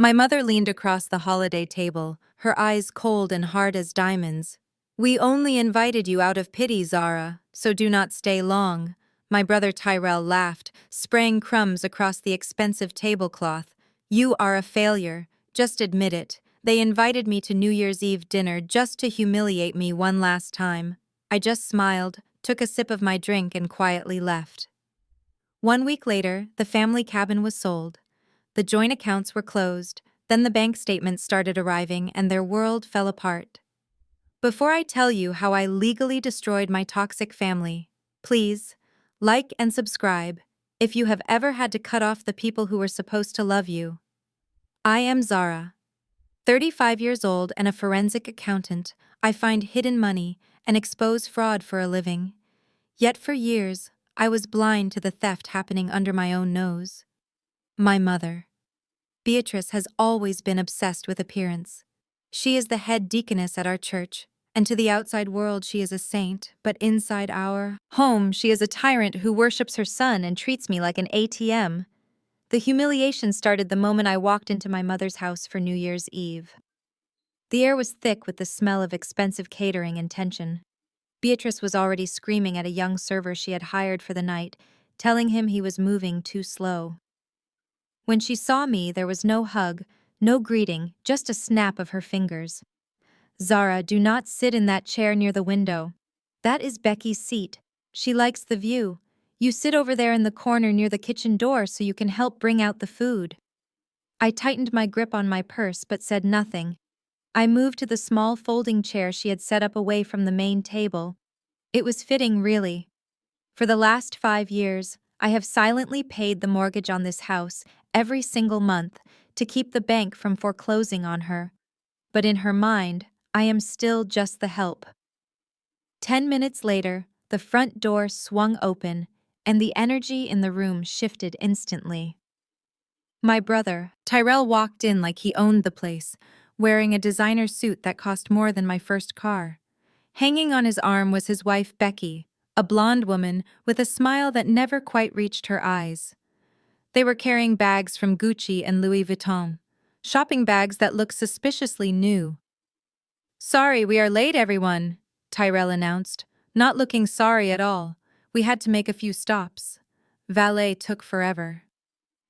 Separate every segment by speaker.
Speaker 1: My mother leaned across the holiday table, her eyes cold and hard as diamonds. "We only invited you out of pity, Zara, so do not stay long." My brother Tyrell laughed, spraying crumbs across the expensive tablecloth. "You are a failure. Just admit it. They invited me to New Year's Eve dinner just to humiliate me one last time." I just smiled, took a sip of my drink, and quietly left. 1 week later, the family cabin was sold. The joint accounts were closed, then the bank statements started arriving, and their world fell apart. Before I tell you how I legally destroyed my toxic family, please like and subscribe if you have ever had to cut off the people who were supposed to love you. I am Zara, 35 years old and a forensic accountant. I find hidden money and expose fraud for a living. Yet for years, I was blind to the theft happening under my own nose. My mother, Beatrice, has always been obsessed with appearance. She is the head deaconess at our church, and to the outside world she is a saint, but inside our home she is a tyrant who worships her son and treats me like an ATM. The humiliation started the moment I walked into my mother's house for New Year's Eve. The air was thick with the smell of expensive catering and tension. Beatrice was already screaming at a young server she had hired for the night, telling him he was moving too slow. When she saw me, there was no hug, no greeting, just a snap of her fingers. "Zara, do not sit in that chair near the window. That is Becky's seat. She likes the view. You sit over there in the corner near the kitchen door so you can help bring out the food." I tightened my grip on my purse but said nothing. I moved to the small folding chair she had set up away from the main table. It was fitting, really. For the last 5 years, I have silently paid the mortgage on this house every single month to keep the bank from foreclosing on her. But in her mind, I am still just the help. 10 minutes later, the front door swung open, and the energy in the room shifted instantly. My brother, Tyrell, walked in like he owned the place, wearing a designer suit that cost more than my first car. Hanging on his arm was his wife Becky, a blonde woman with a smile that never quite reached her eyes. They were carrying bags from Gucci and Louis Vuitton, shopping bags that looked suspiciously new. "Sorry, we are late, everyone," Tyrell announced, not looking sorry at all. "We had to make a few stops. Valet took forever."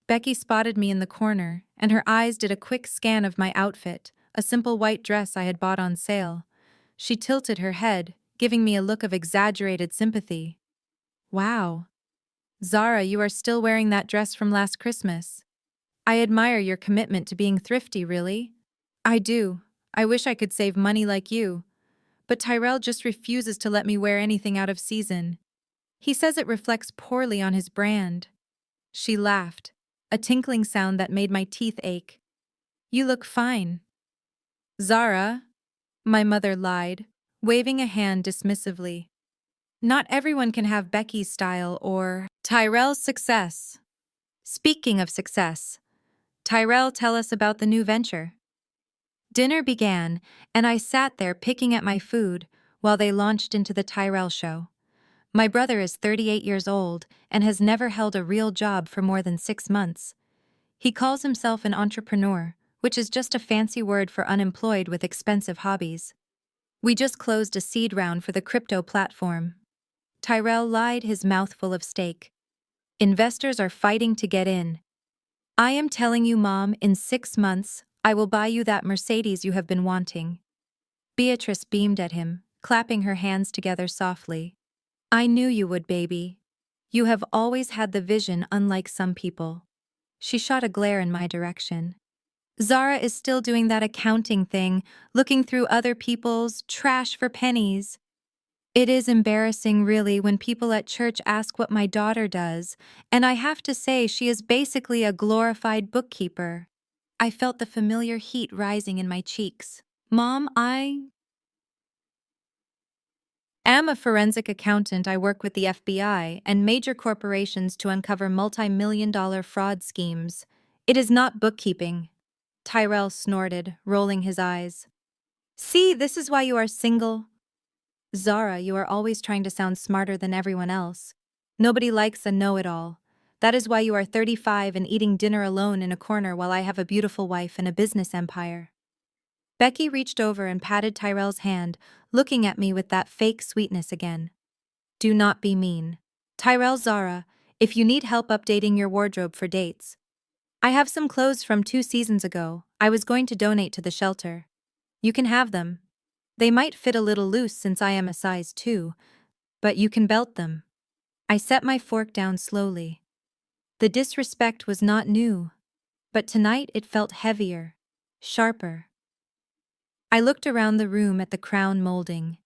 Speaker 1: Becky spotted me in the corner, and her eyes did a quick scan of my outfit, a simple white dress I had bought on sale. She tilted her head, giving me a look of exaggerated sympathy. "Wow. Zara, you are still wearing that dress from last Christmas. I admire your commitment to being thrifty, really." "I do. I wish I could save money like you. But Tyrell just refuses to let me wear anything out of season. He says it reflects poorly on his brand." She laughed, a tinkling sound that made my teeth ache. "You look fine." "Zara," my mother lied, waving a hand dismissively. "Not everyone can have Becky's style or Tyrell's success." Speaking of success, Tyrell, tell us about the new venture. Dinner began, and I sat there picking at my food while they launched into the Tyrell show. My brother is 38 years old and has never held a real job for more than 6 months. He calls himself an entrepreneur, which is just a fancy word for unemployed with expensive hobbies. "We just closed a seed round for the crypto platform." Tyrell lied, his mouth full of steak. "Investors are fighting to get in. I am telling you, Mom, in 6 months, I will buy you that Mercedes you have been wanting." Beatrice beamed at him, clapping her hands together softly. "I knew you would, baby. You have always had the vision, unlike some people." She shot a glare in my direction. "Zara is still doing that accounting thing, looking through other people's trash for pennies. It is embarrassing, really, when people at church ask what my daughter does, and I have to say she is basically a glorified bookkeeper." I felt the familiar heat rising in my cheeks. "Mom, I am a forensic accountant. I work with the FBI and major corporations to uncover multi-million-dollar fraud schemes. It is not bookkeeping." Tyrell snorted, rolling his eyes. "See, this is why you are single." "Zara, you are always trying to sound smarter than everyone else. Nobody likes a know-it-all. That is why you are 35 and eating dinner alone in a corner while I have a beautiful wife and a business empire. Becky reached over and patted Tyrell's hand, looking at me with that fake sweetness again. Do not be mean. Tyrell Zara, if you need help updating your wardrobe for dates. I have some clothes from 2 seasons ago. I was going to donate to the shelter. You can have them. They might fit a little loose since I am a size 2, but you can belt them. I set my fork down slowly. The disrespect was not new, but tonight it felt heavier, sharper. I looked around the room at the crown molding.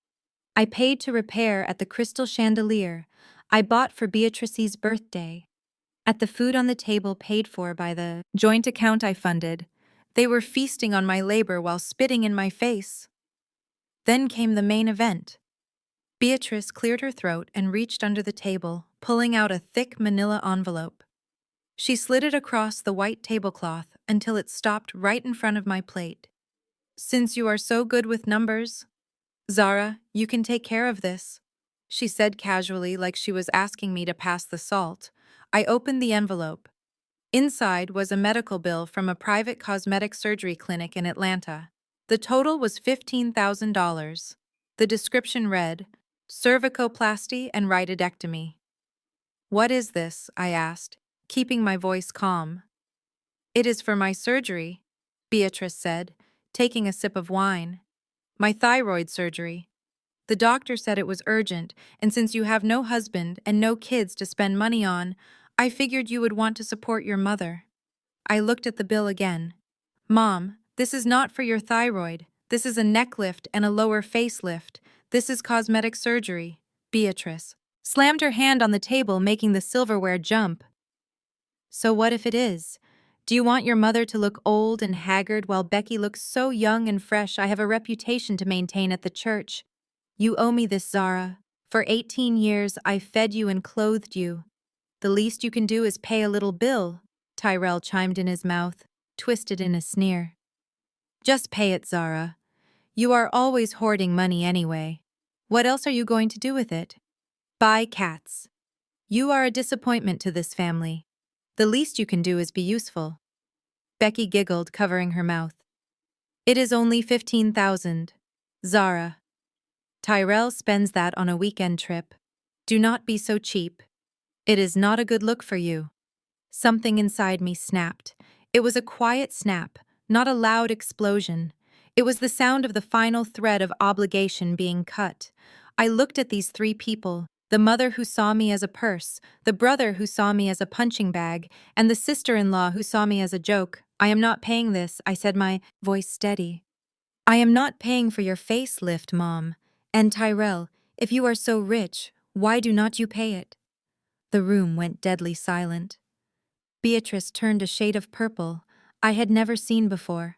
Speaker 1: I paid to repair at the crystal chandelier I bought for Beatrice's birthday. At the food on the table paid for by the joint account I funded, they were feasting on my labor while spitting in my face. Then came the main event. Beatrice cleared her throat and reached under the table, pulling out a thick manila envelope. She slid it across the white tablecloth until it stopped right in front of my plate. Since you are so good with numbers, Zara, you can take care of this, she said casually, like she was asking me to pass the salt. I opened the envelope. Inside was a medical bill from a private cosmetic surgery clinic in Atlanta. The total was $15,000. The description read, cervicoplasty and rhytidectomy. What is this? I asked, keeping my voice calm. It is for my surgery, Beatrice said, taking a sip of wine. My thyroid surgery. The doctor said it was urgent, and since you have no husband and no kids to spend money on, I figured you would want to support your mother. I looked at the bill again. Mom, this is not for your thyroid. This is a neck lift and a lower face lift. This is cosmetic surgery. Beatrice slammed her hand on the table, making the silverware jump. So what if it is? Do you want your mother to look old and haggard while Becky looks so young and fresh? I have a reputation to maintain at the church. You owe me this, Zara. For 18 years, I fed you and clothed you. The least you can do is pay a little bill, Tyrell chimed in, his mouth twisted in a sneer. Just pay it, Zara. You are always hoarding money anyway. What else are you going to do with it? Buy cats. You are a disappointment to this family. The least you can do is be useful. Becky giggled, covering her mouth. It is only 15,000. Zara. Tyrell spends that on a weekend trip. Do not be so cheap. It is not a good look for you. Something inside me snapped. It was a quiet snap, not a loud explosion. It was the sound of the final thread of obligation being cut. I looked at these three people, the mother who saw me as a purse, the brother who saw me as a punching bag, and the sister-in-law who saw me as a joke. I am not paying this, I said, my voice steady. I am not paying for your facelift, Mom. And Tyrell, if you are so rich, why do not you pay it? The room went deadly silent. Beatrice turned a shade of purple I had never seen before.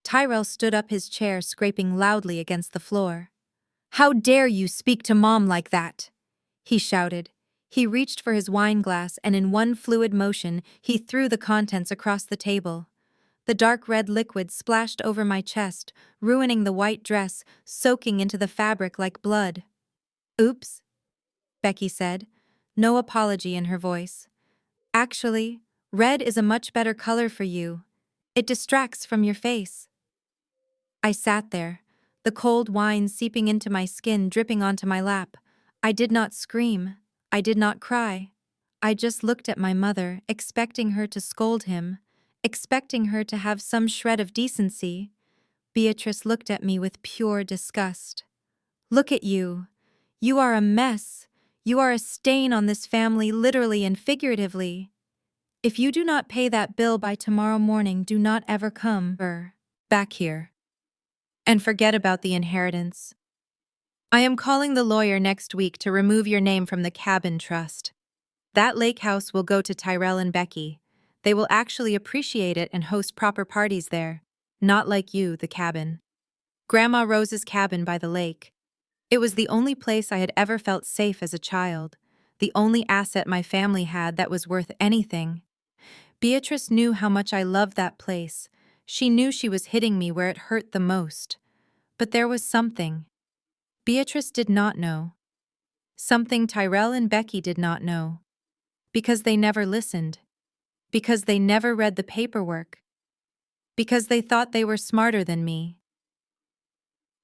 Speaker 1: Tyrell stood up, his chair scraping loudly against the floor. How dare you speak to Mom like that? He shouted. He reached for his wine glass and in one fluid motion, he threw the contents across the table. The dark red liquid splashed over my chest, ruining the white dress, soaking into the fabric like blood. Oops, Becky said, no apology in her voice. Actually, red is a much better color for you. It distracts from your face. I sat there, the cold wine seeping into my skin, dripping onto my lap. I did not scream. I did not cry. I just looked at my mother, expecting her to scold him, expecting her to have some shred of decency. Beatrice looked at me with pure disgust. Look at you. You are a mess. You are a stain on this family, literally and figuratively. If you do not pay that bill by tomorrow morning, do not ever come back here. And forget about the inheritance. I am calling the lawyer next week to remove your name from the cabin trust. That lake house will go to Tyrell and Becky. They will actually appreciate it and host proper parties there. Not like you, the cabin. Grandma Rose's cabin by the lake. It was the only place I had ever felt safe as a child. The only asset my family had that was worth anything. Beatrice knew how much I loved that place. She knew she was hitting me where it hurt the most. But there was something Beatrice did not know. Something Tyrell and Becky did not know. Because they never listened. Because they never read the paperwork. Because they thought they were smarter than me.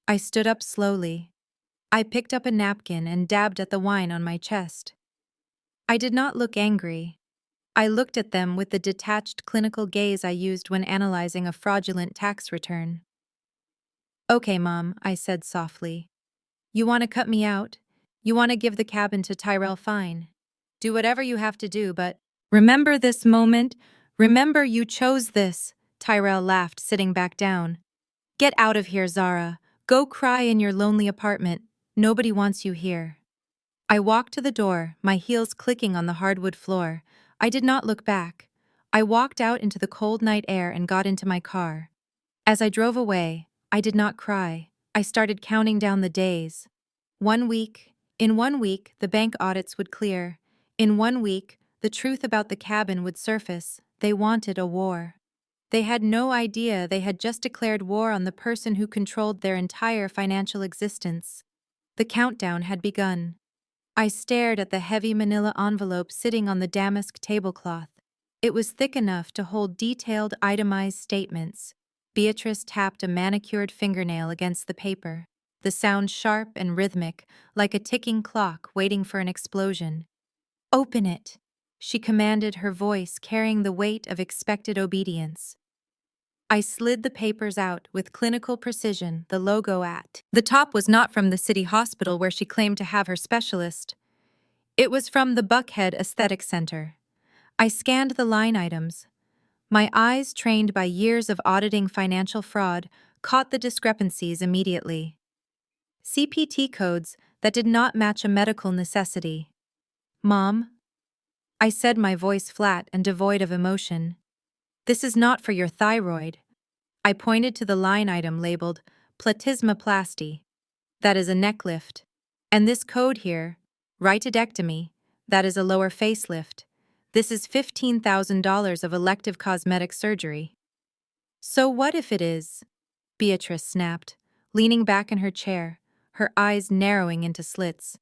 Speaker 1: I stood up slowly. I picked up a napkin and dabbed at the wine on my chest. I did not look angry. I looked at them with the detached clinical gaze I used when analyzing a fraudulent tax return. "Okay, Mom," I said softly. "You want to cut me out? You want to give the cabin to Tyrell? Fine. Do whatever you have to do, but remember this moment. Remember you chose this." Tyrell laughed, sitting back down. "Get out of here, Zara. Go cry in your lonely apartment. Nobody wants you here." I walked to the door, my heels clicking on the hardwood floor. I did not look back. I walked out into the cold night air and got into my car. As I drove away, I did not cry. I started counting down the days. 1 week. In 1 week, the bank audits would clear. In 1 week, the truth about the cabin would surface. They wanted a war. They had no idea they had just declared war on the person who controlled their entire financial existence. The countdown had begun. I stared at the heavy manila envelope sitting on the damask tablecloth. It was thick enough to hold detailed, itemized statements. Beatrice tapped a manicured fingernail against the paper, the sound sharp and rhythmic, like a ticking clock waiting for an explosion. "Open it," she commanded, her voice carrying the weight of expected obedience. I slid the papers out with clinical precision, the logo at the top was not from the city hospital where she claimed to have her specialist. It was from the Buckhead Aesthetic Center. I scanned the line items. My eyes, trained by years of auditing financial fraud, caught the discrepancies immediately. CPT codes that did not match a medical necessity. "Mom," I said, my voice flat and devoid of emotion, "this is not for your thyroid." I pointed to the line item labeled platysmoplasty. That is a neck lift. And this code here, rhytidectomy, that is a lower facelift. This is $15,000 of elective cosmetic surgery. "So what if it is?" Beatrice snapped, leaning back in her chair, her eyes narrowing into slits.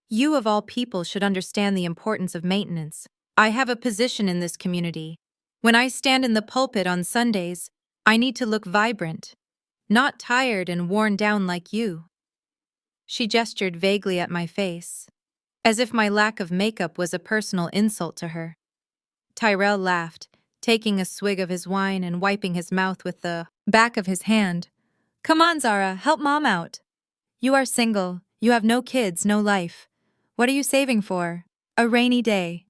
Speaker 1: "You of all people should understand the importance of maintenance. I have a position in this community. When I stand in the pulpit on Sundays, I need to look vibrant, not tired and worn down like you." She gestured vaguely at my face, as if my lack of makeup was a personal insult to her. Tyrell laughed, taking a swig of his wine and wiping his mouth with the back of his hand. "Come on, Zara, help Mom out. You are single, you have no kids, no life. What are you saving for? A rainy day.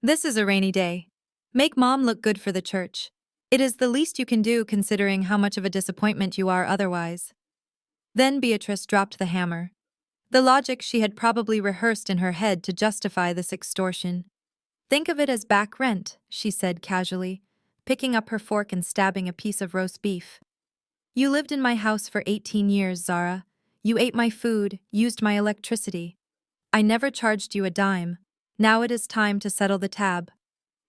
Speaker 1: This is a rainy day. Make Mom look good for the church. It is the least you can do considering how much of a disappointment you are otherwise." Then Beatrice dropped the hammer. The logic she had probably rehearsed in her head to justify this extortion. "Think of it as back rent," she said casually, picking up her fork and stabbing a piece of roast beef. "You lived in my house for 18 years, Zara. You ate my food, used my electricity. I never charged you a dime. Now it is time to settle the tab.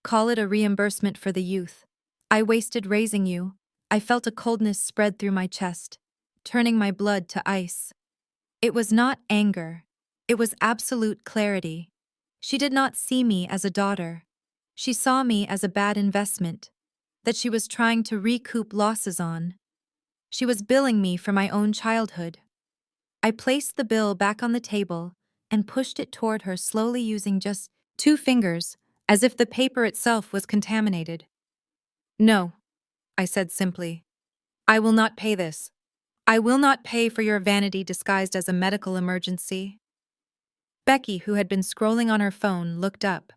Speaker 1: Call it a reimbursement for the youth. I wasted raising you." I felt a coldness spread through my chest, turning my blood to ice. It was not anger. It was absolute clarity. She did not see me as a daughter. She saw me as a bad investment that she was trying to recoup losses on. She was billing me for my own childhood. I placed the bill back on the table and pushed it toward her, slowly, using just 2 fingers, as if the paper itself was contaminated. "No," I said simply. "I will not pay this. I will not pay for your vanity disguised as a medical emergency." Becky, who had been scrolling on her phone, looked up.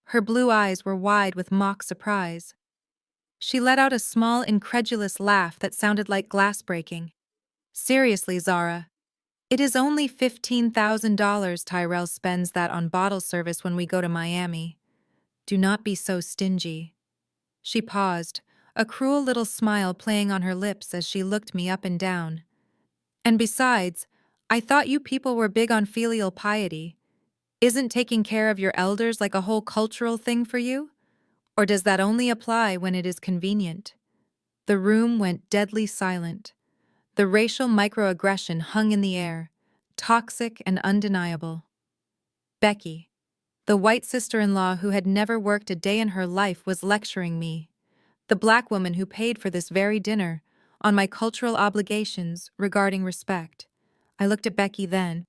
Speaker 1: Her blue eyes were wide with mock surprise. She let out a small, incredulous laugh that sounded like glass breaking. "Seriously, Zara. It is only $15,000. Tyrell spends that on bottle service when we go to Miami. Do not be so stingy." She paused, a cruel little smile playing on her lips as she looked me up and down. "And besides, I thought you people were big on filial piety. Isn't taking care of your elders like a whole cultural thing for you? Or does that only apply when it is convenient?" The room went deadly silent. The racial microaggression hung in the air, toxic and undeniable. "Becky," The white sister-in-law who had never worked a day in her life was lecturing me. The black woman who paid for this very dinner, on my cultural obligations regarding respect. I looked at Becky then,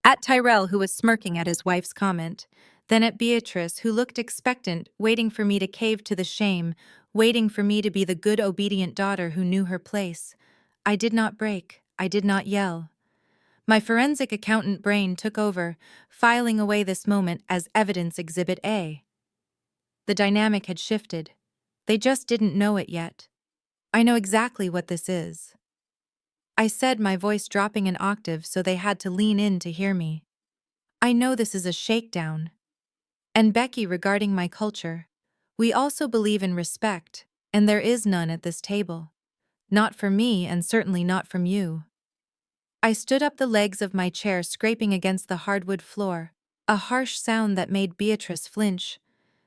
Speaker 1: at Tyrell, who was smirking at his wife's comment, then at Beatrice, who looked expectant, waiting for me to cave to the shame, waiting for me to be the good, obedient daughter who knew her place. I did not break. I did not yell. My forensic accountant brain took over, filing away this moment as evidence exhibit A. The dynamic had shifted. They just didn't know it yet. I know exactly what this is. I said, my voice dropping an octave so they had to lean in to hear me. I know this is a shakedown. And Becky, regarding my culture, we also believe in respect, and there is none at this table. Not for me, and certainly not from you. I stood up, the legs of my chair scraping against the hardwood floor, a harsh sound that made Beatrice flinch.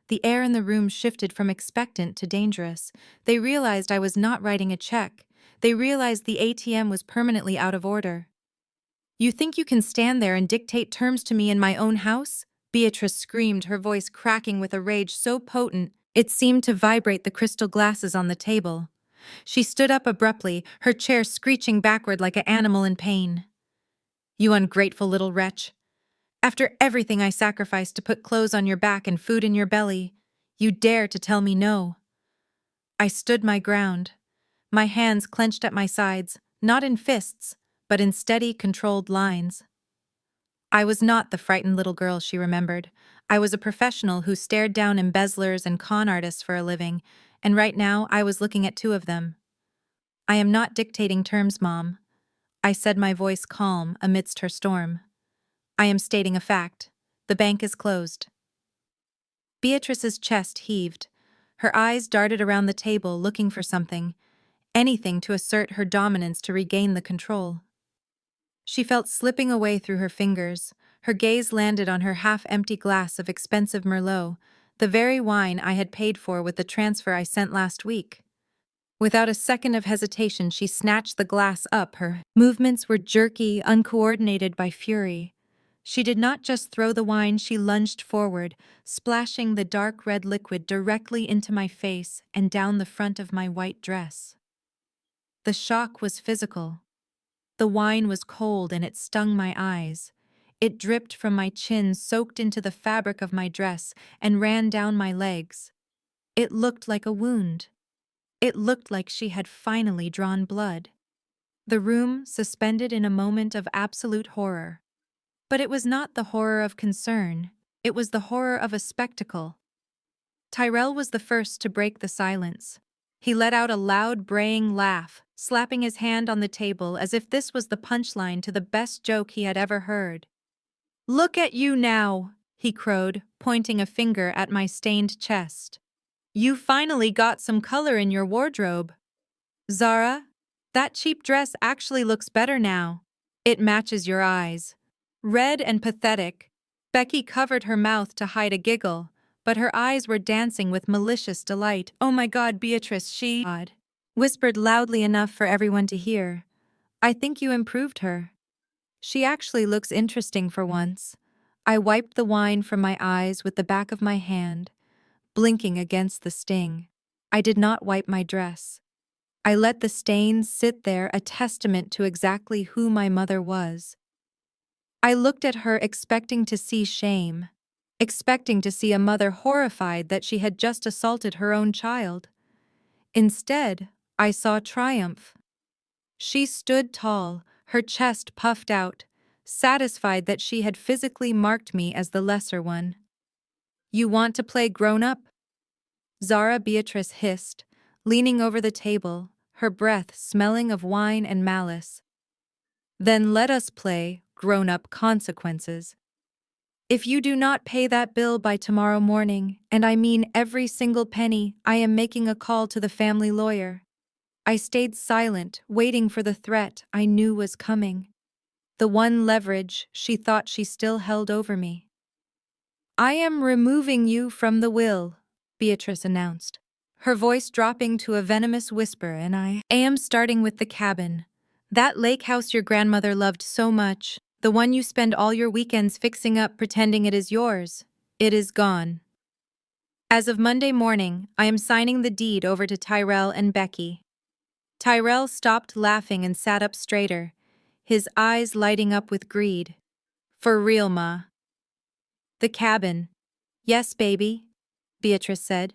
Speaker 1: The air in the room shifted from expectant to dangerous. They realized I was not writing a check. They realized the ATM was permanently out of order. You think you can stand there and dictate terms to me in my own house? Beatrice screamed, her voice cracking with a rage so potent it seemed to vibrate the crystal glasses on the table. She stood up abruptly, her chair screeching backward like an animal in pain. You ungrateful little wretch. After everything I sacrificed to put clothes on your back and food in your belly, you dare to tell me no. I stood my ground, my hands clenched at my sides, not in fists, but in steady, controlled lines. I was not the frightened little girl she remembered. I was a professional who stared down embezzlers and con artists for a living, and right now I was looking at two of them. I am not dictating terms, Mom. I said, my voice calm amidst her storm. I am stating a fact. The bank is closed. Beatrice's chest heaved. Her eyes darted around the table looking for something, anything to assert her dominance, to regain the control. She felt slipping away through her fingers. Her gaze landed on her half-empty glass of expensive Merlot, the very wine I had paid for with the transfer I sent last week. Without a second of hesitation, she snatched the glass up. Her movements were jerky, uncoordinated by fury. She did not just throw the wine, she lunged forward, splashing the dark red liquid directly into my face and down the front of my white dress. The shock was physical. The wine was cold and it stung my eyes. It dripped from my chin, soaked into the fabric of my dress, and ran down my legs. It looked like a wound. It looked like she had finally drawn blood. The room suspended in a moment of absolute horror. But it was not the horror of concern. It was the horror of a spectacle. Tyrell was the first to break the silence. He let out a loud, braying laugh, slapping his hand on the table as if this was the punchline to the best joke he had ever heard. "Look at you now," he crowed, pointing a finger at my stained chest. "You finally got some color in your wardrobe. Zara, that cheap dress actually looks better now. It matches your eyes." Red and pathetic, Becky covered her mouth to hide a giggle, but her eyes were dancing with malicious delight. "Oh my God, Beatrice, she whispered loudly enough for everyone to hear. "I think you improved her. She actually looks interesting for once." I wiped the wine from my eyes with the back of my hand, blinking against the sting. I did not wipe my dress. I let the stains sit there, a testament to exactly who my mother was. I looked at her expecting to see shame, expecting to see a mother horrified that she had just assaulted her own child. Instead, I saw triumph. She stood tall, her chest puffed out, satisfied that she had physically marked me as the lesser one. "You want to play grown-up?" Zara, Beatrice hissed, leaning over the table, her breath smelling of wine and malice. "Then let us play grown-up consequences. If you do not pay that bill by tomorrow morning, and I mean every single penny, I am making a call to the family lawyer." I stayed silent, waiting for the threat I knew was coming. The one leverage she thought she still held over me. "I am removing you from the will," Beatrice announced, her voice dropping to a venomous whisper, "and I am starting with the cabin. That lake house your grandmother loved so much, the one you spend all your weekends fixing up pretending it is yours. It is gone. As of Monday morning, I am signing the deed over to Tyrell and Becky. Tyrell stopped laughing and sat up straighter, his eyes lighting up with greed. For real, Ma. The cabin. Yes, baby, Beatrice said,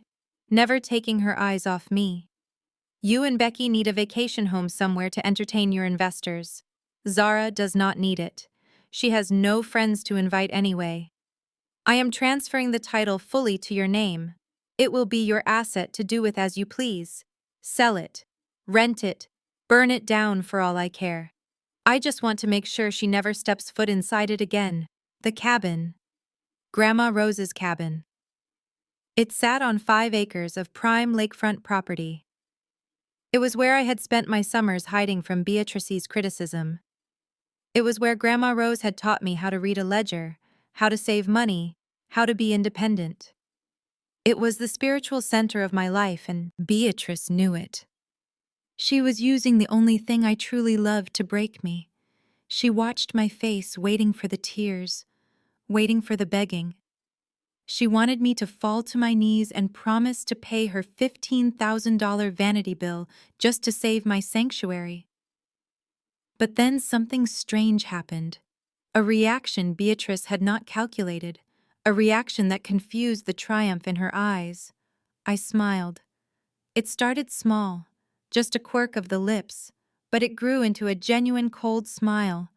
Speaker 1: never taking her eyes off me. You and Becky need a vacation home somewhere to entertain your investors. Zara does not need it. She has no friends to invite anyway. I am transferring the title fully to your name. It will be your asset to do with as you please. Sell it, rent it, burn it down for all I care. I just want to make sure she never steps foot inside it again. The cabin. Grandma Rose's cabin. It sat on 5 acres of prime lakefront property. It was where I had spent my summers hiding from Beatrice's criticism. It was where Grandma Rose had taught me how to read a ledger, how to save money, how to be independent. It was the spiritual center of my life, and Beatrice knew it. She was using the only thing I truly loved to break me. She watched my face, waiting for the tears, waiting for the begging. She wanted me to fall to my knees and promise to pay her $15,000 vanity bill just to save my sanctuary. But then something strange happened. A reaction Beatrice had not calculated, a reaction that confused the triumph in her eyes. I smiled. It started small, just a quirk of the lips, but it grew into a genuine cold smile,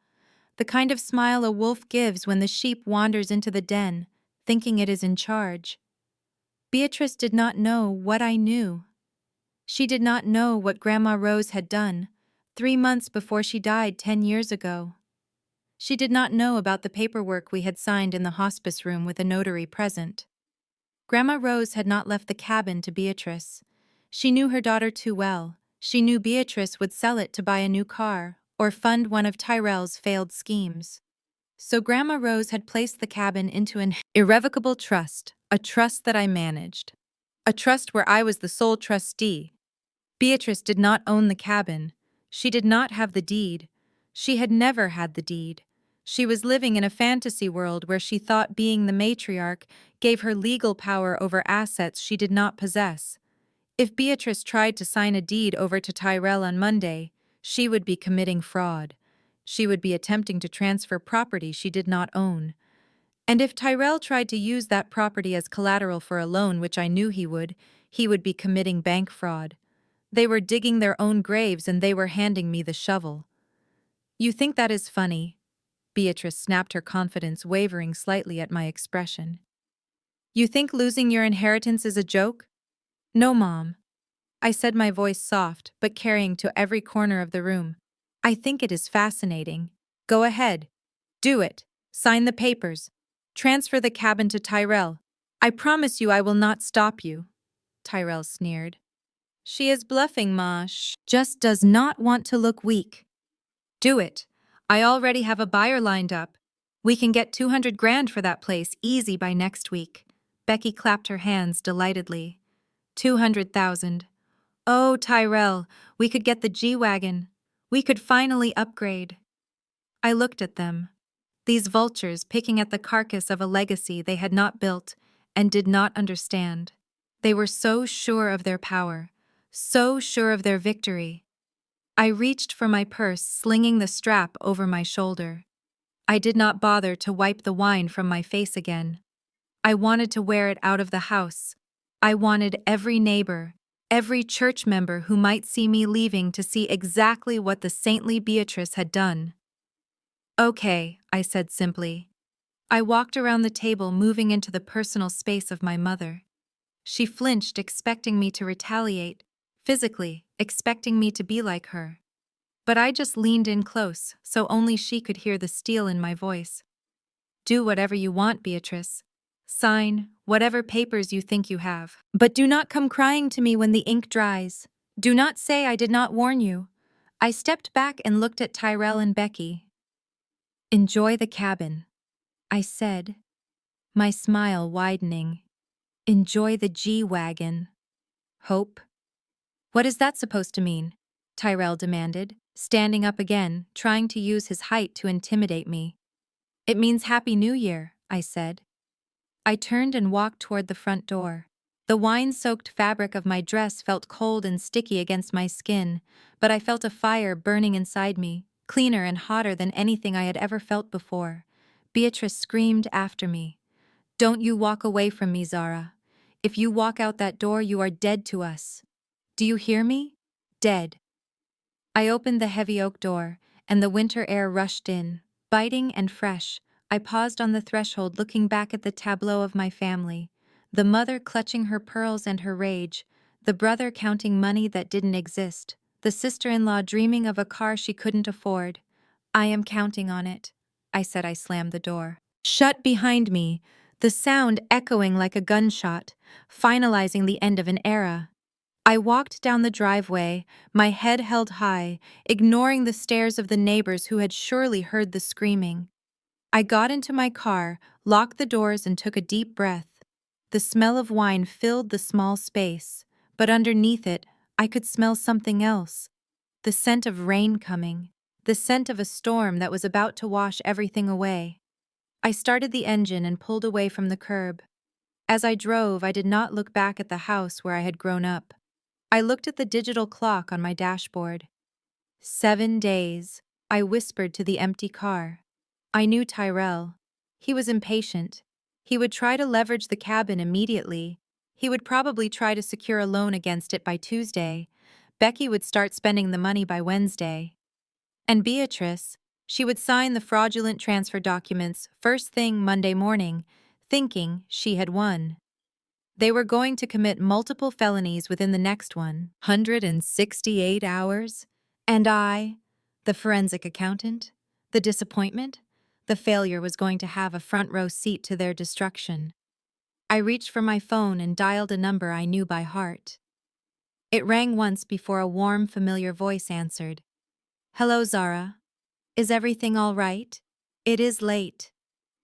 Speaker 1: the kind of smile a wolf gives when the sheep wanders into the den, thinking it is in charge. Beatrice did not know what I knew. She did not know what Grandma Rose had done 3 months before she died 10 years ago. She did not know about the paperwork we had signed in the hospice room with a notary present. Grandma Rose had not left the cabin to Beatrice. She knew her daughter too well. She knew Beatrice would sell it to buy a new car or fund one of Tyrell's failed schemes. So Grandma Rose had placed the cabin into an irrevocable trust, a trust that I managed. A trust where I was the sole trustee. Beatrice did not own the cabin. She did not have the deed. She had never had the deed. She was living in a fantasy world where she thought being the matriarch gave her legal power over assets she did not possess. If Beatrice tried to sign a deed over to Tyrell on Monday, she would be committing fraud. She would be attempting to transfer property she did not own. And if Tyrell tried to use that property as collateral for a loan, which I knew he would be committing bank fraud. They were digging their own graves and they were handing me the shovel. You think that is funny? Beatrice snapped, her confidence wavering slightly at my expression. You think losing your inheritance is a joke? No, Mom. I said, my voice soft but carrying to every corner of the room. I think it is fascinating. Go ahead. Do it. Sign the papers. Transfer the cabin to Tyrell. I promise you I will not stop you. Tyrell sneered. She is bluffing, Ma. Just does not want to look weak. Do it. I already have a buyer lined up. We can get 200 grand for that place easy by next week. Becky clapped her hands delightedly. 200,000. Oh, Tyrell, we could get the G-Wagon. We could finally upgrade. I looked at them. These vultures picking at the carcass of a legacy they had not built and did not understand. They were so sure of their power, so sure of their victory. I reached for my purse, slinging the strap over my shoulder. I did not bother to wipe the wine from my face again. I wanted to wear it out of the house. I wanted every neighbor, every church member who might see me leaving to see exactly what the saintly Beatrice had done. Okay, I said simply. I walked around the table, moving into the personal space of my mother. She flinched, expecting me to retaliate, physically, expecting me to be like her. But I just leaned in close, so only she could hear the steel in my voice. Do whatever you want, Beatrice. Sign whatever papers you think you have. But do not come crying to me when the ink dries. Do not say I did not warn you. I stepped back and looked at Tyrell and Becky. Enjoy the cabin, I said, my smile widening. Enjoy the G-Wagon. Hope? What is that supposed to mean? Tyrell demanded, standing up again, trying to use his height to intimidate me. It means Happy New Year, I said. I turned and walked toward the front door. The wine-soaked fabric of my dress felt cold and sticky against my skin, but I felt a fire burning inside me, cleaner and hotter than anything I had ever felt before. Beatrice screamed after me. "Don't you walk away from me, Zara. If you walk out that door, you are dead to us. Do you hear me? Dead." I opened the heavy oak door, and the winter air rushed in, biting and fresh. I paused on the threshold, looking back at the tableau of my family. The mother clutching her pearls and her rage, the brother counting money that didn't exist, the sister-in-law dreaming of a car she couldn't afford. "I am counting on it," I said. I slammed the door shut behind me, the sound echoing like a gunshot, finalizing the end of an era. I walked down the driveway, my head held high, ignoring the stares of the neighbors who had surely heard the screaming. I got into my car, locked the doors, and took a deep breath. The smell of wine filled the small space, but underneath it, I could smell something else. The scent of rain coming, the scent of a storm that was about to wash everything away. I started the engine and pulled away from the curb. As I drove, I did not look back at the house where I had grown up. I looked at the digital clock on my dashboard. 7 days, I whispered to the empty car. I knew Tyrell. He was impatient. He would try to leverage the cabin immediately. He would probably try to secure a loan against it by Tuesday. Becky would start spending the money by Wednesday. And Beatrice, she would sign the fraudulent transfer documents first thing Monday morning, thinking she had won. They were going to commit multiple felonies within the next 168 hours. And I, the forensic accountant, the disappointment, the failure was going to have a front row seat to their destruction. I reached for my phone and dialed a number I knew by heart. It rang once before a warm, familiar voice answered. "Hello, Zara. Is everything all right? It is late."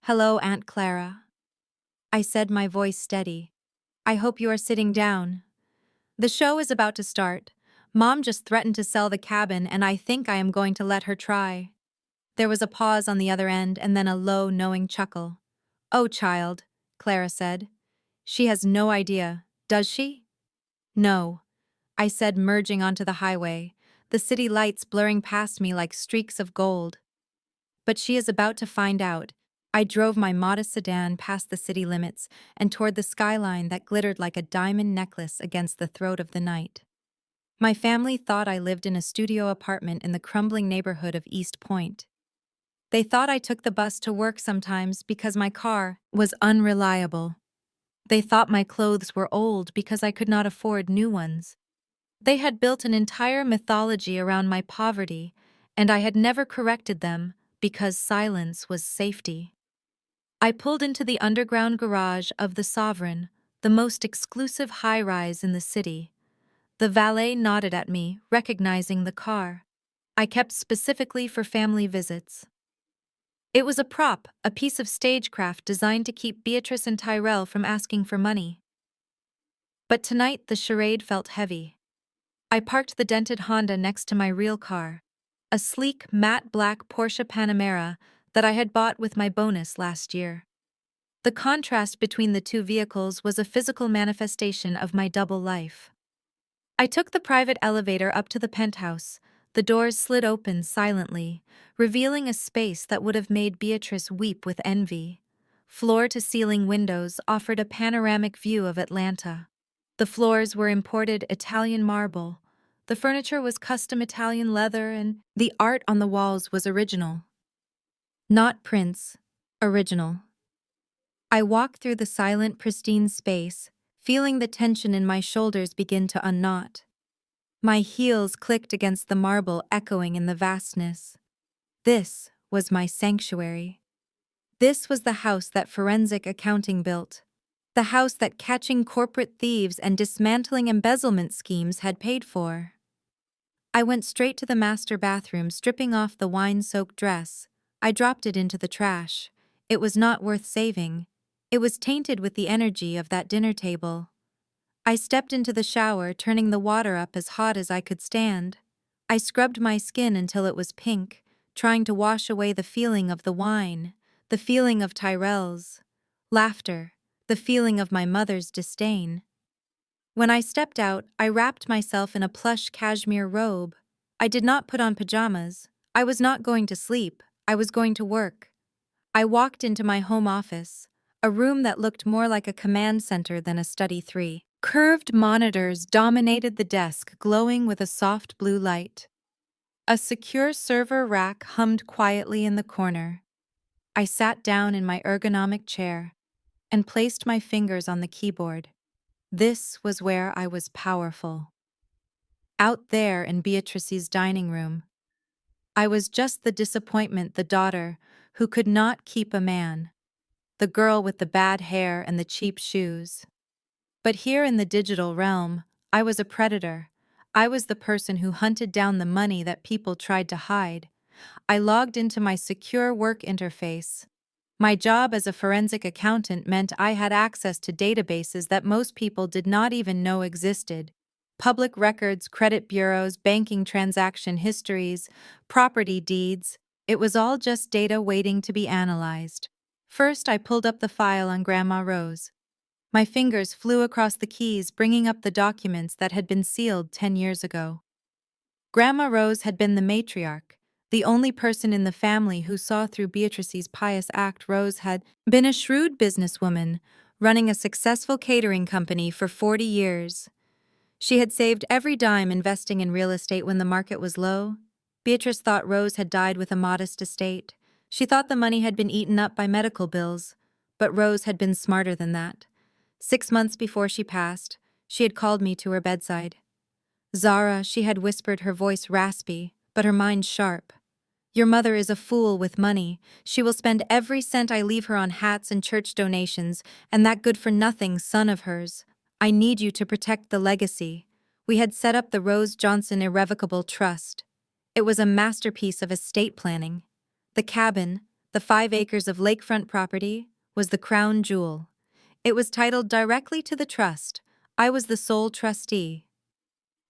Speaker 1: "Hello, Aunt Clara," I said, my voice steady. "I hope you are sitting down. The show is about to start. Mom just threatened to sell the cabin, and I think I am going to let her try." There was a pause on the other end and then a low, knowing chuckle. "Oh, child," Clara said. "She has no idea, does she?" "No," I said, merging onto the highway, the city lights blurring past me like streaks of gold. "But she is about to find out." I drove my modest sedan past the city limits and toward the skyline that glittered like a diamond necklace against the throat of the night. My family thought I lived in a studio apartment in the crumbling neighborhood of East Point. They thought I took the bus to work sometimes because my car was unreliable. They thought my clothes were old because I could not afford new ones. They had built an entire mythology around my poverty, and I had never corrected them because silence was safety. I pulled into the underground garage of the Sovereign, the most exclusive high-rise in the city. The valet nodded at me, recognizing the car. I kept specifically for family visits. It was a prop, a piece of stagecraft designed to keep Beatrice and Tyrell from asking for money. But tonight the charade felt heavy. I parked the dented Honda next to my real car, a sleek, matte black Porsche Panamera that I had bought with my bonus last year. The contrast between the two vehicles was a physical manifestation of my double life. I took the private elevator up to the penthouse. The doors slid open silently, revealing a space that would have made Beatrice weep with envy. Floor-to-ceiling windows offered a panoramic view of Atlanta. The floors were imported Italian marble. The furniture was custom Italian leather, and the art on the walls was original. Not prints, original. I walked through the silent, pristine space, feeling the tension in my shoulders begin to unknot. My heels clicked against the marble, echoing in the vastness. This was my sanctuary. This was the house that forensic accounting built. The house that catching corporate thieves and dismantling embezzlement schemes had paid for. I went straight to the master bathroom, stripping off the wine-soaked dress. I dropped it into the trash. It was not worth saving. It was tainted with the energy of that dinner table. I stepped into the shower, turning the water up as hot as I could stand. I scrubbed my skin until it was pink, trying to wash away the feeling of the wine, the feeling of Tyrell's laughter, the feeling of my mother's disdain. When I stepped out, I wrapped myself in a plush cashmere robe. I did not put on pajamas. I was not going to sleep. I was going to work. I walked into my home office, a room that looked more like a command center than a study. Three curved monitors dominated the desk, glowing with a soft blue light. A secure server rack hummed quietly in the corner. I sat down in my ergonomic chair and placed my fingers on the keyboard. This was where I was powerful. Out there in Beatrice's dining room, I was just the disappointment, the daughter who could not keep a man, the girl with the bad hair and the cheap shoes. But here in the digital realm, I was a predator. I was the person who hunted down the money that people tried to hide. I logged into my secure work interface. My job as a forensic accountant meant I had access to databases that most people did not even know existed. Public records, credit bureaus, banking transaction histories, property deeds. It was all just data waiting to be analyzed. First, I pulled up the file on Grandma Rose. My fingers flew across the keys, bringing up the documents that had been sealed 10 years ago. Grandma Rose had been the matriarch, the only person in the family who saw through Beatrice's pious act. Rose had been a shrewd businesswoman, running a successful catering company for 40 years. She had saved every dime investing in real estate when the market was low. Beatrice thought Rose had died with a modest estate. She thought the money had been eaten up by medical bills, but Rose had been smarter than that. 6 months before she passed, she had called me to her bedside. "Zara," she had whispered, her voice raspy, but her mind sharp. "Your mother is a fool with money. She will spend every cent I leave her on hats and church donations, and that good-for-nothing son of hers. I need you to protect the legacy." We had set up the Rose Johnson Irrevocable Trust. It was a masterpiece of estate planning. The cabin, the 5 acres of lakefront property, was the crown jewel. It was titled directly to the trust. I was the sole trustee.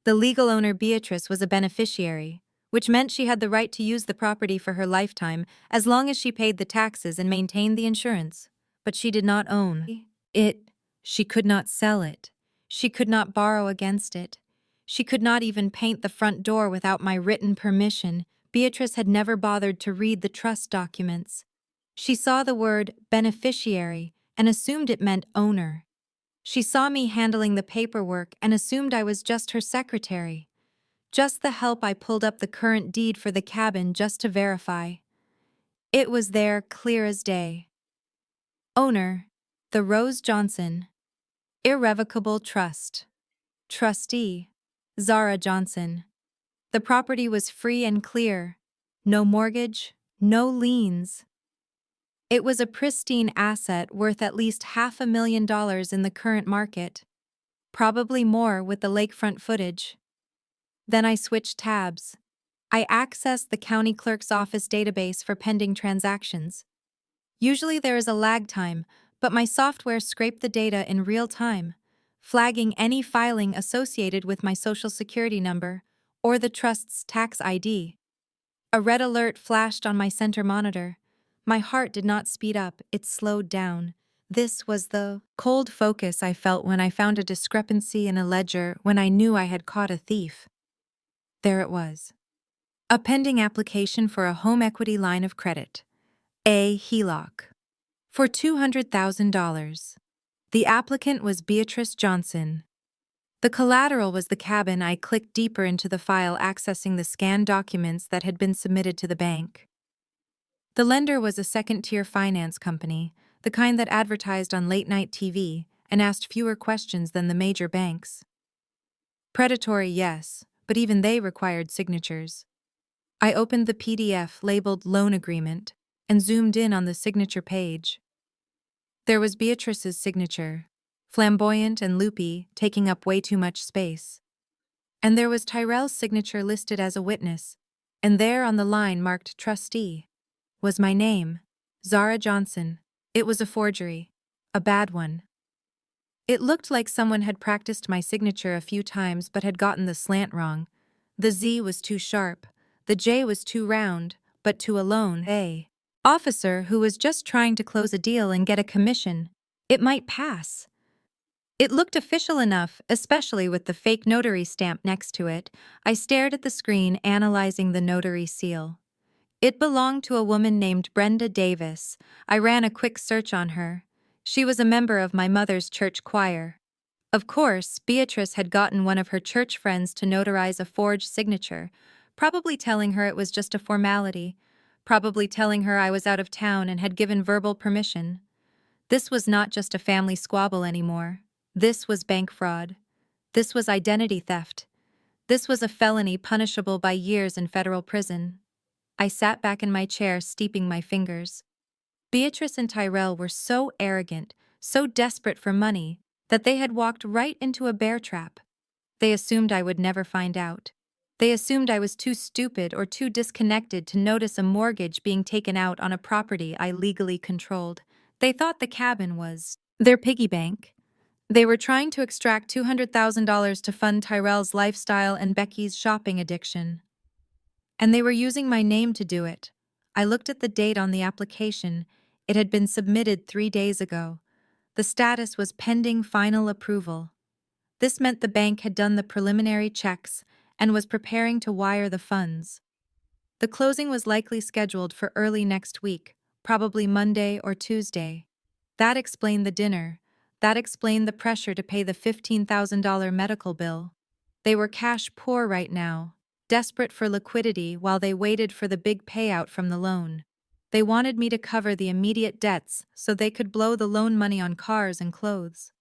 Speaker 1: The legal owner, Beatrice, was a beneficiary, which meant she had the right to use the property for her lifetime as long as she paid the taxes and maintained the insurance. But she did not own it. She could not sell it. She could not borrow against it. She could not even paint the front door without my written permission. Beatrice had never bothered to read the trust documents. She saw the word beneficiary and assumed it meant owner. She saw me handling the paperwork and assumed I was just her secretary. Just the help. I pulled up the current deed for the cabin just to verify. It was there, clear as day. Owner, the Rose Johnson Irrevocable Trust. Trustee, Zara Johnson. The property was free and clear. No mortgage, no liens. It was a pristine asset worth at least $500,000 in the current market. Probably more with the lakefront footage. Then I switched tabs. I accessed the county clerk's office database for pending transactions. Usually there is a lag time, but my software scraped the data in real time, flagging any filing associated with my social security number or the trust's tax ID. A red alert flashed on my center monitor. My heart did not speed up, it slowed down. This was the cold focus I felt when I found a discrepancy in a ledger when I knew I had caught a thief. There it was. A pending application for a home equity line of credit, a HELOC, for $200,000. The applicant was Beatrice Johnson. The collateral was the cabin. I clicked deeper into the file, accessing the scanned documents that had been submitted to the bank. The lender was a second-tier finance company, the kind that advertised on late-night TV and asked fewer questions than the major banks. Predatory, yes, but even they required signatures. I opened the PDF labeled Loan Agreement and zoomed in on the signature page. There was Beatrice's signature, flamboyant and loopy, taking up way too much space. And there was Tyrell's signature listed as a witness, and there on the line marked trustee was my name, Zara Johnson. It was a forgery, a bad one. It looked like someone had practiced my signature a few times but had gotten the slant wrong. The Z was too sharp, the J was too round, but to a lone A officer who was just trying to close a deal and get a commission. It might pass. It looked official enough, especially with the fake notary stamp next to it. I stared at the screen, analyzing the notary seal. It belonged to a woman named Brenda Davis. I ran a quick search on her. She was a member of my mother's church choir. Of course, Beatrice had gotten one of her church friends to notarize a forged signature, probably telling her it was just a formality, probably telling her I was out of town and had given verbal permission. This was not just a family squabble anymore. This was bank fraud. This was identity theft. This was a felony punishable by years in federal prison. I sat back in my chair, steeping my fingers. Beatrice and Tyrell were so arrogant, so desperate for money, that they had walked right into a bear trap. They assumed I would never find out. They assumed I was too stupid or too disconnected to notice a mortgage being taken out on a property I legally controlled. They thought the cabin was their piggy bank. They were trying to extract $200,000 to fund Tyrell's lifestyle and Becky's shopping addiction. And they were using my name to do it. I looked at the date on the application. It had been submitted 3 days ago. The status was pending final approval. This meant the bank had done the preliminary checks and was preparing to wire the funds. The closing was likely scheduled for early next week, probably Monday or Tuesday. That explained the dinner. That explained the pressure to pay the $15,000 medical bill. They were cash poor right now, desperate for liquidity while they waited for the big payout from the loan. They wanted me to cover the immediate debts so they could blow the loan money on cars and clothes.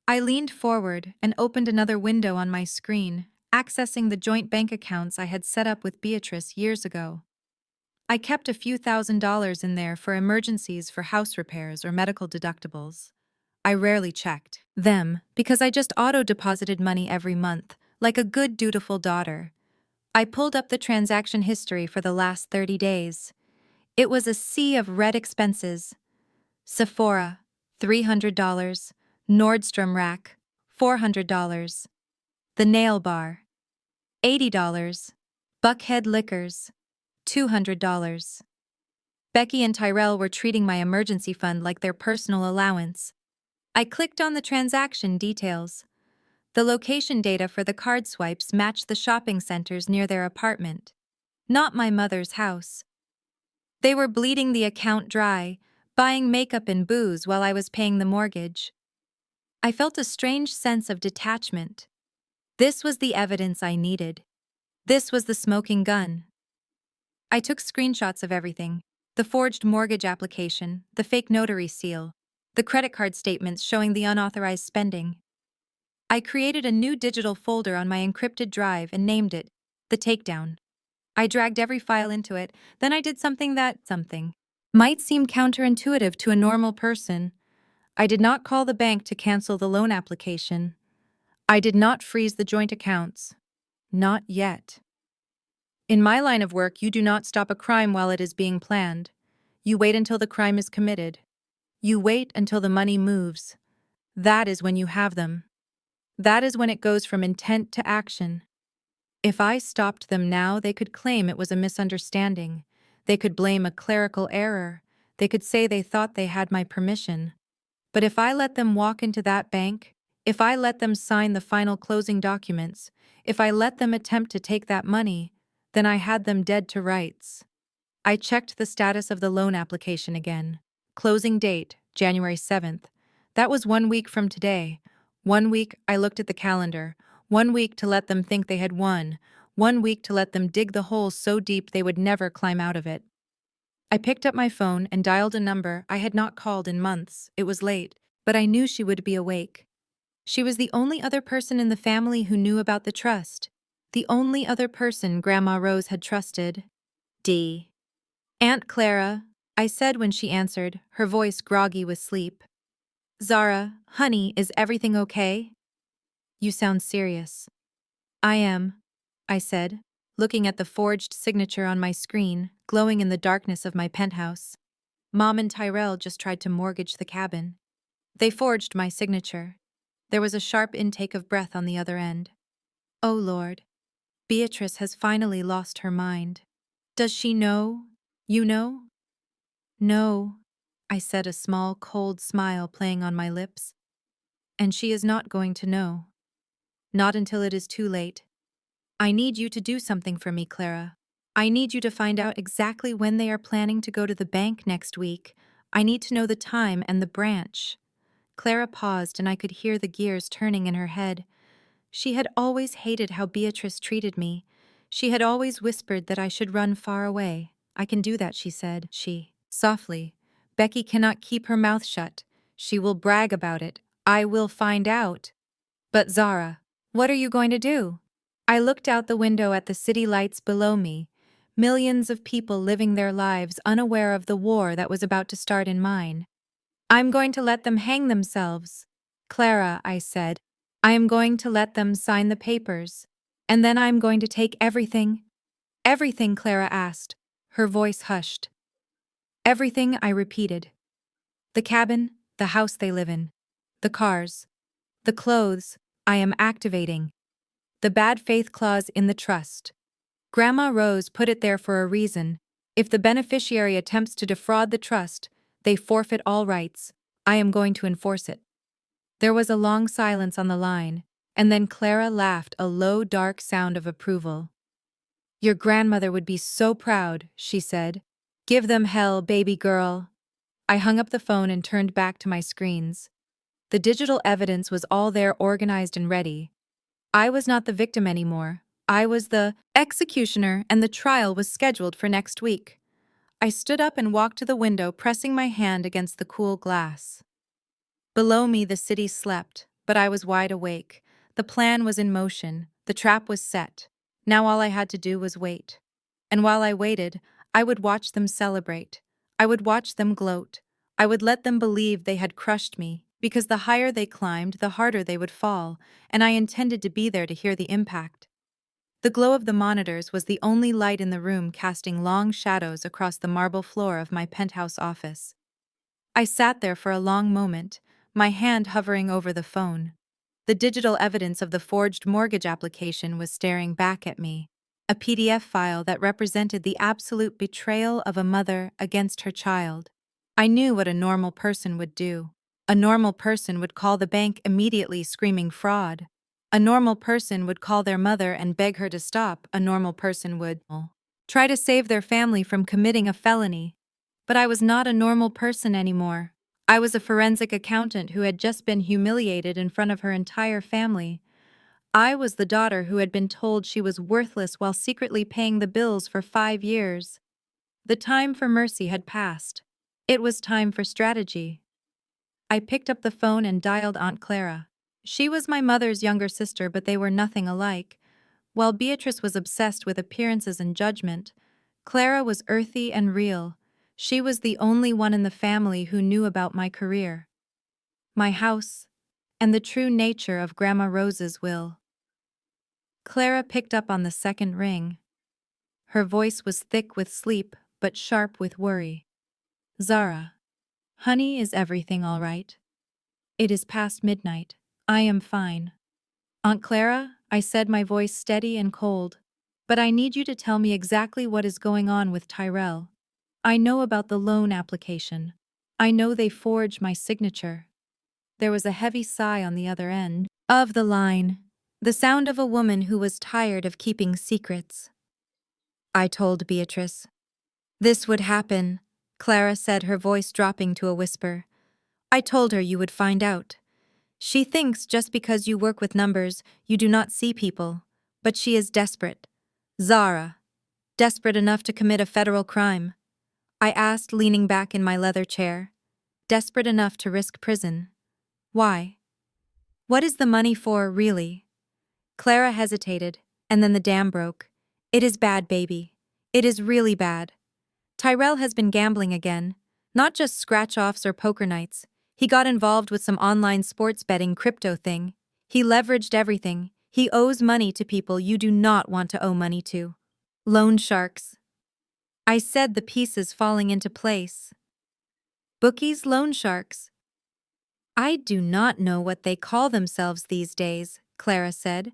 Speaker 1: I leaned forward and opened another window on my screen, accessing the joint bank accounts I had set up with Beatrice years ago. I kept a few $1,000s in there for emergencies, for house repairs or medical deductibles. I rarely checked them because I just auto-deposited money every month, like a good dutiful daughter. I pulled up the transaction history for the last 30 days. It was a sea of red expenses. Sephora, $300. Nordstrom Rack, $400. The Nail Bar, $80. Buckhead Liquors, $200. Becky and Tyrell were treating my emergency fund like their personal allowance. I clicked on the transaction details. The location data for the card swipes matched the shopping centers near their apartment, not my mother's house. They were bleeding the account dry, buying makeup and booze while I was paying the mortgage. I felt a strange sense of detachment. This was the evidence I needed. This was the smoking gun. I took screenshots of everything: the forged mortgage application, the fake notary seal, the credit card statements showing the unauthorized spending. I created a new digital folder on my encrypted drive and named it The Takedown. I dragged every file into it, then I did something that might seem counterintuitive to a normal person. I did not call the bank to cancel the loan application. I did not freeze the joint accounts. Not yet. In my line of work, you do not stop a crime while it is being planned. You wait until the crime is committed. You wait until the money moves. That is when you have them. That is when it goes from intent to action. If I stopped them now, they could claim it was a misunderstanding. They could blame a clerical error. They could say they thought they had my permission. But if I let them walk into that bank, if I let them sign the final closing documents, if I let them attempt to take that money, then I had them dead to rights. I checked the status of the loan application again. Closing date, January 7th. That was 1 week from today. 1 week, I looked at the calendar. 1 week to let them think they had won. 1 week to let them dig the hole so deep they would never climb out of it. I picked up my phone and dialed a number I had not called in months. It was late, but I knew she would be awake. She was the only other person in the family who knew about the trust. The only other person Grandma Rose had trusted. D. Aunt Clara, I said when she answered, her voice groggy with sleep. Zara, honey, is everything okay? You sound serious. I am, I said, looking at the forged signature on my screen, glowing in the darkness of my penthouse. Mom and Tyrell just tried to mortgage the cabin. They forged my signature. There was a sharp intake of breath on the other end. Oh Lord, Beatrice has finally lost her mind. Does she know? You know? No, I said, a small, cold smile playing on my lips. And she is not going to know. Not until it is too late. I need you to do something for me, Clara. I need you to find out exactly when they are planning to go to the bank next week. I need to know the time and the branch. Clara paused, and I could hear the gears turning in her head. She had always hated how Beatrice treated me. She had always whispered that I should run far away. I can do that, she said. Softly. Becky cannot keep her mouth shut. She will brag about it. I will find out. But Zara, what are you going to do? I looked out the window at the city lights below me. Millions of people living their lives unaware of the war that was about to start in mine. I'm going to let them hang themselves. Clara, I said, I am going to let them sign the papers. And then I'm going to take everything. Everything, Clara asked. Her voice hushed. Everything, I repeated. The cabin, the house they live in. The cars. The clothes, I am activating. The bad faith clause in the trust. Grandma Rose put it there for a reason. If the beneficiary attempts to defraud the trust, they forfeit all rights. I am going to enforce it. There was a long silence on the line, and then Clara laughed, a low, dark sound of approval. Your grandmother would be so proud, she said. Give them hell, baby girl. I hung up the phone and turned back to my screens. The digital evidence was all there, organized and ready. I was not the victim anymore. I was the executioner, and the trial was scheduled for next week. I stood up and walked to the window, pressing my hand against the cool glass. Below me, the city slept, but I was wide awake. The plan was in motion. The trap was set. Now all I had to do was wait. And while I waited, I would watch them celebrate. I would watch them gloat. I would let them believe they had crushed me, because the higher they climbed, the harder they would fall, and I intended to be there to hear the impact. The glow of the monitors was the only light in the room, casting long shadows across the marble floor of my penthouse office. I sat there for a long moment, my hand hovering over the phone. The digital evidence of the forged mortgage application was staring back at me, a PDF file that represented the absolute betrayal of a mother against her child. I knew what a normal person would do. A normal person would call the bank immediately, screaming fraud. A normal person would call their mother and beg her to stop. A normal person would try to save their family from committing a felony. But I was not a normal person anymore. I was a forensic accountant who had just been humiliated in front of her entire family. I was the daughter who had been told she was worthless while secretly paying the bills for 5 years. The time for mercy had passed. It was time for strategy. I picked up the phone and dialed Aunt Clara. She was my mother's younger sister, but they were nothing alike. While Beatrice was obsessed with appearances and judgment, Clara was earthy and real. She was the only one in the family who knew about my career, my house, and the true nature of Grandma Rose's will. Clara picked up on the second ring. Her voice was thick with sleep, but sharp with worry. Zara, honey, is everything all right? It is past midnight. I am fine. Aunt Clara, I said, my voice steady and cold, but I need you to tell me exactly what is going on with Tyrell. I know about the loan application. I know they forged my signature. There was a heavy sigh on the other end of the line, the sound of a woman who was tired of keeping secrets. I told Beatrice. This would happen, Clara said, her voice dropping to a whisper. I told her you would find out. She thinks just because you work with numbers, you do not see people. But she is desperate. Zara. Desperate enough to commit a federal crime. I asked, leaning back in my leather chair. Desperate enough to risk prison. Why? What is the money for, really? Clara hesitated, and then the dam broke. It is bad, baby. It is really bad. Tyrell has been gambling again. Not just scratch-offs or poker nights. He got involved with some online sports betting crypto thing. He leveraged everything. He owes money to people you do not want to owe money to. Loan sharks. I said, the pieces falling into place. Bookies, loan sharks. I do not know what they call themselves these days, Clara said.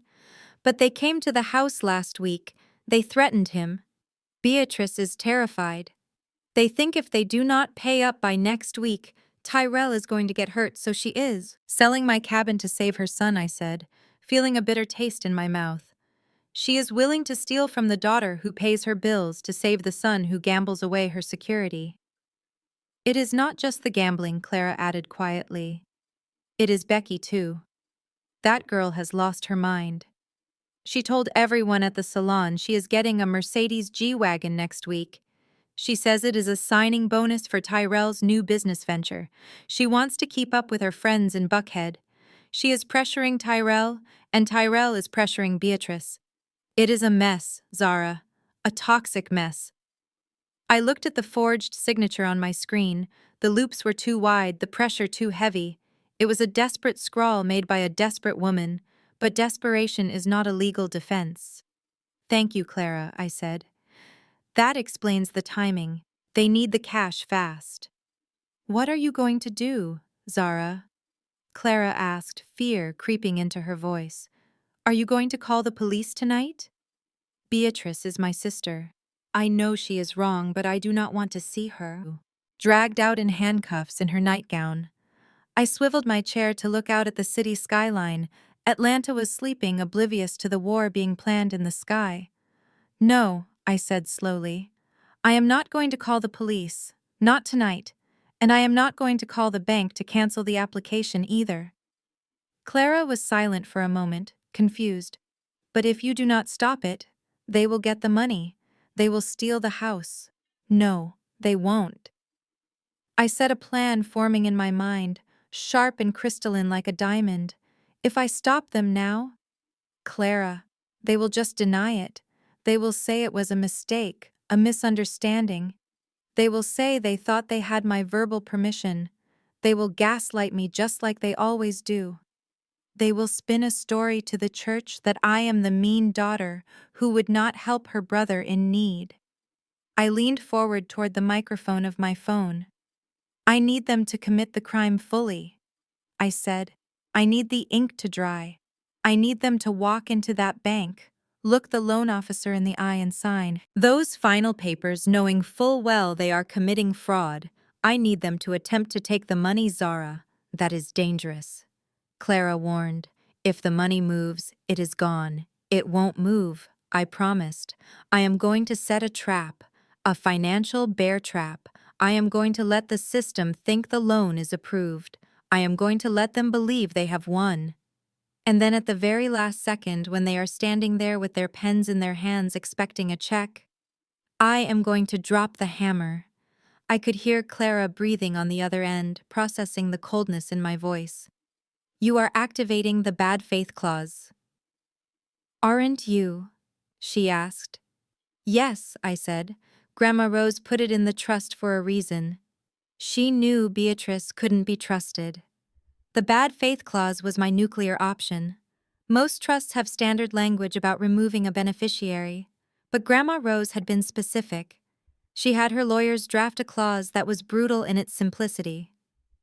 Speaker 1: But they came to the house last week. They threatened him. Beatrice is terrified. They think if they do not pay up by next week, Tyrell is going to get hurt, so she is selling my cabin to save her son, I said, feeling a bitter taste in my mouth. She is willing to steal from the daughter who pays her bills to save the son who gambles away her security. It is not just the gambling, Clara added quietly. It is Becky, too. That girl has lost her mind. She told everyone at the salon she is getting a Mercedes G-Wagon next week. She says it is a signing bonus for Tyrell's new business venture. She wants to keep up with her friends in Buckhead. She is pressuring Tyrell, and Tyrell is pressuring Beatrice. It is a mess, Zara. A toxic mess. I looked at the forged signature on my screen. The loops were too wide, the pressure too heavy. It was a desperate scrawl made by a desperate woman, but desperation is not a legal defense. Thank you, Clara, I said. That explains the timing. They need the cash fast. What are you going to do, Zara? Clara asked, fear creeping into her voice. Are you going to call the police tonight? Beatrice is my sister. I know she is wrong, but I do not want to see her dragged out in handcuffs in her nightgown. I swiveled my chair to look out at the city skyline. Atlanta was sleeping, oblivious to the war being planned in the sky. No, I said slowly. I am not going to call the police, not tonight, and I am not going to call the bank to cancel the application either. Clara was silent for a moment, confused. But if you do not stop it, they will get the money. They will steal the house. No, they won't. I set a plan forming in my mind, sharp and crystalline like a diamond. If I stop them now, Clara, they will just deny it. They will say it was a mistake, a misunderstanding. They will say they thought they had my verbal permission. They will gaslight me just like they always do. They will spin a story to the church that I am the mean daughter who would not help her brother in need. I leaned forward toward the microphone of my phone. I need them to commit the crime fully, I said. I need the ink to dry. I need them to walk into that bank, look the loan officer in the eye and sign those final papers knowing full well they are committing fraud. I need them to attempt to take the money, Zara. That is dangerous. Clara warned. If the money moves, it is gone. It won't move, I promised. I am going to set a trap, a financial bear trap. I am going to let the system think the loan is approved. I am going to let them believe they have won. And then at the very last second, when they are standing there with their pens in their hands expecting a check, I am going to drop the hammer. I could hear Clara breathing on the other end, processing the coldness in my voice. You are activating the bad faith clause. Aren't you? She asked. Yes, I said. Grandma Rose put it in the trust for a reason. She knew Beatrice couldn't be trusted. The bad faith clause was my nuclear option. Most trusts have standard language about removing a beneficiary, but Grandma Rose had been specific. She had her lawyers draft a clause that was brutal in its simplicity.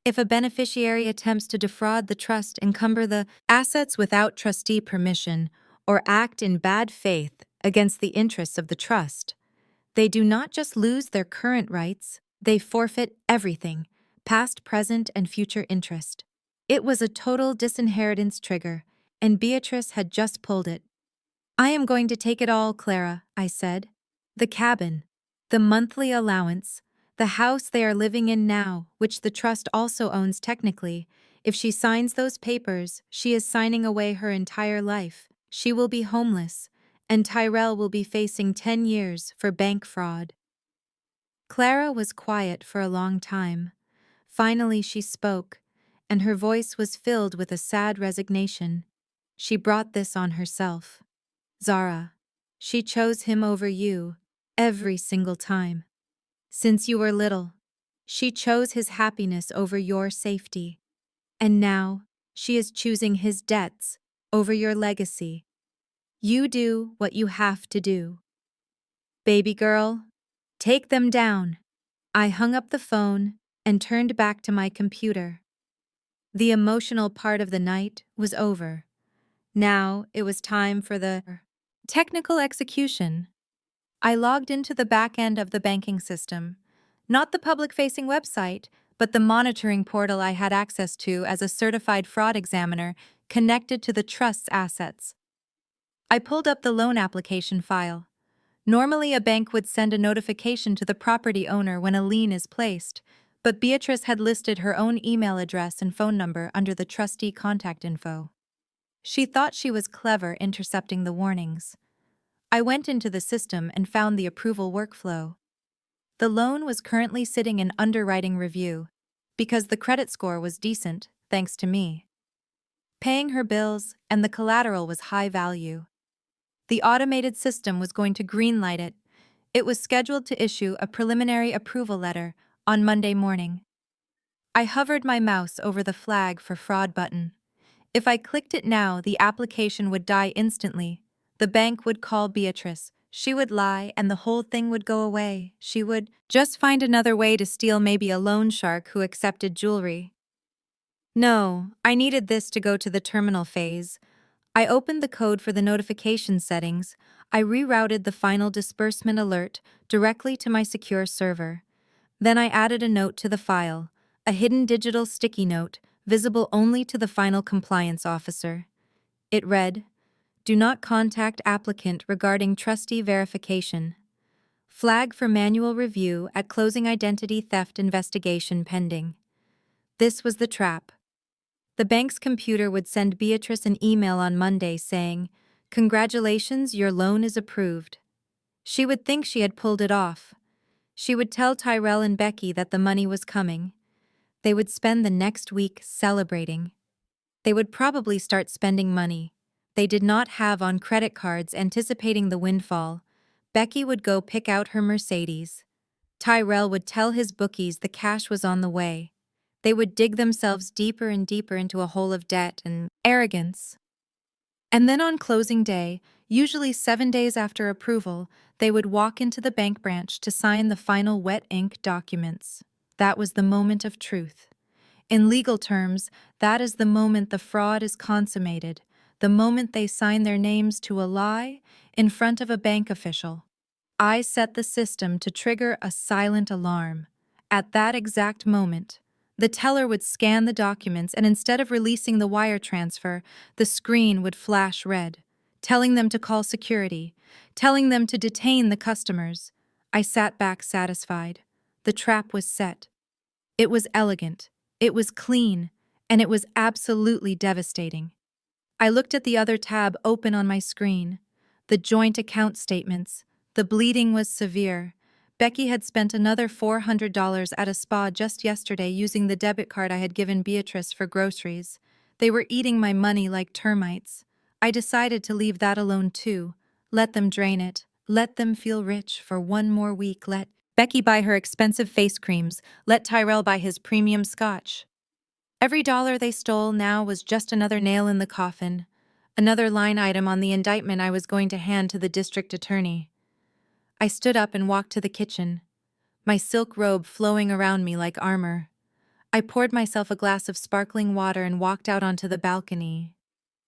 Speaker 1: If a beneficiary attempts to defraud the trust, encumber the assets without trustee permission, or act in bad faith against the interests of the trust, they do not just lose their current rights, they forfeit everything, past, present, and future interest. It was a total disinheritance trigger, and Beatrice had just pulled it. I am going to take it all, Clara, I said. The cabin, the monthly allowance, the house they are living in now, which the trust also owns technically. If she signs those papers, she is signing away her entire life. She will be homeless, and Tyrell will be facing 10 years for bank fraud. Clara was quiet for a long time. Finally she spoke, and her voice was filled with a sad resignation. She brought this on herself. Zara, she chose him over you, every single time. Since you were little, she chose his happiness over your safety. And now, she is choosing his debts over your legacy. You do what you have to do. Baby girl, take them down. I hung up the phone and turned back to my computer. The emotional part of the night was over. Now it was time for the technical execution. I logged into the back end of the banking system. Not the public-facing website, but the monitoring portal I had access to as a certified fraud examiner connected to the trust's assets. I pulled up the loan application file. Normally, a bank would send a notification to the property owner when a lien is placed, but Beatrice had listed her own email address and phone number under the trustee contact info. She thought she was clever intercepting the warnings. I went into the system and found the approval workflow. The loan was currently sitting in underwriting review because the credit score was decent, thanks to me. Paying her bills and the collateral was high value. The automated system was going to greenlight it. It was scheduled to issue a preliminary approval letter on Monday morning. I hovered my mouse over the flag for fraud button. If I clicked it now, the application would die instantly. The bank would call Beatrice. She would lie and the whole thing would go away. She would just find another way to steal, maybe a loan shark who accepted jewelry. No, I needed this to go to the terminal phase. I opened the code for the notification settings. I rerouted the final disbursement alert directly to my secure server. Then I added a note to the file, a hidden digital sticky note, visible only to the final compliance officer. It read, "Do not contact applicant regarding trustee verification. Flag for manual review at closing identity theft investigation pending." This was the trap. The bank's computer would send Beatrice an email on Monday saying, "Congratulations, your loan is approved." She would think she had pulled it off. She would tell Tyrell and Becky that the money was coming. They would spend the next week celebrating. They would probably start spending money they did not have on credit cards, anticipating the windfall. Becky would go pick out her Mercedes. Tyrell would tell his bookies the cash was on the way. They would dig themselves deeper and deeper into a hole of debt and arrogance. And then on closing day, usually 7 days after approval, they would walk into the bank branch to sign the final wet ink documents. That was the moment of truth. In legal terms, that is the moment the fraud is consummated, the moment they sign their names to a lie in front of a bank official. I set the system to trigger a silent alarm. At that exact moment, the teller would scan the documents, and instead of releasing the wire transfer, the screen would flash red, telling them to call security, telling them to detain the customers. I sat back satisfied. The trap was set. It was elegant, it was clean, and it was absolutely devastating. I looked at the other tab open on my screen. The joint account statements. The bleeding was severe. Becky had spent another $400 at a spa just yesterday using the debit card I had given Beatrice for groceries. They were eating my money like termites. I decided to leave that alone too. Let them drain it. Let them feel rich for one more week. Let Becky buy her expensive face creams. Let Tyrell buy his premium scotch. Every dollar they stole now was just another nail in the coffin, another line item on the indictment I was going to hand to the district attorney. I stood up and walked to the kitchen, my silk robe flowing around me like armor. I poured myself a glass of sparkling water and walked out onto the balcony.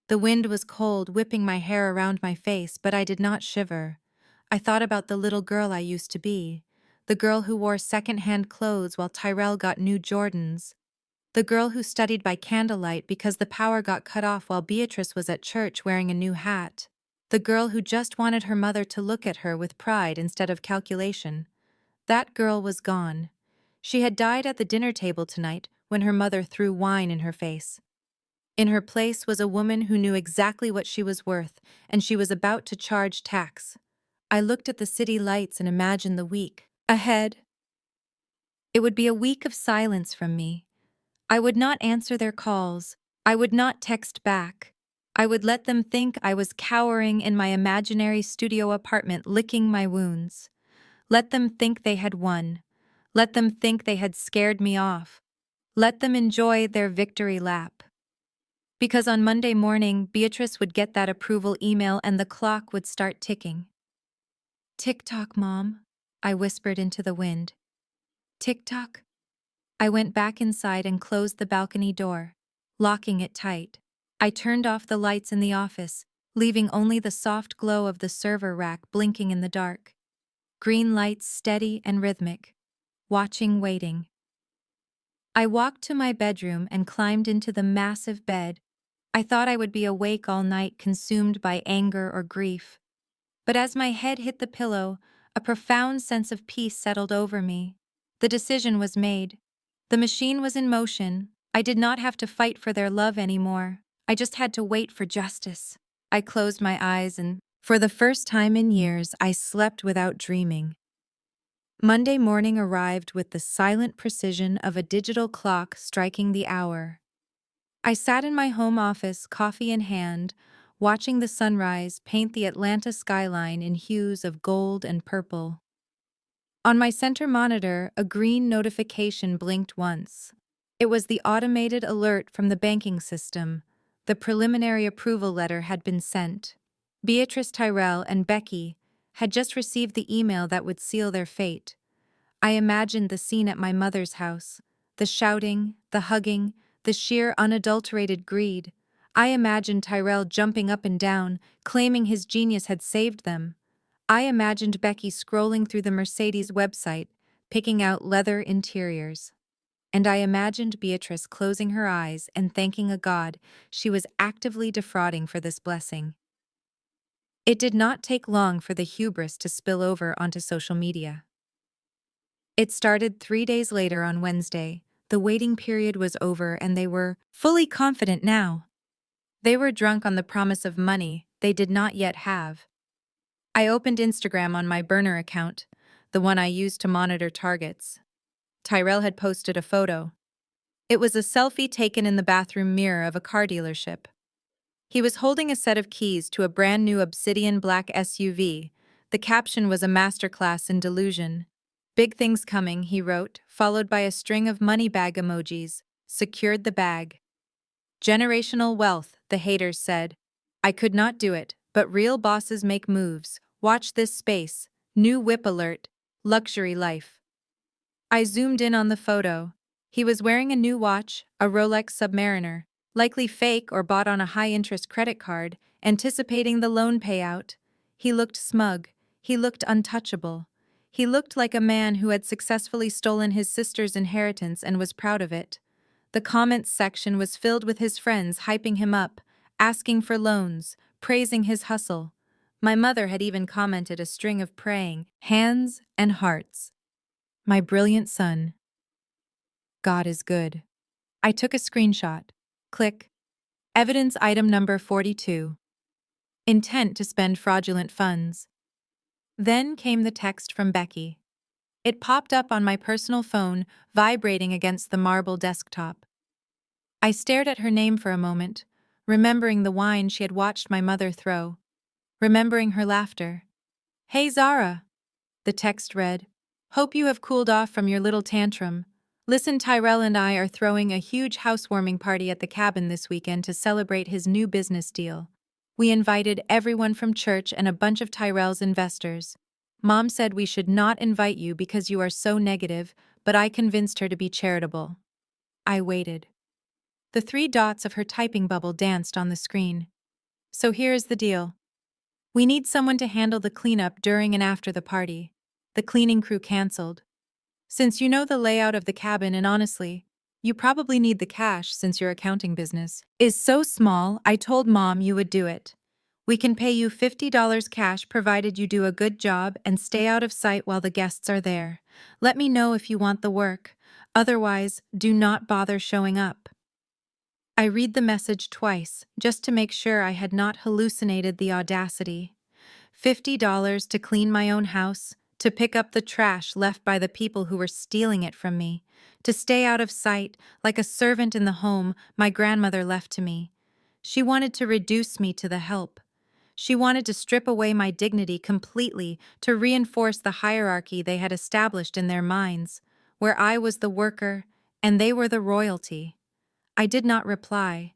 Speaker 1: The wind was cold, whipping my hair around my face, but I did not shiver. I thought about the little girl I used to be, the girl who wore second-hand clothes while Tyrell got new Jordans, the girl who studied by candlelight because the power got cut off while Beatrice was at church wearing a new hat, the girl who just wanted her mother to look at her with pride instead of calculation. That girl was gone. She had died at the dinner table tonight when her mother threw wine in her face. In her place was a woman who knew exactly what she was worth, and she was about to charge tax. I looked at the city lights and imagined the week ahead. It would be a week of silence from me. I would not answer their calls. I would not text back. I would let them think I was cowering in my imaginary studio apartment, licking my wounds. Let them think they had won. Let them think they had scared me off. Let them enjoy their victory lap. Because on Monday morning, Beatrice would get that approval email and the clock would start ticking. "Tick-tock, Mom," I whispered into the wind. "Tick-tock." I went back inside and closed the balcony door, locking it tight. I turned off the lights in the office, leaving only the soft glow of the server rack blinking in the dark. Green lights, steady and rhythmic. watching, waiting. I walked to my bedroom and climbed into the massive bed. I thought I would be awake all night, consumed by anger or grief. But as my head hit the pillow, a profound sense of peace settled over me. The decision was made. The machine was in motion. I did not have to fight for their love anymore. I just had to wait for justice. I closed my eyes and, for the first time in years, I slept without dreaming. Monday morning arrived with the silent precision of a digital clock striking the hour. I sat in my home office, coffee in hand, watching the sunrise paint the Atlanta skyline in hues of gold and purple. On my center monitor, a green notification blinked once. It was the automated alert from the banking system. The preliminary approval letter had been sent. Beatrice Tyrell and Becky had just received the email that would seal their fate. I imagined the scene at my mother's house. The shouting, the hugging, the sheer unadulterated greed. I imagined Tyrell jumping up and down, claiming his genius had saved them. I imagined Becky scrolling through the Mercedes website, picking out leather interiors. And I imagined Beatrice closing her eyes and thanking a god she was actively defrauding for this blessing. It did not take long for the hubris to spill over onto social media. It started 3 days later on Wednesday. The waiting period was over and they were fully confident now. They were drunk on the promise of money they did not yet have. I opened Instagram on my burner account, the one I used to monitor targets. Tyrell had posted a photo. It was a selfie taken in the bathroom mirror of a car dealership. He was holding a set of keys to a brand new obsidian black SUV. The caption was a masterclass in delusion. "Big things coming," he wrote, followed by a string of money bag emojis. "Secured the bag." "Generational wealth," the haters said. I could not do it, but real bosses make moves. Watch this space. New whip alert. Luxury life. I zoomed in on the photo. He was wearing a new watch, a Rolex Submariner, likely fake or bought on a high-interest credit card, anticipating the loan payout. He looked smug. He looked untouchable. He looked like a man who had successfully stolen his sister's inheritance and was proud of it. The comments section was filled with his friends hyping him up, asking for loans, praising his hustle. My mother had even commented a string of praying hands and hearts. "My brilliant son. God is good." I took a screenshot. Click. Evidence item number 42. Intent to spend fraudulent funds. Then came the text from Becky. It popped up on my personal phone, vibrating against the marble desktop. I stared at her name for a moment, remembering the wine she had watched my mother throw, remembering her laughter. "Hey Zara," the text read. "Hope you have cooled off from your little tantrum. Listen, Tyrell and I are throwing a huge housewarming party at the cabin this weekend to celebrate his new business deal. We invited everyone from church and a bunch of Tyrell's investors. Mom said we should not invite you because you are so negative, but I convinced her to be charitable." I waited. The 3 dots of her typing bubble danced on the screen. "So here is the deal. We need someone to handle the cleanup during and after the party. The cleaning crew canceled. Since you know the layout of the cabin and honestly, you probably need the cash since your accounting business is so small, I told Mom you would do it. We can pay you $50 cash provided you do a good job and stay out of sight while the guests are there. Let me know if you want the work. Otherwise, do not bother showing up." I read the message twice, just to make sure I had not hallucinated the audacity. $50 to clean my own house, to pick up the trash left by the people who were stealing it from me, to stay out of sight, like a servant in the home my grandmother left to me. She wanted to reduce me to the help. She wanted to strip away my dignity completely to reinforce the hierarchy they had established in their minds, where I was the worker and they were the royalty. I did not reply.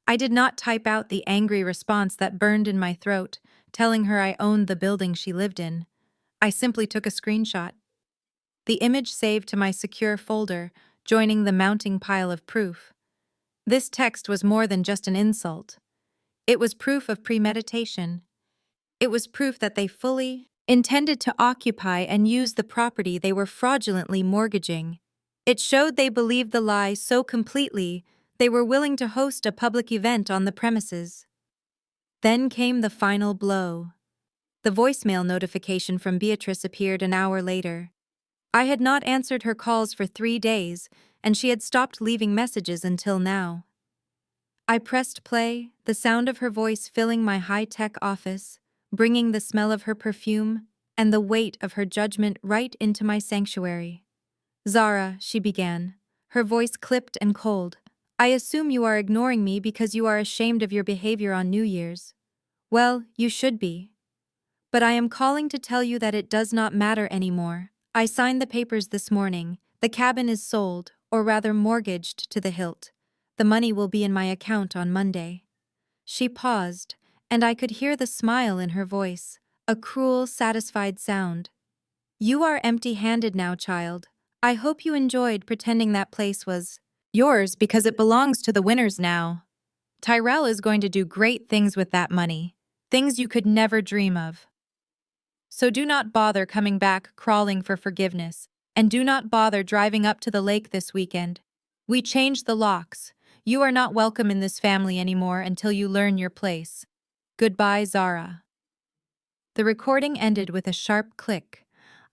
Speaker 1: I did not type out the angry response that burned in my throat, telling her I owned the building she lived in. I simply took a screenshot. The image saved to my secure folder, joining the mounting pile of proof. This text was more than just an insult. It was proof of premeditation. It was proof that they fully intended to occupy and use the property they were fraudulently mortgaging. It showed they believed the lie so completely they were willing to host a public event on the premises. Then came the final blow. The voicemail notification from Beatrice appeared an hour later. I had not answered her calls for 3 days, and she had stopped leaving messages until now. I pressed play, the sound of her voice filling my high-tech office, bringing the smell of her perfume and the weight of her judgment right into my sanctuary. "Zara," she began, her voice clipped and cold, "I assume you are ignoring me because you are ashamed of your behavior on New Year's. Well, you should be. But I am calling to tell you that it does not matter anymore. I signed the papers this morning. The cabin is sold, or rather mortgaged to the hilt. The money will be in my account on Monday." She paused, and I could hear the smile in her voice, a cruel, satisfied sound. "You are empty-handed now, child. I hope you enjoyed pretending that place was yours because it belongs to the winners now. Tyrell is going to do great things with that money, things you could never dream of. So do not bother coming back crawling for forgiveness, and do not bother driving up to the lake this weekend. We changed the locks. You are not welcome in this family anymore until you learn your place. Goodbye, Zara." The recording ended with a sharp click.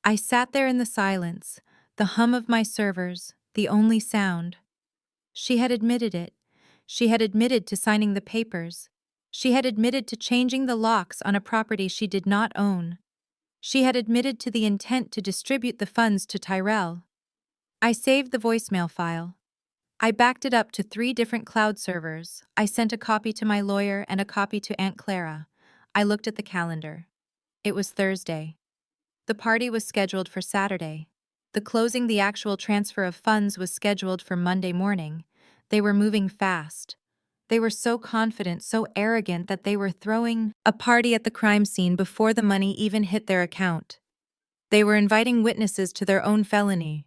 Speaker 1: I sat there in the silence, the hum of my servers, the only sound. She had admitted it. She had admitted to signing the papers. She had admitted to changing the locks on a property she did not own. She had admitted to the intent to distribute the funds to Tyrell. I saved the voicemail file. I backed it up to 3 different cloud servers. I sent a copy to my lawyer and a copy to Aunt Clara. I looked at the calendar. It was Thursday. The party was scheduled for Saturday. The actual transfer of funds was scheduled for Monday morning. They were moving fast. They were so confident, so arrogant that they were throwing a party at the crime scene before the money even hit their account. They were inviting witnesses to their own felony.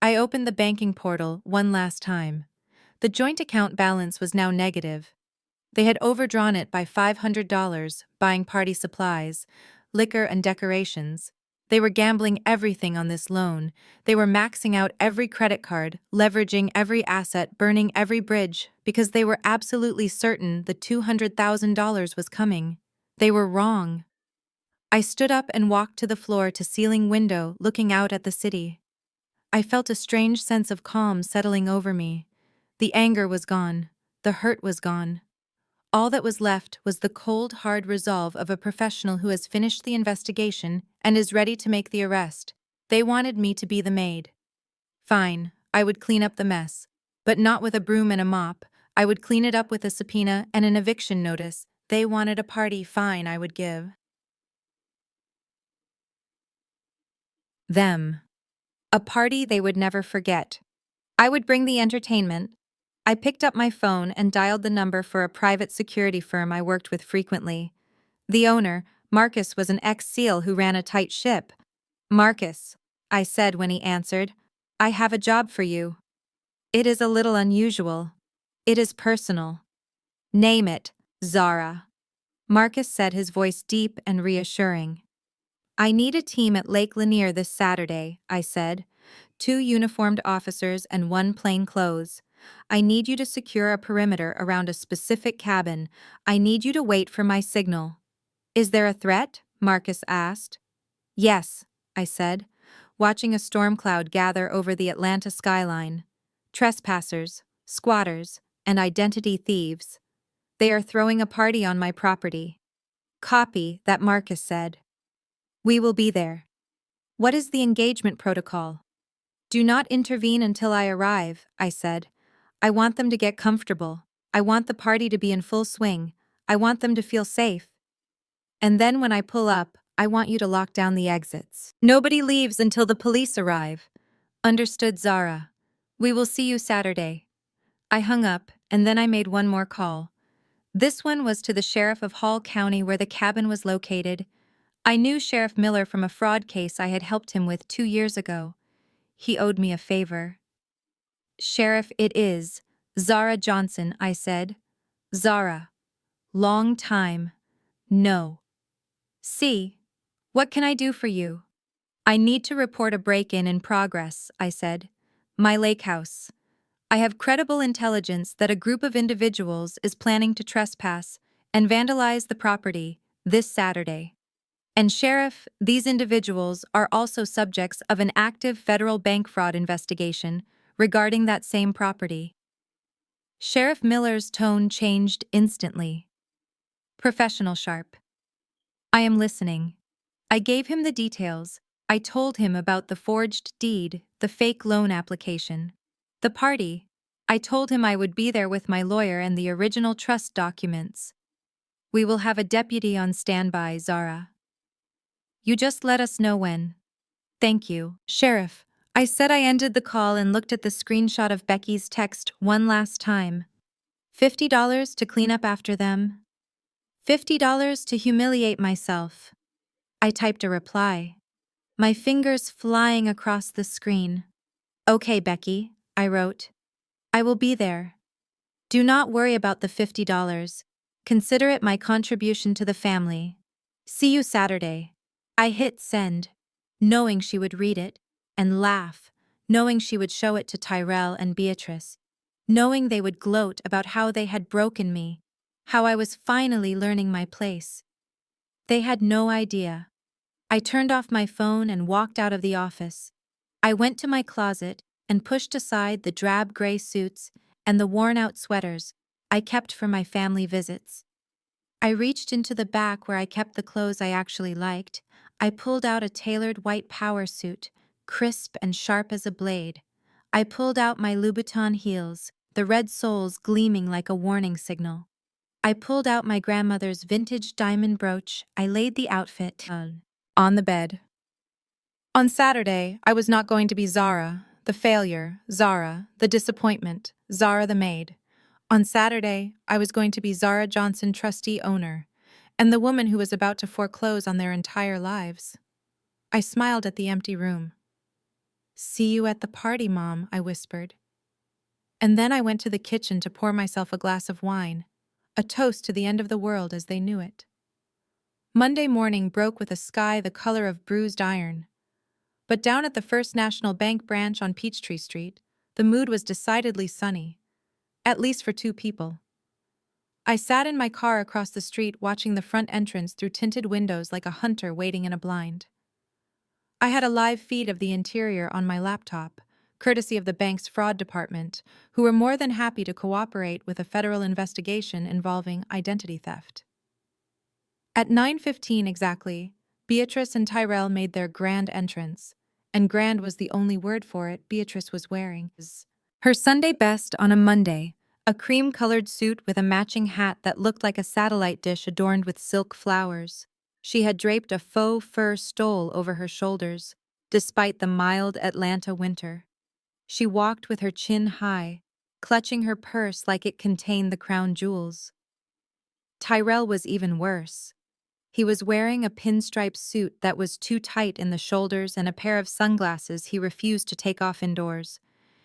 Speaker 1: I opened the banking portal one last time. The joint account balance was now negative. They had overdrawn it by $500, buying party supplies, liquor, and decorations. They were gambling everything on this loan. They were maxing out every credit card, leveraging every asset, burning every bridge, because they were absolutely certain the $200,000 was coming. They were wrong. I stood up and walked to the floor-to-ceiling window, looking out at the city. I felt a strange sense of calm settling over me. The anger was gone. The hurt was gone. All that was left was the cold, hard resolve of a professional who has finished the investigation and is ready to make the arrest. They wanted me to be the maid. Fine, I would clean up the mess. But not with a broom and a mop. I would clean it up with a subpoena and an eviction notice. They wanted a party, fine, I would give them a party they would never forget. I would bring the entertainment. I picked up my phone and dialed the number for a private security firm I worked with frequently. The owner, Marcus, was an ex-SEAL who ran a tight ship. "Marcus," I said when he answered, "I have a job for you. It is a little unusual. It is personal. Name it, Zara." Marcus said, his voice deep and reassuring. "I need a team at Lake Lanier this Saturday," I said. 2 uniformed officers and 1 plainclothes. I need you to secure a perimeter around a specific cabin. I need you to wait for my signal." "Is there a threat?" Marcus asked. "Yes," I said, watching a storm cloud gather over the Atlanta skyline. "Trespassers, squatters, and identity thieves. They are throwing a party on my property." "Copy that," Marcus said. "We will be there." "What is the engagement protocol?" "Do not intervene until I arrive," I said. "I want them to get comfortable. I want the party to be in full swing. I want them to feel safe. And then when I pull up, I want you to lock down the exits. Nobody leaves until the police arrive." "Understood, Zara. We will see you Saturday." I hung up, and then I made one more call. This one was to the sheriff of Hall County where the cabin was located. I knew Sheriff Miller from a fraud case I had helped him with 2 years ago. He owed me a favor. "Sheriff, it is Zara Johnson," I said. "Zara. Long time. No. See, What can I do for you? I need to report a break-in in progress, I said. My lake house. I have credible intelligence that a group of individuals is planning to trespass and vandalize the property this Saturday. And Sheriff, these individuals are also subjects of an active federal bank fraud investigation regarding that same property. Sheriff Miller's tone changed instantly. Professional sharp. I am listening. I gave him the details. I told him about the forged deed, the fake loan application, the party. I told him I would be there with my lawyer and the original trust documents. We will have a deputy on standby, Zara. You just let us know when. Thank you, Sheriff. I said. I ended the call and looked at the screenshot of Becky's text one last time. $50 to clean up after them. $50 to humiliate myself. I typed a reply, my fingers flying across the screen. Okay, Becky, I wrote. I will be there. Do not worry about the $50. Consider it my contribution to the family. See you Saturday. I hit send, knowing she would read it, and laugh, knowing she would show it to Tyrell and Beatrice, knowing they would gloat about how they had broken me, how I was finally learning my place. They had no idea. I turned off my phone and walked out of the office. I went to my closet and pushed aside the drab gray suits and the worn-out sweaters I kept for my family visits. I reached into the back where I kept the clothes I actually liked. I pulled out a tailored white power suit, crisp and sharp as a blade. I pulled out my Louboutin heels, the red soles gleaming like a warning signal. I pulled out my grandmother's vintage diamond brooch. I laid the outfit on the bed. On Saturday, I was not going to be Zara, the failure, Zara, the disappointment, Zara the maid. On Saturday, I was going to be Zara Johnson, trustee owner, and the woman who was about to foreclose on their entire lives. I smiled at the empty room. See you at the party, Mom, I whispered. And then I went to the kitchen to pour myself a glass of wine, a toast to the end of the world as they knew it. Monday morning broke with a sky the color of bruised iron. But down at the First National Bank branch on Peachtree Street, the mood was decidedly sunny, at least for two people. I sat in my car across the street watching the front entrance through tinted windows like a hunter waiting in a blind. I had a live feed of the interior on my laptop, courtesy of the bank's fraud department, who were more than happy to cooperate with a federal investigation involving identity theft. At 9:15 exactly, Beatrice and Tyrell made their grand entrance, and grand was the only word for it. Beatrice was wearing her Sunday best on a Monday, a cream-colored suit with a matching hat that looked like a satellite dish adorned with silk flowers. She had draped a faux fur stole over her shoulders, despite the mild Atlanta winter. She walked with her chin high, clutching her purse like it contained the crown jewels. Tyrell was even worse. He was wearing a pinstripe suit that was too tight in the shoulders and a pair of sunglasses he refused to take off indoors.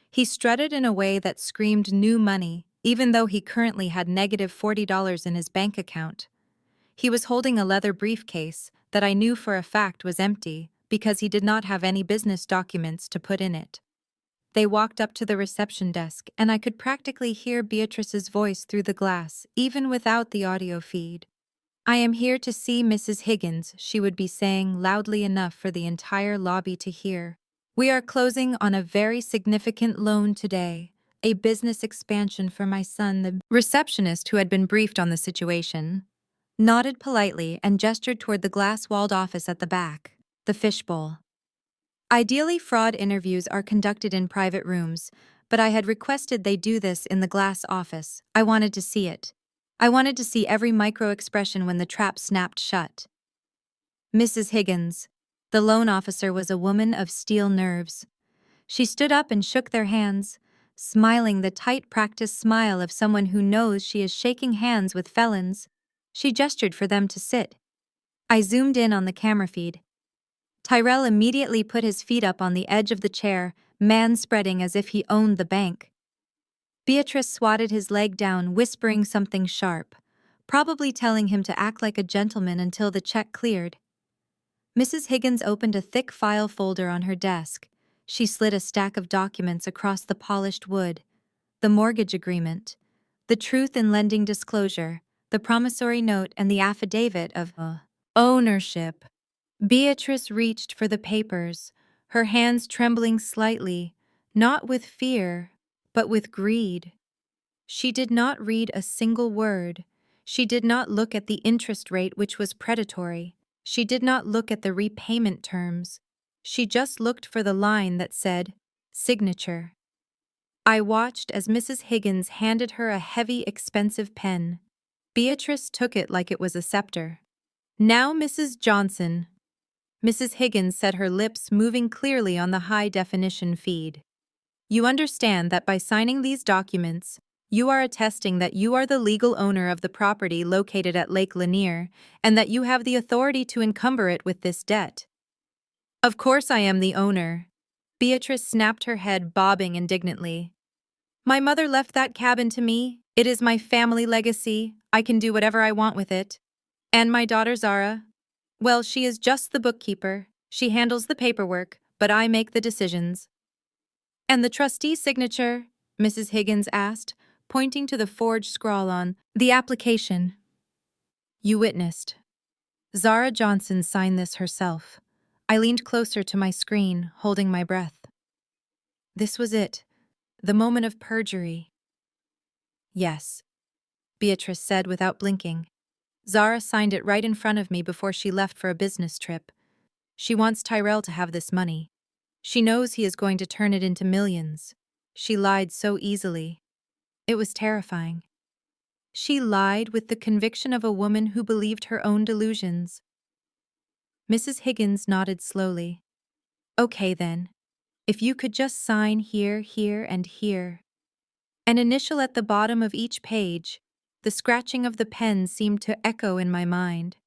Speaker 1: He strutted in a way that screamed new money, even though he currently had negative $40 in his bank account. He was holding a leather briefcase that I knew for a fact was empty because he did not have any business documents to put in it. They walked up to the reception desk, and I could practically hear Beatrice's voice through the glass, even without the audio feed. I am here to see Mrs. Higgins, she would be saying loudly enough for the entire lobby to hear. We are closing on a very significant loan today, a business expansion for my son. The receptionist, who had been briefed on the situation, nodded politely and gestured toward the glass-walled office at the back, the fishbowl. Ideally, fraud interviews are conducted in private rooms, but I had requested they do this in the glass office. I wanted to see it. I wanted to see every micro-expression when the trap snapped shut. Mrs. Higgins, the loan officer, was a woman of steel nerves. She stood up and shook their hands, smiling the tight practiced smile of someone who knows she is shaking hands with felons. She gestured for them to sit. I zoomed in on the camera feed. Tyrell immediately put his feet up on the edge of the chair, man-spreading as if he owned the bank. Beatrice swatted his leg down, whispering something sharp, probably telling him to act like a gentleman until the check cleared. Mrs. Higgins opened a thick file folder on her desk. She slid a stack of documents across the polished wood. The mortgage agreement, the truth in lending disclosure, the promissory note, and the affidavit of ownership. Beatrice reached for the papers, her hands trembling slightly, not with fear, but with greed. She did not read a single word. She did not look at the interest rate, which was predatory. She did not look at the repayment terms. She just looked for the line that said, signature. I watched as Mrs. Higgins handed her a heavy, expensive pen. Beatrice took it like it was a scepter. Now, Mrs. Johnson. Mrs. Higgins said, her lips moving clearly on the high-definition feed. You understand that by signing these documents, you are attesting that you are the legal owner of the property located at Lake Lanier and that you have the authority to encumber it with this debt. Of course I am the owner. Beatrice snapped her head, bobbing indignantly. My mother left that cabin to me. It is my family legacy. I can do whatever I want with it. And my daughter Zara? Well, she is just the bookkeeper. She handles the paperwork, but I make the decisions. And the trustee's signature? Mrs. Higgins asked, pointing to the forged scrawl on the application. You witnessed. Zara Johnson signed this herself. I leaned closer to my screen, holding my breath. This was it, the moment of perjury. Yes, Beatrice said without blinking. Zara signed it right in front of me before she left for a business trip. She wants Tyrell to have this money. She knows he is going to turn it into millions. She lied so easily. It was terrifying. She lied with the conviction of a woman who believed her own delusions. Mrs. Higgins nodded slowly. Okay then. If you could just sign here, here, and here. An initial at the bottom of each page. The scratching of the pen seemed to echo in my mind.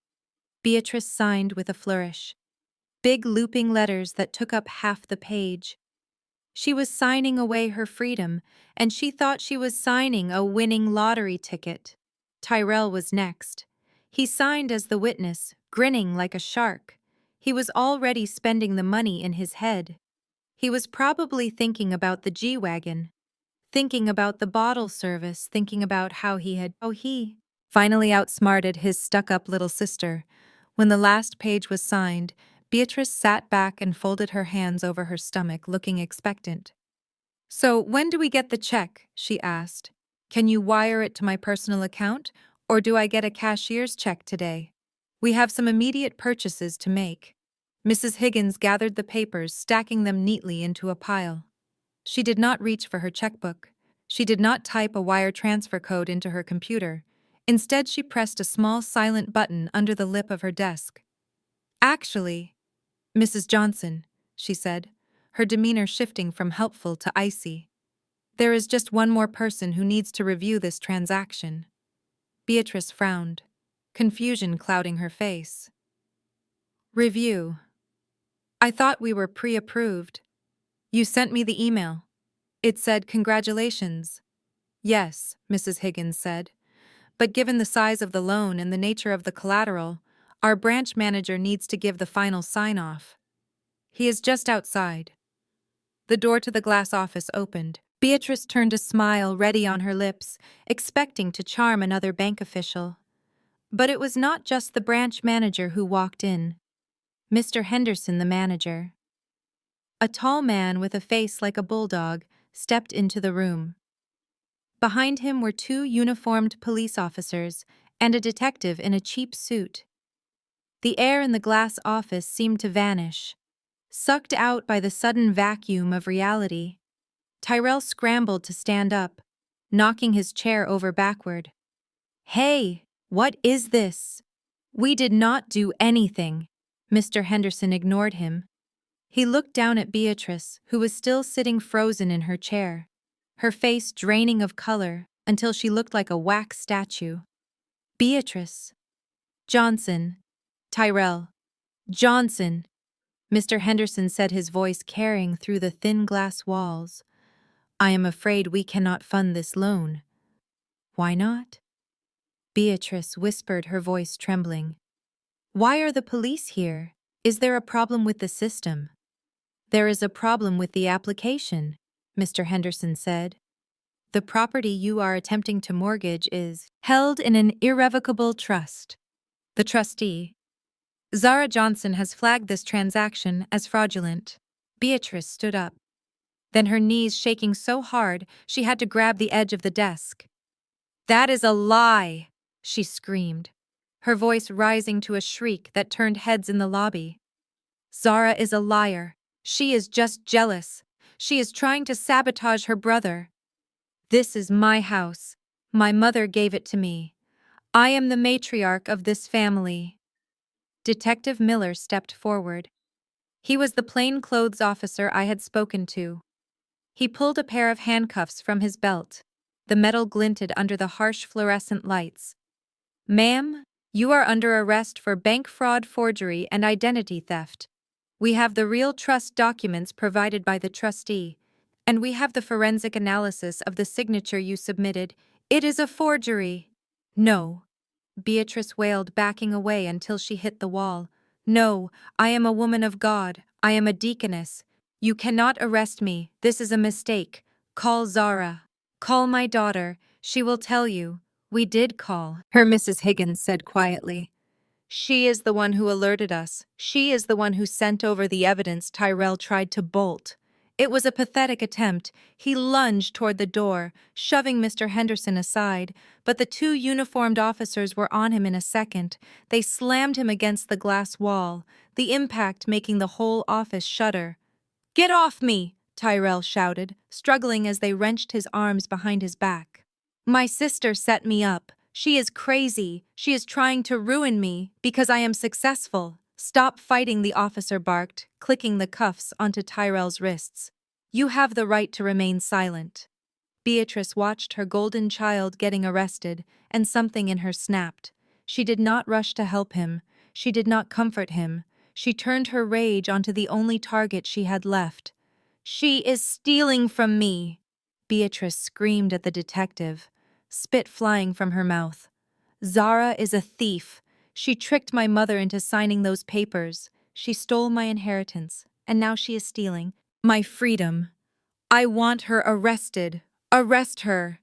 Speaker 1: Beatrice signed with a flourish. Big looping letters that took up half the page. She was signing away her freedom, and she thought she was signing a winning lottery ticket. Tyrell was next. He signed as the witness, grinning like a shark. He was already spending the money in his head. He was probably thinking about the G-Wagon, thinking about the bottle service, thinking about how he finally outsmarted his stuck-up little sister. When the last page was signed, Beatrice sat back and folded her hands over her stomach, looking expectant. So, when do we get the check? She asked. Can you wire it to my personal account, or do I get a cashier's check today? We have some immediate purchases to make. Mrs. Higgins gathered the papers, stacking them neatly into a pile. She did not reach for her checkbook. She did not type a wire transfer code into her computer. Instead, she pressed a small silent button under the lip of her desk. Actually, Mrs. Johnson, she said, her demeanor shifting from helpful to icy. There is just one more person who needs to review this transaction. Beatrice frowned, confusion clouding her face. Review. I thought we were pre-approved. You sent me the email. It said congratulations. Yes, Mrs. Higgins said. But given the size of the loan and the nature of the collateral, our branch manager needs to give the final sign-off. He is just outside. The door to the glass office opened. Beatrice turned a smile ready on her lips, expecting to charm another bank official. But it was not just the branch manager who walked in. Mr. Henderson, the manager. A tall man with a face like a bulldog stepped into the room. Behind him were two uniformed police officers and a detective in a cheap suit. The air in the glass office seemed to vanish, sucked out by the sudden vacuum of reality. Tyrell scrambled to stand up, knocking his chair over backward. Hey, what is this? We did not do anything. Mr. Henderson ignored him. He looked down at Beatrice, who was still sitting frozen in her chair, her face draining of color until she looked like a wax statue. Beatrice. Johnson. Tyrell. Johnson. Mr. Henderson said, his voice carrying through the thin glass walls. I am afraid we cannot fund this loan. Why not? Beatrice whispered, her voice trembling. Why are the police here? Is there a problem with the system? There is a problem with the application, Mr. Henderson said. The property you are attempting to mortgage is held in an irrevocable trust. The trustee, Zara Johnson, has flagged this transaction as fraudulent. Beatrice stood up, then her knees shaking so hard she had to grab the edge of the desk. That is a lie, she screamed, her voice rising to a shriek that turned heads in the lobby. Zara is a liar. She is just jealous. She is trying to sabotage her brother. This is my house. My mother gave it to me. I am the matriarch of this family. Detective Miller stepped forward. He was the plainclothes officer I had spoken to. He pulled a pair of handcuffs from his belt. The metal glinted under the harsh fluorescent lights. Ma'am, you are under arrest for bank fraud, forgery, and identity theft. We have the real trust documents provided by the trustee, and we have the forensic analysis of the signature you submitted. It is a forgery. No, Beatrice wailed, backing away until she hit the wall. No, I am a woman of God. I am a deaconess. You cannot arrest me. This is a mistake. Call Zara. Call my daughter. She will tell you. We did call, her Mrs. Higgins said quietly. She is the one who alerted us. She is the one who sent over the evidence. Tyrell tried to bolt. It was a pathetic attempt. He lunged toward the door, shoving Mr. Henderson aside, but the two uniformed officers were on him in a second. They slammed him against the glass wall, the impact making the whole office shudder. Get off me! Tyrell shouted, struggling as they wrenched his arms behind his back. My sister set me up. She is crazy. She is trying to ruin me because I am successful. Stop fighting, the officer barked, clicking the cuffs onto Tyrell's wrists. You have the right to remain silent. Beatrice watched her golden child getting arrested, and something in her snapped. She did not rush to help him. She did not comfort him. She turned her rage onto the only target she had left. She is stealing from me! Beatrice screamed at the detective, spit flying from her mouth. Zara is a thief. She tricked my mother into signing those papers. She stole my inheritance, and now she is stealing my freedom. I want her arrested. Arrest her.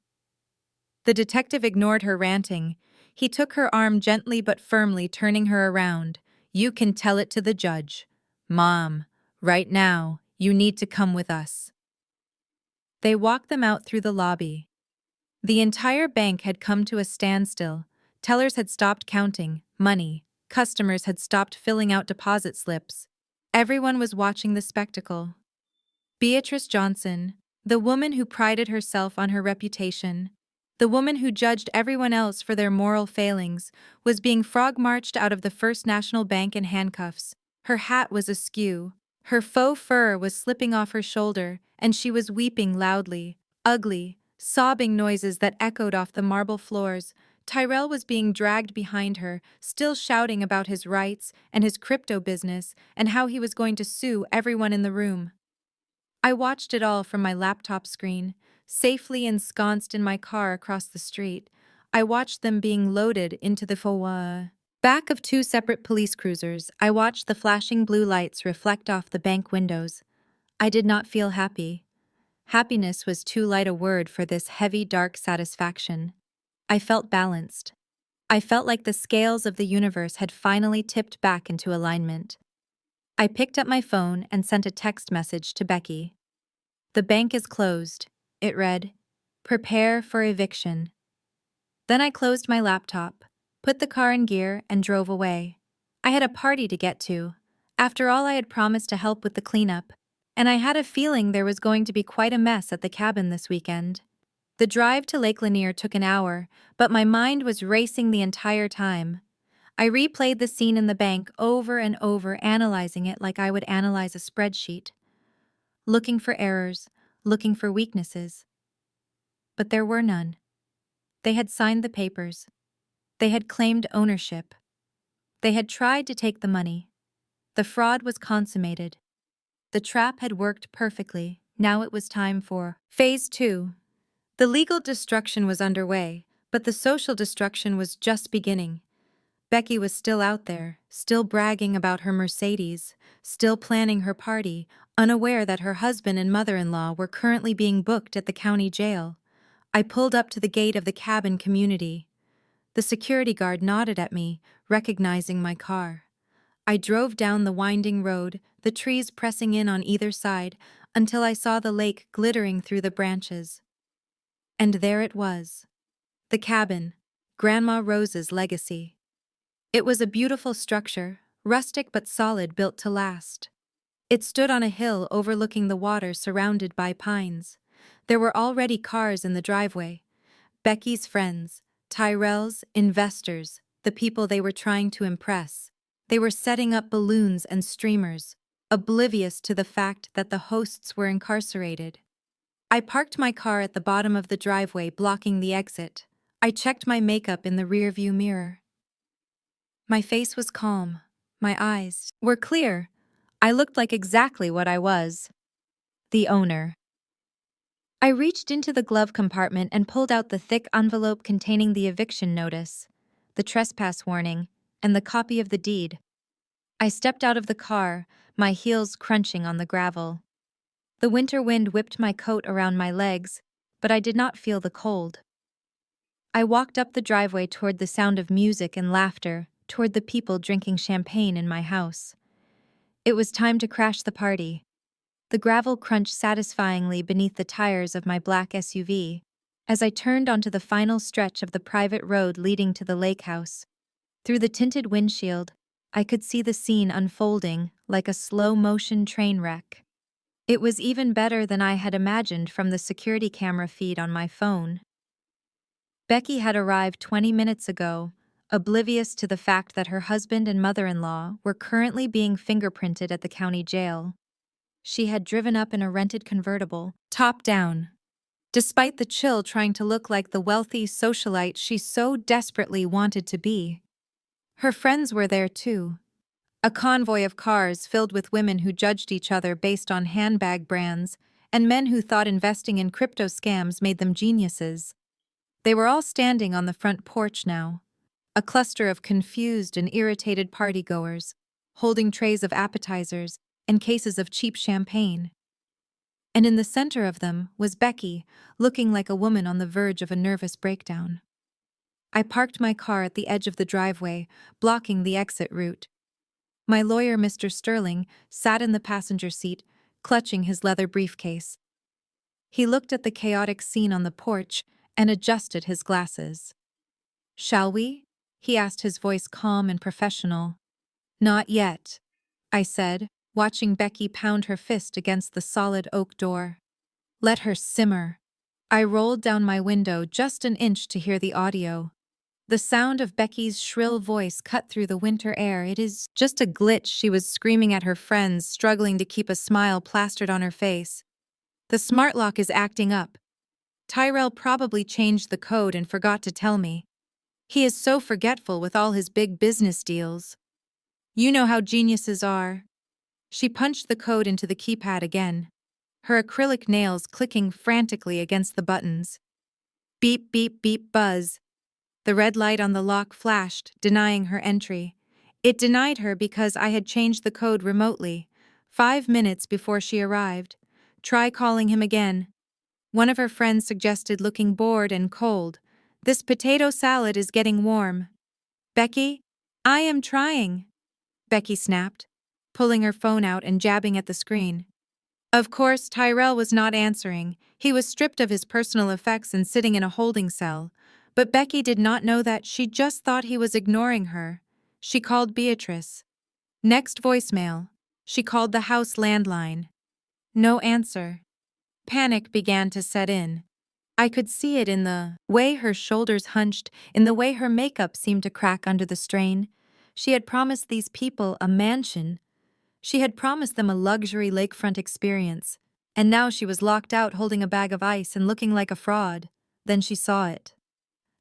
Speaker 1: The detective ignored her ranting. He took her arm gently but firmly, turning her around. You can tell it to the judge. Mom, right now, you need to come with us. They walked them out through the lobby. The entire bank had come to a standstill. Tellers had stopped counting money. Customers had stopped filling out deposit slips. Everyone was watching the spectacle. Beatrice Johnson, the woman who prided herself on her reputation, the woman who judged everyone else for their moral failings, was being frog-marched out of the First National Bank in handcuffs. Her hat was askew. Her faux fur was slipping off her shoulder, and she was weeping loudly, ugly, sobbing noises that echoed off the marble floors. Tyrell was being dragged behind her, still shouting about his rights and his crypto business and how he was going to sue everyone in the room. I watched it all from my laptop screen, safely ensconced in my car across the street. I watched them being loaded into the back of two separate police cruisers. I watched the flashing blue lights reflect off the bank windows. I did not feel happy. Happiness was too light a word for this heavy, dark satisfaction. I felt balanced. I felt like the scales of the universe had finally tipped back into alignment. I picked up my phone and sent a text message to Becky. The bank is closed, it read. Prepare for eviction. Then I closed my laptop, put the car in gear, and drove away. I had a party to get to. After all, I had promised to help with the cleanup, and I had a feeling there was going to be quite a mess at the cabin this weekend. The drive to Lake Lanier took an hour, but my mind was racing the entire time. I replayed the scene in the bank over and over, analyzing it like I would analyze a spreadsheet. Looking for errors, looking for weaknesses. But there were none. They had signed the papers. They had claimed ownership. They had tried to take the money. The fraud was consummated. The trap had worked perfectly. Now it was time for Phase 2. The legal destruction was underway, but the social destruction was just beginning. Becky was still out there, still bragging about her Mercedes, still planning her party, unaware that her husband and mother-in-law were currently being booked at the county jail. I pulled up to the gate of the cabin community. The security guard nodded at me, recognizing my car. I drove down the winding road, the trees pressing in on either side, until I saw the lake glittering through the branches. And there it was. The cabin, Grandma Rose's legacy. It was a beautiful structure, rustic but solid, built to last. It stood on a hill overlooking the water, surrounded by pines. There were already cars in the driveway. Becky's friends, Tyrell's, investors, the people they were trying to impress. They were setting up balloons and streamers, oblivious to the fact that the hosts were incarcerated. I parked my car at the bottom of the driveway, blocking the exit. I checked my makeup in the rearview mirror. My face was calm. My eyes were clear. I looked like exactly what I was. The owner. I reached into the glove compartment and pulled out the thick envelope containing the eviction notice, the trespass warning, and the copy of the deed. I stepped out of the car, my heels crunching on the gravel. The winter wind whipped my coat around my legs, but I did not feel the cold. I walked up the driveway toward the sound of music and laughter, toward the people drinking champagne in my house. It was time to crash the party. The gravel crunched satisfyingly beneath the tires of my black SUV. As I turned onto the final stretch of the private road leading to the lake house. Through the tinted windshield, I could see the scene unfolding like a slow-motion train wreck. It was even better than I had imagined from the security camera feed on my phone. Becky had arrived 20 minutes ago, oblivious to the fact that her husband and mother-in-law were currently being fingerprinted at the county jail. She had driven up in a rented convertible, top down. Despite the chill, trying to look like the wealthy socialite she so desperately wanted to be. Her friends were there too. A convoy of cars filled with women who judged each other based on handbag brands, and men who thought investing in crypto scams made them geniuses. They were all standing on the front porch now, a cluster of confused and irritated partygoers, holding trays of appetizers and cases of cheap champagne. And in the center of them was Becky, looking like a woman on the verge of a nervous breakdown. I parked my car at the edge of the driveway, blocking the exit route. My lawyer, Mr. Sterling, sat in the passenger seat, clutching his leather briefcase. He looked at the chaotic scene on the porch and adjusted his glasses. "Shall we?" he asked, his voice calm and professional. "Not yet," I said, watching Becky pound her fist against the solid oak door. "Let her simmer." I rolled down my window just an inch to hear the audio. The sound of Becky's shrill voice cut through the winter air. "It is just a glitch," she was screaming at her friends, struggling to keep a smile plastered on her face. "The smart lock is acting up. Tyrell probably changed the code and forgot to tell me. He is so forgetful with all his big business deals. You know how geniuses are." She punched the code into the keypad again, her acrylic nails clicking frantically against the buttons. Beep, beep, beep, buzz. The red light on the lock flashed, denying her entry. It denied her because I had changed the code remotely, 5 minutes before she arrived. Try calling him again. One of her friends suggested, looking bored and cold. "This potato salad is getting warm." "Becky, I am trying," Becky snapped, pulling her phone out and jabbing at the screen. Of course, Tyrell was not answering. He was stripped of his personal effects and sitting in a holding cell. But Becky did not know that. She just thought he was ignoring her. She called Beatrice. Next voicemail. She called the house landline. No answer. Panic began to set in. I could see it in the way her shoulders hunched, in the way her makeup seemed to crack under the strain. She had promised these people a mansion. She had promised them a luxury lakefront experience. And now she was locked out holding a bag of ice and looking like a fraud. Then she saw it.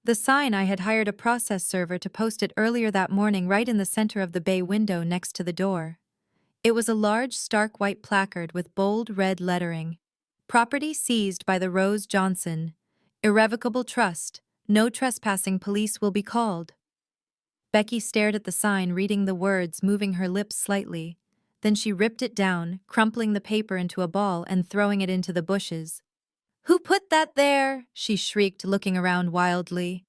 Speaker 1: The sign. I had hired a process server to post it earlier that morning, right in the center of the bay window next to the door. It was a large, stark white placard with bold red lettering. "Property seized by the Rose Johnson. Irrevocable trust. No trespassing. Police will be called." Becky stared at the sign, reading the words, moving her lips slightly. Then she ripped it down, crumpling the paper into a ball and throwing it into the bushes. "Who put that there?" she shrieked, looking around wildly.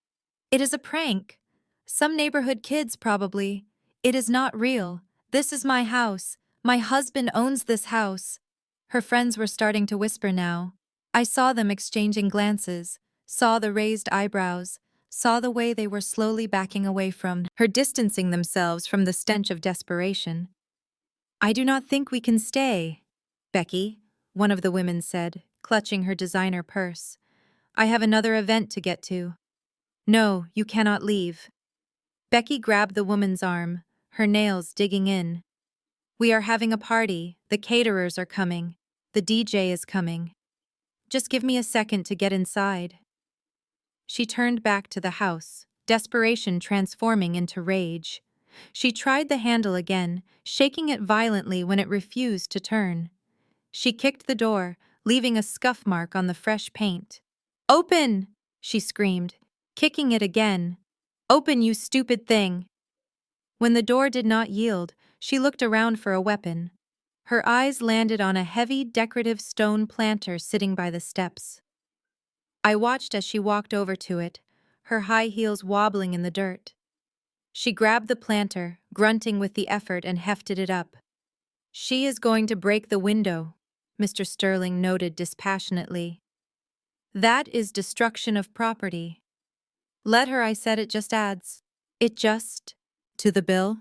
Speaker 1: "It is a prank. Some neighborhood kids, probably. It is not real. This is my house. My husband owns this house." Her friends were starting to whisper now. I saw them exchanging glances, saw the raised eyebrows, saw the way they were slowly backing away from her, distancing themselves from the stench of desperation. "I do not think we can stay, Becky," one of the women said, clutching her designer purse. "I have another event to get to." "No, you cannot leave." Becky grabbed the woman's arm, her nails digging in. "We are having a party. The caterers are coming. The DJ is coming. Just give me a second to get inside." She turned back to the house, desperation transforming into rage. She tried the handle again, shaking it violently when it refused to turn. She kicked the door, leaving a scuff mark on the fresh paint. "Open!" she screamed, kicking it again. "Open, you stupid thing!" When the door did not yield, she looked around for a weapon. Her eyes landed on a heavy, decorative stone planter sitting by the steps. I watched as she walked over to it, her high heels wobbling in the dirt. She grabbed the planter, grunting with the effort, and hefted it up. "She is going to break the window," Mr. Sterling noted dispassionately. "That is destruction of property." "Let her," I said. "It just adds. It just to the bill."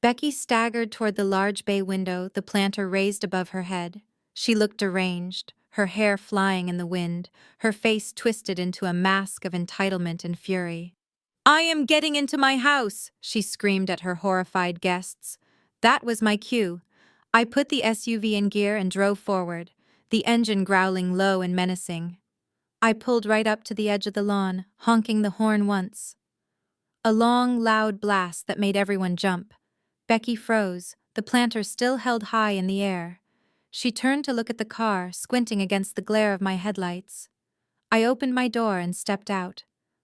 Speaker 1: Becky staggered toward the large bay window, the planter raised above her head. She looked deranged, her hair flying in the wind, her face twisted into a mask of entitlement and fury. "I am getting into my house," she screamed at her horrified guests. That was my cue. I put the SUV in gear and drove forward, the engine growling low and menacing. I pulled right up to the edge of the lawn, honking the horn once. A long, loud blast that made everyone jump. Becky froze, the planter still held high in the air. She turned to look at the car, squinting against the glare of my headlights. I opened my door and stepped out.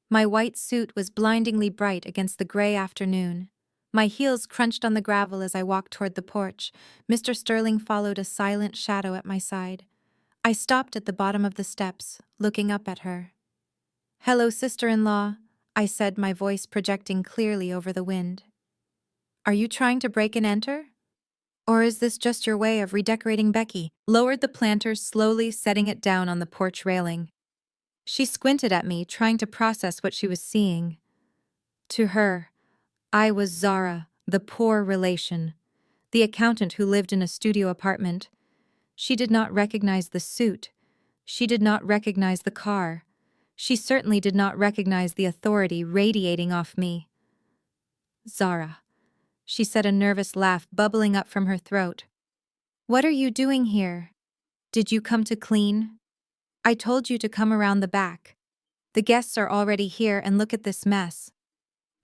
Speaker 1: My white suit was blindingly bright against the gray afternoon. My heels crunched on the gravel as I walked toward the porch. Mr. Sterling followed, a silent shadow at my side. I stopped at the bottom of the steps, looking up at her. "Hello, sister-in-law," I said, my voice projecting clearly over the wind. "Are you trying to break and enter? Or is this just your way of redecorating?" Becky lowered the planter slowly, setting it down on the porch railing. She squinted at me, trying to process what she was seeing. To her, I was Zara, the poor relation, the accountant who lived in a studio apartment. She did not recognize the suit. She did not recognize the car. She certainly did not recognize the authority radiating off me. "Zara," she said, a nervous laugh bubbling up from her throat. "What are you doing here? Did you come to clean? I told you to come around the back. The guests are already here, and look at this mess.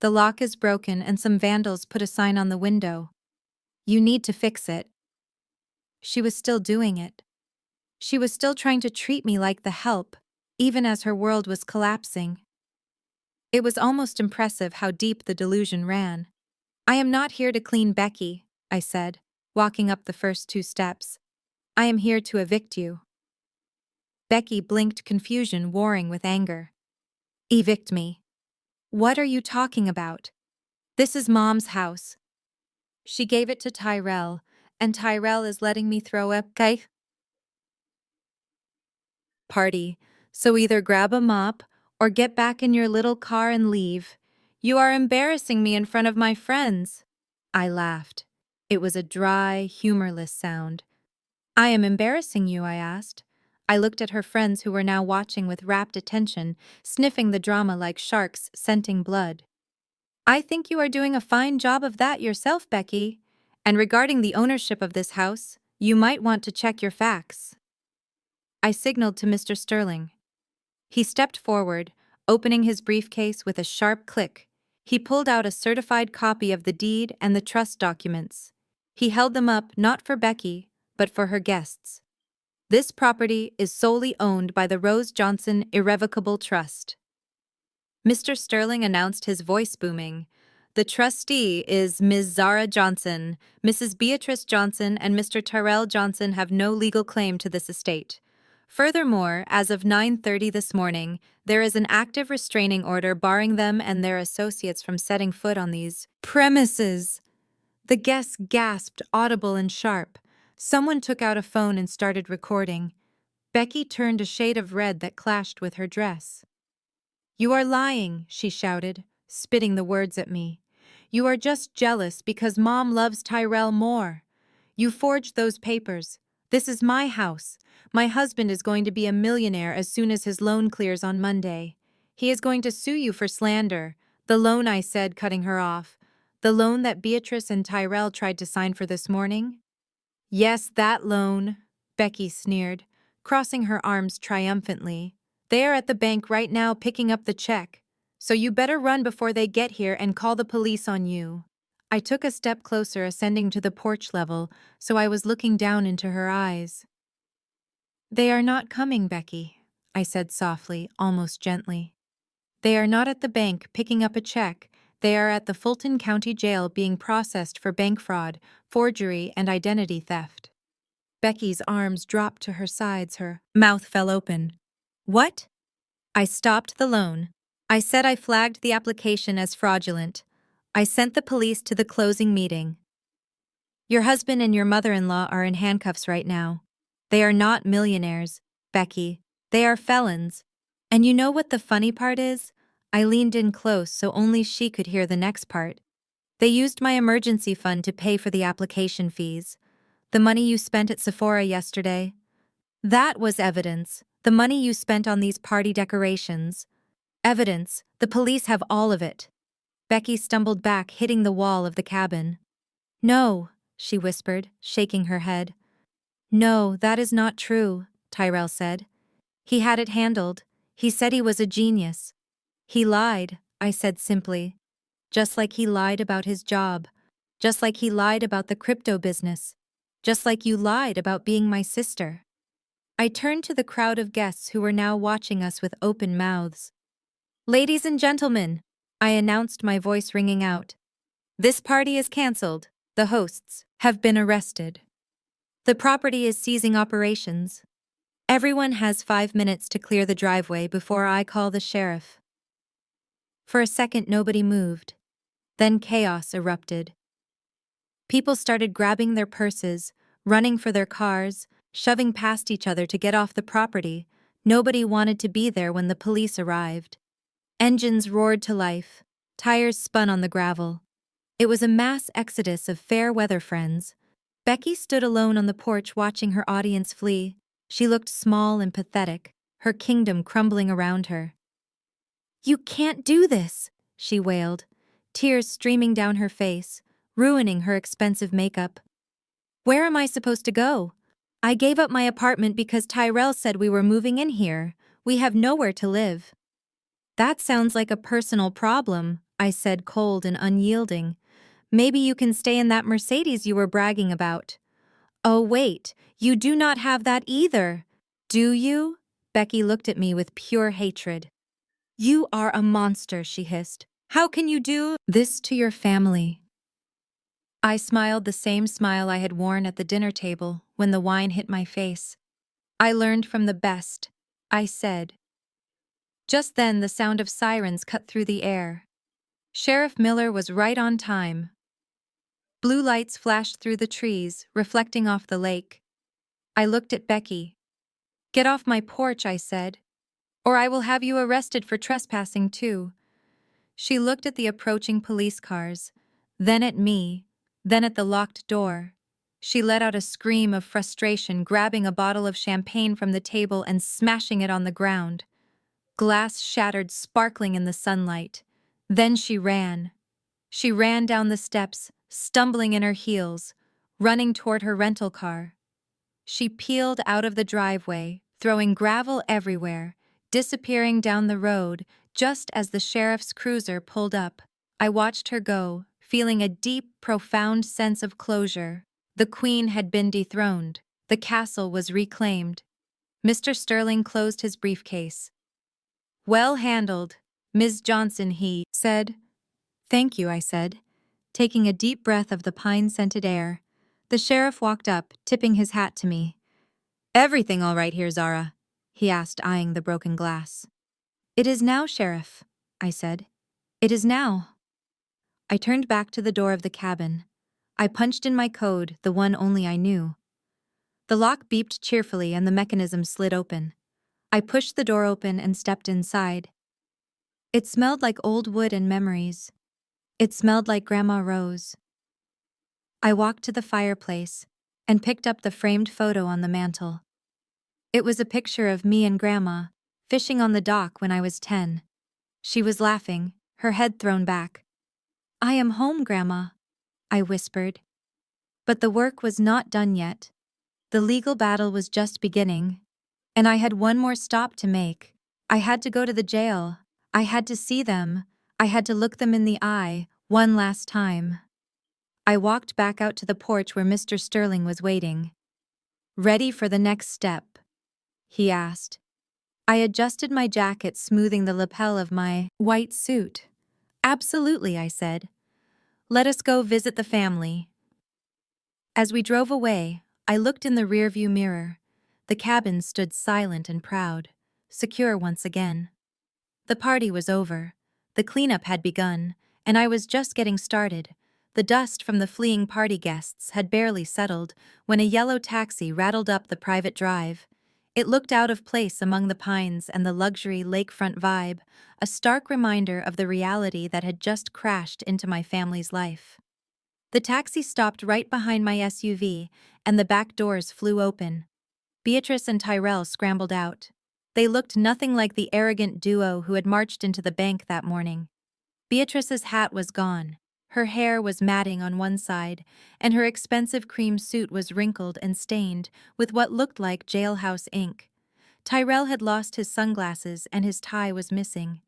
Speaker 1: The lock is broken and some vandals put a sign on the window. You need to fix it." She was still doing it. She was still trying to treat me like the help, even as her world was collapsing. It was almost impressive how deep the delusion ran. "I am not here to clean, Becky," I said, walking up the first 2 steps. "I am here to evict you." Becky blinked, confusion warring with anger. "Evict me? What are you talking about? This is Mom's house. She gave it to Tyrell, and Tyrell is letting me throw a party, so either grab a mop or get back in your little car and leave. You are embarrassing me in front of my friends." I laughed. It was a dry, humorless sound. "I am embarrassing you?" I asked. I looked at her friends, who were now watching with rapt attention, sniffing the drama like sharks scenting blood. "I think you are doing a fine job of that yourself, Becky. And regarding the ownership of this house, you might want to check your facts." I signaled to Mr. Sterling. He stepped forward, opening his briefcase with a sharp click. He pulled out a certified copy of the deed and the trust documents. He held them up not for Becky, but for her guests. "This property is solely owned by the Rose Johnson Irrevocable Trust." Mr. Sterling announced, his voice booming. The trustee is Ms. Zara Johnson. Mrs. Beatrice Johnson and Mr. Tyrell Johnson have no legal claim to this estate. Furthermore, as of 9:30 this morning, there is an active restraining order barring them and their associates from setting foot on these premises. The guests gasped, audible and sharp. Someone took out a phone and started recording. Becky turned a shade of red that clashed with her dress. "You are lying," she shouted, spitting the words at me. "You are just jealous because Mom loves Tyrell more. You forged those papers. This is my house. My husband is going to be a millionaire as soon as his loan clears on Monday. He is going to sue you for slander. The loan," I said, cutting her off. "The loan that Beatrice and Tyrell tried to sign for this morning?" "Yes, that loan," Becky sneered, crossing her arms triumphantly. "They are at the bank right now picking up the check. So you better run before they get here and call the police on you." I took a step closer, ascending to the porch level, so I was looking down into her eyes. "They are not coming, Becky," I said softly, almost gently. "They are not at the bank picking up a check. They are at the Fulton County Jail being processed for bank fraud, forgery, and identity theft." Becky's arms dropped to her sides, her mouth fell open. "What?" "I stopped the loan. I said I flagged the application as fraudulent. I sent the police to the closing meeting. Your husband and your mother-in-law are in handcuffs right now. They are not millionaires, Becky. They are felons. And you know what the funny part is?" I leaned in close so only she could hear the next part. "They used my emergency fund to pay for the application fees. The money you spent at Sephora yesterday. That was evidence. The money you spent on these party decorations. Evidence. The police have all of it." Becky stumbled back, hitting the wall of the cabin. "No," she whispered, shaking her head. "No, that is not true," Tyrell said. "He had it handled. He said he was a genius." "He lied," I said simply. "Just like he lied about his job. Just like he lied about the crypto business. Just like you lied about being my sister." I turned to the crowd of guests who were now watching us with open mouths. "Ladies and gentlemen," I announced, my voice ringing out. "This party is cancelled. The hosts have been arrested. The property is ceasing operations. Everyone has 5 minutes to clear the driveway before I call the sheriff." For a second, nobody moved. Then chaos erupted. People started grabbing their purses, running for their cars, shoving past each other to get off the property. Nobody wanted to be there when the police arrived. Engines roared to life. Tires spun on the gravel. It was a mass exodus of fair-weather friends. Becky stood alone on the porch watching her audience flee. She looked small and pathetic, her kingdom crumbling around her. "You can't do this," she wailed, tears streaming down her face, ruining her expensive makeup. "Where am I supposed to go? I gave up my apartment because Tyrell said we were moving in here. We have nowhere to live." "That sounds like a personal problem," I said, cold and unyielding. "Maybe you can stay in that Mercedes you were bragging about." "Oh wait, you do not have that either, do you?" Becky looked at me with pure hatred. "You are a monster," she hissed. "How can you do this to your family?" I smiled, the same smile I had worn at the dinner table when the wine hit my face. "I learned from the best," I said. Just then the sound of sirens cut through the air. Sheriff Miller was right on time. Blue lights flashed through the trees, reflecting off the lake. I looked at Becky. "Get off my porch," I said, "or I will have you arrested for trespassing too." She looked at the approaching police cars, then at me, then at the locked door. She let out a scream of frustration, grabbing a bottle of champagne from the table and smashing it on the ground. Glass shattered, sparkling in the sunlight. Then she ran. She ran down the steps, stumbling in her heels, running toward her rental car. She peeled out of the driveway, throwing gravel everywhere, disappearing down the road just as the sheriff's cruiser pulled up. I watched her go, feeling a deep, profound sense of closure. The queen had been dethroned. The castle was reclaimed. Mr. Sterling closed his briefcase. "Well handled," Ms. Johnson, he said. Thank you, I said, taking a deep breath of the pine-scented air. The sheriff walked up, tipping his hat to me. Everything all right here, Zara? He asked, eyeing the broken glass. It is now, Sheriff, I said. It is now. I turned back to the door of the cabin. I punched in my code, the one only I knew. The lock beeped cheerfully and the mechanism slid open. I pushed the door open and stepped inside. It smelled like old wood and memories. It smelled like Grandma Rose. I walked to the fireplace and picked up the framed photo on the mantel. It was a picture of me and Grandma, fishing on the dock when I was 10. She was laughing, her head thrown back. I am home, Grandma, I whispered. But the work was not done yet. The legal battle was just beginning, and I had one more stop to make. I had to go to the jail. I had to see them. I had to look them in the eye, one last time. I walked back out to the porch where Mr. Sterling was waiting. Ready for the next step? He asked. I adjusted my jacket, smoothing the lapel of my white suit. Absolutely, I said. Let us go visit the family. As we drove away, I looked in the rearview mirror. The cabin stood silent and proud, secure once again. The party was over. The cleanup had begun, and I was just getting started. The dust from the fleeing party guests had barely settled when a yellow taxi rattled up the private drive. It looked out of place among the pines and the luxury lakefront vibe, a stark reminder of the reality that had just crashed into my family's life. The taxi stopped right behind my SUV, and the back doors flew open. Beatrice and Tyrell scrambled out. They looked nothing like the arrogant duo who had marched into the bank that morning. Beatrice's hat was gone. Her hair was matting on one side, and her expensive cream suit was wrinkled and stained with what looked like jailhouse ink. Tyrell had lost his sunglasses and his tie was missing.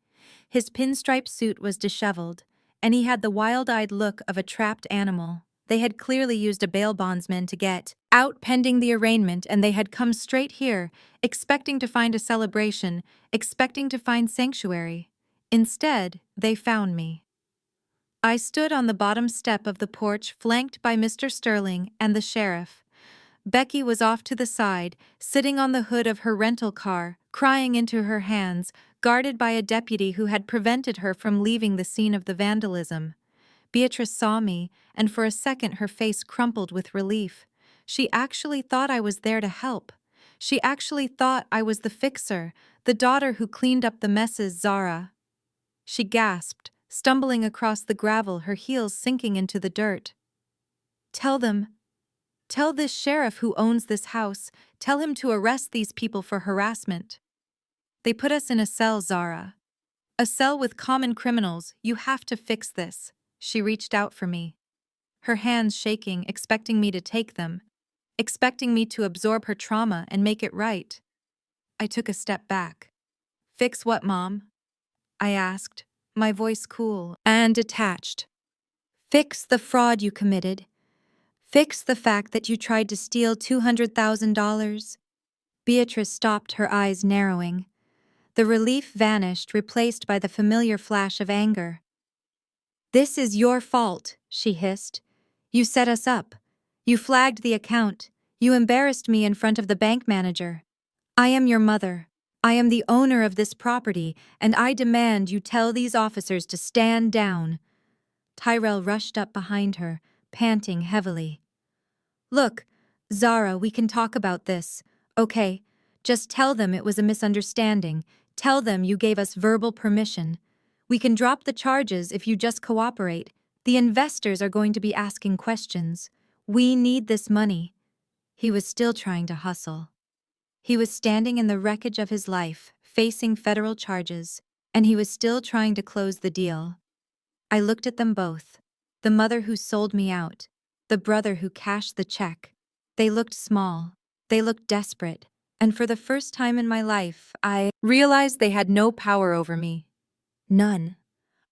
Speaker 1: His pinstripe suit was disheveled, and he had the wild-eyed look of a trapped animal. They had clearly used a bail bondsman to get out pending the arraignment, and they had come straight here, expecting to find a celebration, expecting to find sanctuary. Instead, they found me. I stood on the bottom step of the porch, flanked by Mr. Sterling and the sheriff. Becky was off to the side, sitting on the hood of her rental car, crying into her hands, guarded by a deputy who had prevented her from leaving the scene of the vandalism. Beatrice saw me, and for a second her face crumpled with relief. She actually thought I was there to help. She actually thought I was the fixer, the daughter who cleaned up the messes, Zara. She gasped, stumbling across the gravel, her heels sinking into the dirt. Tell this sheriff who owns this house, tell him to arrest these people for harassment. They put us in a cell, Zara. A cell with common criminals. You have to fix this. She reached out for me, her hands shaking, expecting me to take them, expecting me to absorb her trauma and make it right. I took a step back. Fix what, Mom? I asked, my voice cool and detached. Fix the fraud you committed. Fix the fact that you tried to steal $200,000. Beatrice stopped, her eyes narrowing. The relief vanished, replaced by the familiar flash of anger. This is your fault, she hissed. You set us up. You flagged the account. You embarrassed me in front of the bank manager. I am your mother. I am the owner of this property, and I demand you tell these officers to stand down. Tyrell rushed up behind her, panting heavily. Look, Zara, we can talk about this, okay? Just tell them it was a misunderstanding. Tell them you gave us verbal permission. We can drop the charges if you just cooperate. The investors are going to be asking questions. We need this money. He was still trying to hustle. He was standing in the wreckage of his life, facing federal charges, and he was still trying to close the deal. I looked at them both. The mother who sold me out, the brother who cashed the check. They looked small. They looked desperate. And for the first time in my life, I realized they had no power over me. None.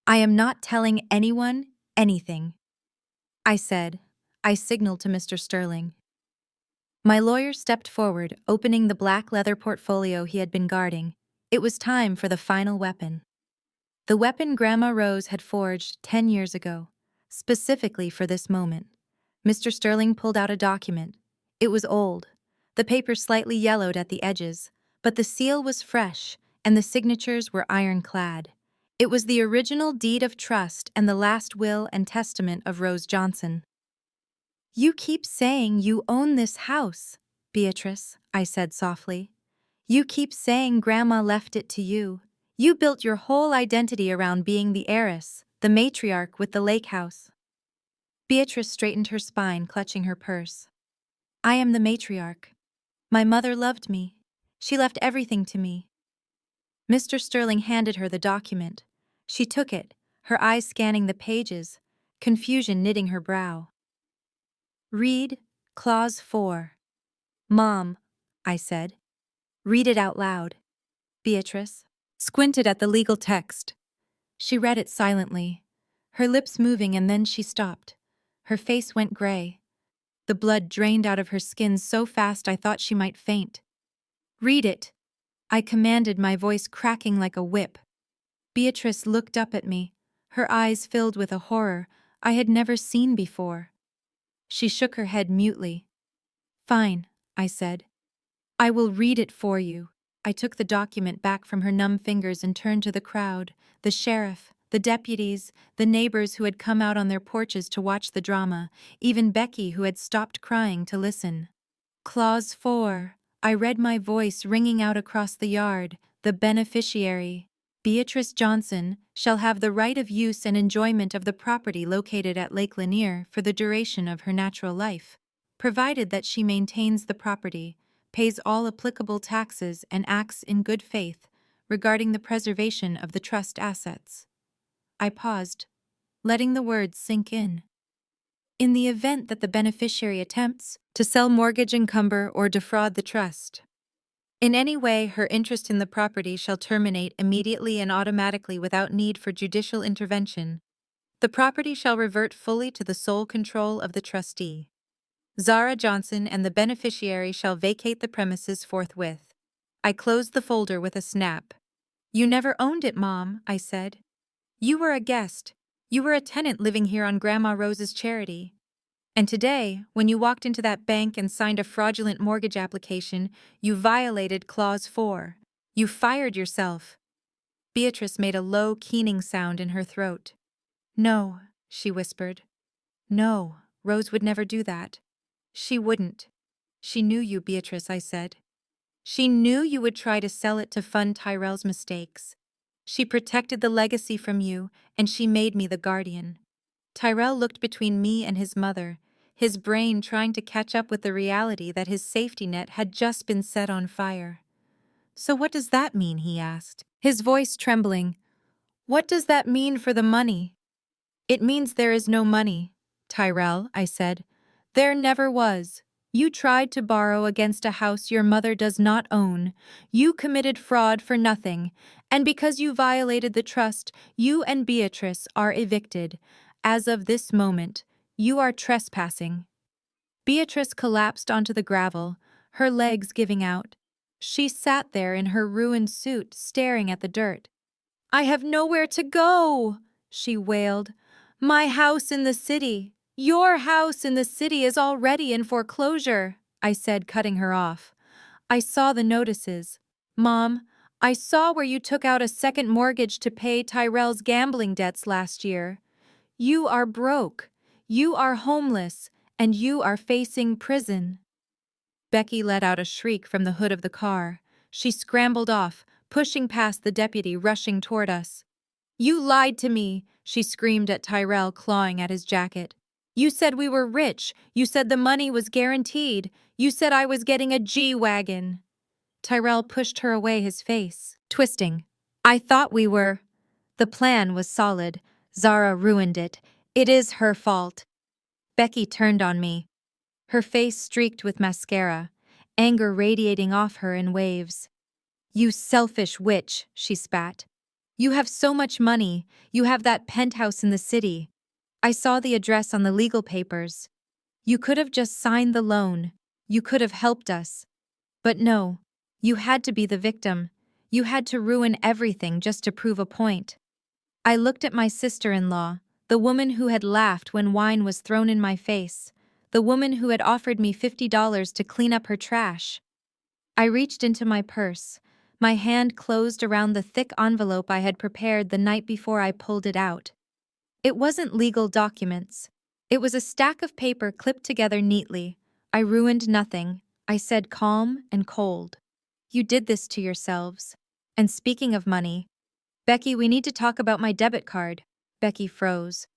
Speaker 1: I am not telling anyone anything. I said. I signaled to Mr. Sterling. My lawyer stepped forward, opening the black leather portfolio he had been guarding. It was time for the final weapon. The weapon Grandma Rose had forged 10 years ago, specifically for this moment. Mr. Sterling pulled out a document. It was old, the paper slightly yellowed at the edges, but the seal was fresh and the signatures were ironclad. It was the original deed of trust and the last will and testament of Rose Johnson. "You keep saying you own this house, Beatrice," I said softly. "You keep saying Grandma left it to you. You built your whole identity around being the heiress, the matriarch with the lake house." Beatrice straightened her spine, clutching her purse. "I am the matriarch. My mother loved me. She left everything to me." Mr. Sterling handed her the document. She took it, her eyes scanning the pages, confusion knitting her brow. "Read Clause 4. "Mom," I said. "Read it out loud." Beatrice squinted at the legal text. She read it silently, her lips moving, and then she stopped. Her face went gray. The blood drained out of her skin so fast I thought she might faint. "Read it," I commanded, my voice cracking like a whip. Beatrice looked up at me, her eyes filled with a horror I had never seen before. She shook her head mutely. "Fine," I said. "I will read it for you." I took the document back from her numb fingers and turned to the crowd, the sheriff, the deputies, the neighbors who had come out on their porches to watch the drama, even Becky, who had stopped crying to listen. "Clause 4, I read, my voice ringing out across the yard. "The beneficiary, Beatrice Johnson, shall have the right of use and enjoyment of the property located at Lake Lanier for the duration of her natural life, provided that she maintains the property, pays all applicable taxes, and acts in good faith regarding the preservation of the trust assets." I paused, letting the words sink in. "In the event that the beneficiary attempts to sell, mortgage, encumber, or defraud the trust in any way, her interest in the property shall terminate immediately and automatically without need for judicial intervention. The property shall revert fully to the sole control of the trustee, Zara Johnson, and the beneficiary shall vacate the premises forthwith." I closed the folder with a snap. "You never owned it, Mom," I said. "You were a guest. You were a tenant living here on Grandma Rose's charity. And today, when you walked into that bank and signed a fraudulent mortgage application, you violated Clause 4. You fired yourself." Beatrice made a low, keening sound in her throat. "No," she whispered. "No, Rose would never do that. She wouldn't." "She knew you, Beatrice," I said. "She knew you would try to sell it to fund Tyrell's mistakes. She protected the legacy from you, and she made me the guardian." Tyrell looked between me and his mother, his brain trying to catch up with the reality that his safety net had just been set on fire. "So what does that mean?" he asked, his voice trembling. "What does that mean for the money?" "It means there is no money, Tyrell," I said. "There never was. You tried to borrow against a house your mother does not own. You committed fraud for nothing, and because you violated the trust, you and Beatrice are evicted. As of this moment, you are trespassing." Beatrice collapsed onto the gravel, her legs giving out. She sat there in her ruined suit, staring at the dirt. "I have nowhere to go," she wailed. "My house in the city, your house in the city, is already in foreclosure," I said, cutting her off. "I saw the notices. Mom, I saw where you took out a second mortgage to pay Tyrell's gambling debts last year. You are broke, you are homeless, and you are facing prison." Becky let out a shriek from the hood of the car. She scrambled off, pushing past the deputy rushing toward us. "You lied to me," she screamed at Tyrell, clawing at his jacket. "You said we were rich. You said the money was guaranteed. You said I was getting a G-Wagon." Tyrell pushed her away, his face twisting. "I thought we were." "The plan was solid. Zara ruined it. It is her fault." Becky turned on me, her face streaked with mascara, anger radiating off her in waves. "You selfish witch," she spat. "You have so much money. You have that penthouse in the city. I saw the address on the legal papers. You could have just signed the loan. You could have helped us. But no, you had to be the victim. You had to ruin everything just to prove a point." I looked at my sister-in-law, the woman who had laughed when wine was thrown in my face, the woman who had offered me $50 to clean up her trash. I reached into my purse. My hand closed around the thick envelope I had prepared the night before I pulled it out. It wasn't legal documents. It was a stack of paper clipped together neatly. I ruined nothing, I said, calm and cold. You did this to yourselves. And speaking of money, Becky, we need to talk about my debit card. Becky froze.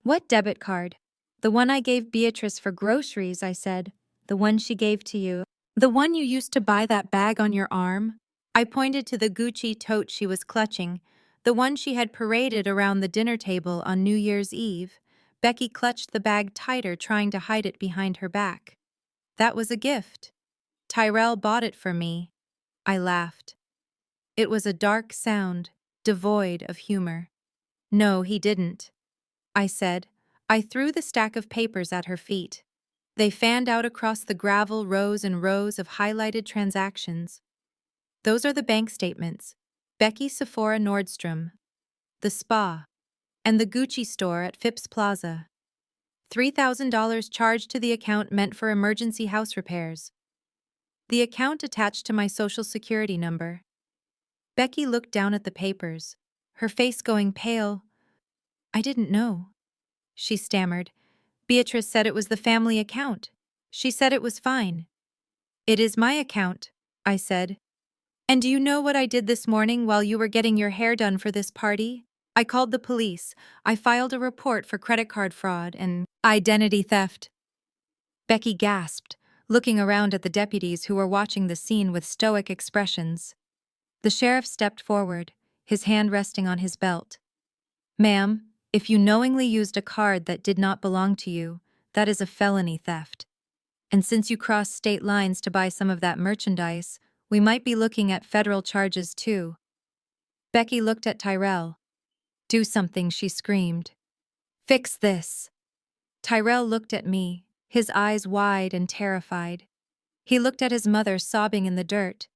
Speaker 1: What debit card? The one I gave Beatrice for groceries, I said. The one she gave to you. The one you used to buy that bag on your arm? I pointed to the Gucci tote she was clutching, the one she had paraded around the dinner table on New Year's Eve. Becky clutched the bag tighter, trying to hide it behind her back. That was a gift. Tyrell bought it for me. I laughed. It was a dark sound, devoid of humor. No, he didn't, I said. I threw the stack of papers at her feet. They fanned out across the gravel, rows and rows of highlighted transactions. Those are the bank statements. Becky Sephora Nordstrom, the spa, and the Gucci store at Phipps Plaza. $3,000 charged to the account meant for emergency house repairs. The account attached to my social security number. Becky looked down at the papers, her face going pale. I didn't know, she stammered. Beatrice said it was the family account. She said it was fine. It is my account, I said. And do you know what I did this morning while you were getting your hair done for this party? I called the police. I filed a report for credit card fraud and identity theft. Becky gasped, looking around at the deputies who were watching the scene with stoic expressions. The sheriff stepped forward, his hand resting on his belt. Ma'am, if you knowingly used a card that did not belong to you, that is a felony theft. And since you crossed state lines to buy some of that merchandise, we might be looking at federal charges too. Becky looked at Tyrell. Do something, she screamed. Fix this. Tyrell looked at me, his eyes wide and terrified. He looked at his mother sobbing in the dirt.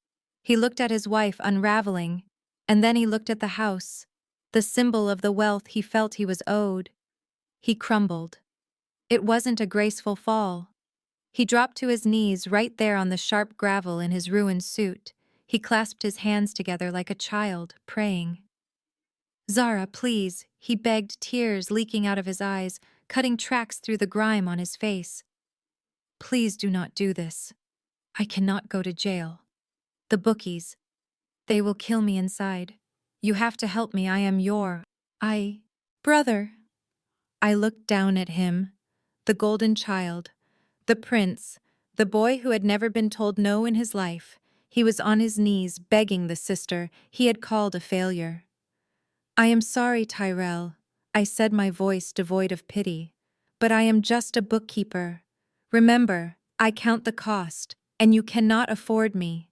Speaker 1: He looked at his wife unraveling, and then he looked at the house, the symbol of the wealth he felt he was owed. He crumbled. It wasn't a graceful fall. He dropped to his knees right there on the sharp gravel in his ruined suit. He clasped his hands together like a child, praying. Zara, please, he begged, tears leaking out of his eyes, cutting tracks through the grime on his face. Please do not do this. I cannot go to jail. The bookies. They will kill me inside. You have to help me. I am your... Brother. I looked down at him. The golden child. The prince. The boy who had never been told no in his life. He was on his knees begging the sister he had called a failure. I am sorry, Tyrell, I said, my voice devoid of pity. But I am just a bookkeeper. Remember, I count the cost, and you cannot afford me.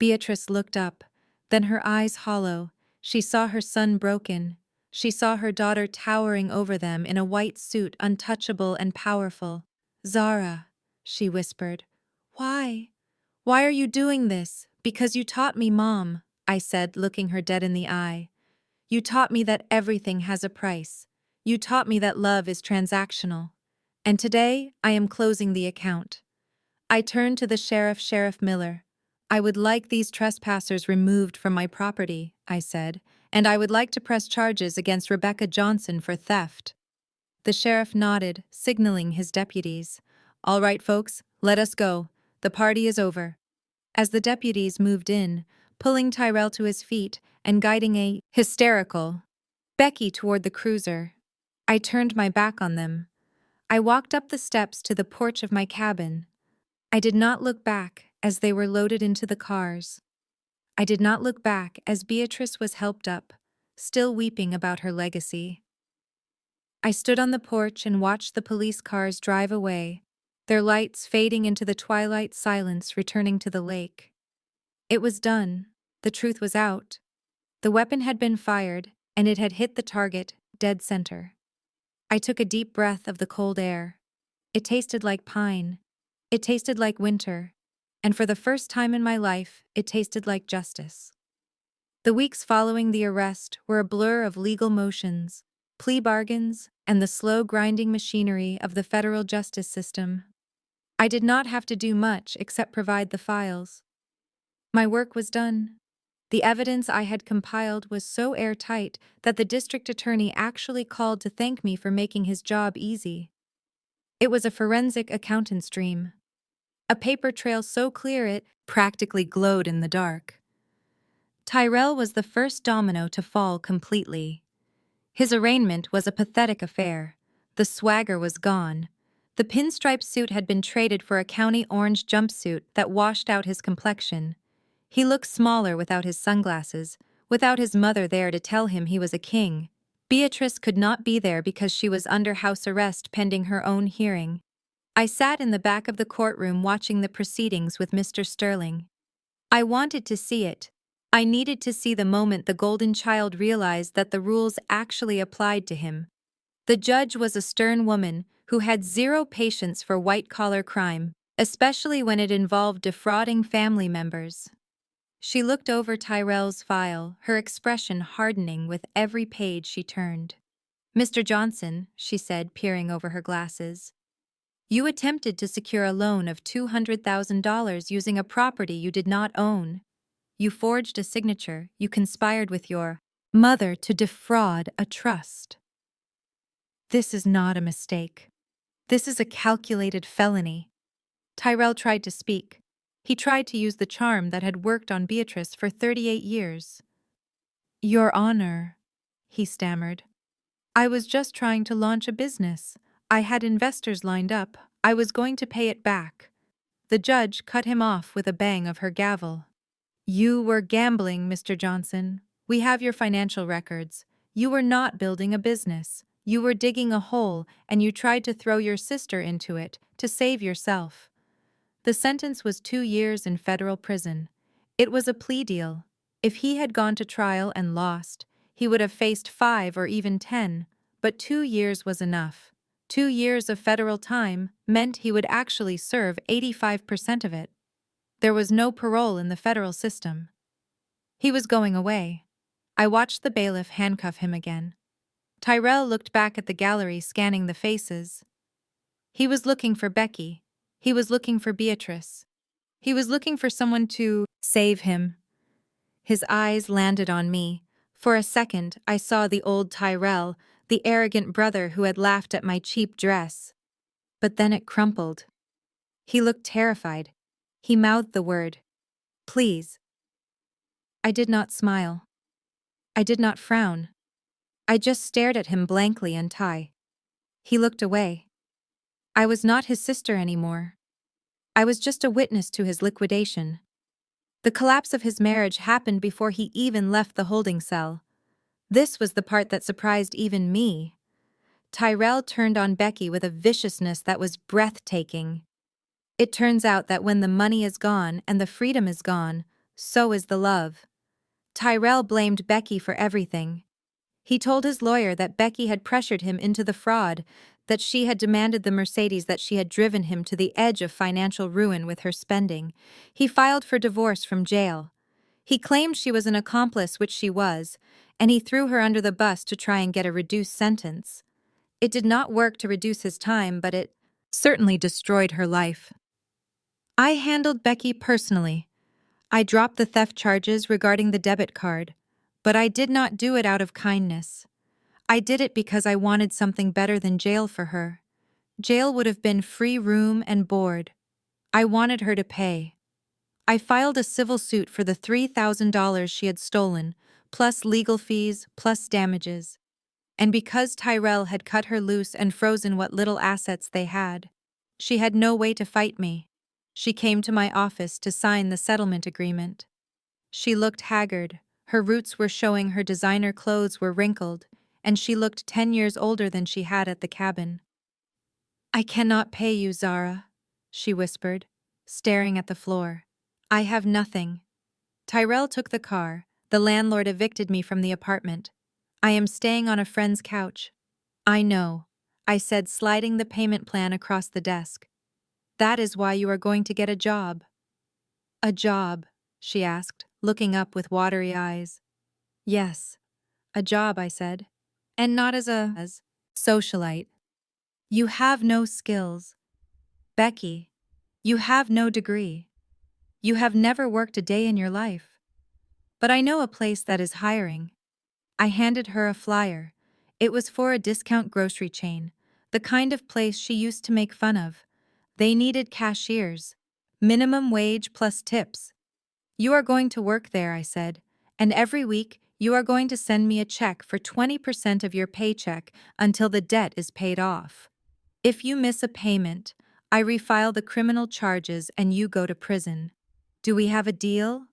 Speaker 1: Beatrice looked up, then her eyes hollow. She saw her son broken. She saw her daughter towering over them in a white suit, untouchable and powerful. Zara, she whispered. Why? Why are you doing this? Because you taught me, Mom, I said, looking her dead in the eye. You taught me that everything has a price. You taught me that love is transactional. And today, I am closing the account. I turned to the sheriff, Sheriff Miller. I would like these trespassers removed from my property, I said, and I would like to press charges against Rebecca Johnson for theft. The sheriff nodded, signaling his deputies. All right, folks, let us go. The party is over. As the deputies moved in, pulling Tyrell to his feet and guiding a hysterical Becky toward the cruiser, I turned my back on them. I walked up the steps to the porch of my cabin. I did not look back as they were loaded into the cars. I did not look back as Beatrice was helped up, still weeping about her legacy. I stood on the porch and watched the police cars drive away, their lights fading into the twilight silence, returning to the lake. It was done. The truth was out. The weapon had been fired, and it had hit the target, dead center. I took a deep breath of the cold air. It tasted like pine. It tasted like winter. And for the first time in my life, it tasted like justice. The weeks following the arrest were a blur of legal motions, plea bargains, and the slow grinding machinery of the federal justice system. I did not have to do much except provide the files. My work was done. The evidence I had compiled was so airtight that the district attorney actually called to thank me for making his job easy. It was a forensic accountant's dream. A paper trail so clear it practically glowed in the dark. Tyrell was the first domino to fall completely. His arraignment was a pathetic affair. The swagger was gone. The pinstripe suit had been traded for a county orange jumpsuit that washed out his complexion. He looked smaller without his sunglasses, without his mother there to tell him he was a king. Beatrice could not be there because she was under house arrest pending her own hearing. I sat in the back of the courtroom watching the proceedings with Mr. Sterling. I wanted to see it. I needed to see the moment the golden child realized that the rules actually applied to him. The judge was a stern woman who had zero patience for white-collar crime, especially when it involved defrauding family members. She looked over Tyrell's file, her expression hardening with every page she turned. "Mr. Johnson," she said, peering over her glasses, "you attempted to secure a loan of $200,000 using a property you did not own. You forged a signature, you conspired with your mother to defraud a trust. This is not a mistake. This is a calculated felony." Tyrell tried to speak. He tried to use the charm that had worked on Beatrice for 38 years. "Your Honor," he stammered. "I was just trying to launch a business. I had investors lined up. I was going to pay it back." The judge cut him off with a bang of her gavel. "You were gambling, Mr. Johnson. We have your financial records. You were not building a business. You were digging a hole, and you tried to throw your sister into it to save yourself." The sentence was 2 years in federal prison. It was a plea deal. If he had gone to trial and lost, he would have faced 5 or even 10, but 2 years was enough. 2 years of federal time meant he would actually serve 85% of it. There was no parole in the federal system. He was going away. I watched the bailiff handcuff him again. Tyrell looked back at the gallery, scanning the faces. He was looking for Becky. He was looking for Beatrice. He was looking for someone to save him. His eyes landed on me. For a second, I saw the old Tyrell, the arrogant brother who had laughed at my cheap dress. But then it crumpled. He looked terrified. He mouthed the word, "Please." I did not smile. I did not frown. I just stared at him blankly and He looked away. I was not his sister anymore. I was just a witness to his liquidation. The collapse of his marriage happened before he even left the holding cell. This was the part that surprised even me. Tyrell turned on Becky with a viciousness that was breathtaking. It turns out that when the money is gone and the freedom is gone, so is the love. Tyrell blamed Becky for everything. He told his lawyer that Becky had pressured him into the fraud, that she had demanded the Mercedes, that she had driven him to the edge of financial ruin with her spending. He filed for divorce from jail. He claimed she was an accomplice, which she was, and he threw her under the bus to try and get a reduced sentence. It did not work to reduce his time, but it certainly destroyed her life. I handled Becky personally. I dropped the theft charges regarding the debit card, but I did not do it out of kindness. I did it because I wanted something better than jail for her. Jail would have been free room and board. I wanted her to pay. I filed a civil suit for the $3,000 she had stolen, plus legal fees, plus damages. And because Tyrell had cut her loose and frozen what little assets they had, she had no way to fight me. She came to my office to sign the settlement agreement. She looked haggard. Her roots were showing, her designer clothes were wrinkled, and she looked 10 years older than she had at the cabin. "I cannot pay you, Zara," she whispered, staring at the floor. "I have nothing." Tyrell took the car. The landlord evicted me from the apartment. "I am staying on a friend's couch." "I know," I said, sliding the payment plan across the desk. "That is why you are going to get a job." "A job?" she asked, looking up with watery eyes. Yes, a job, I said. And not as socialite. You have no skills. Becky, you have no degree. You have never worked a day in your life. But I know a place that is hiring. I handed her a flyer. It was for a discount grocery chain, the kind of place she used to make fun of. They needed cashiers. Minimum wage plus tips. You are going to work there, I said, and every week you are going to send me a check for 20% of your paycheck until the debt is paid off. If you miss a payment, I refile the criminal charges and you go to prison. Do we have a deal?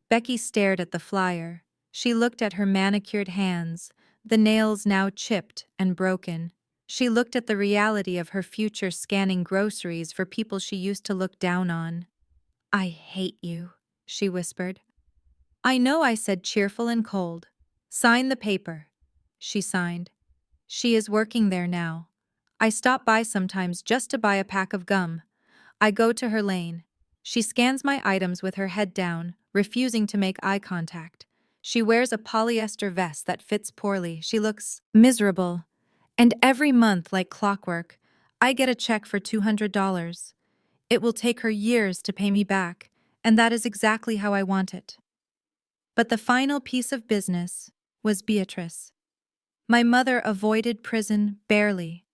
Speaker 1: Becky stared at the flyer. She looked at her manicured hands, the nails now chipped and broken. She looked at the reality of her future scanning groceries for people she used to look down on. I hate you, she whispered. I know, I said, cheerful and cold. Sign the paper. She signed. She is working there now. I stop by sometimes just to buy a pack of gum. I go to her lane. She scans my items with her head down, refusing to make eye contact. She wears a polyester vest that fits poorly. She looks miserable. And every month, like clockwork, I get a check for $200. It will take her years to pay me back, and that is exactly how I want it. But the final piece of business was Beatrice. My mother avoided prison barely.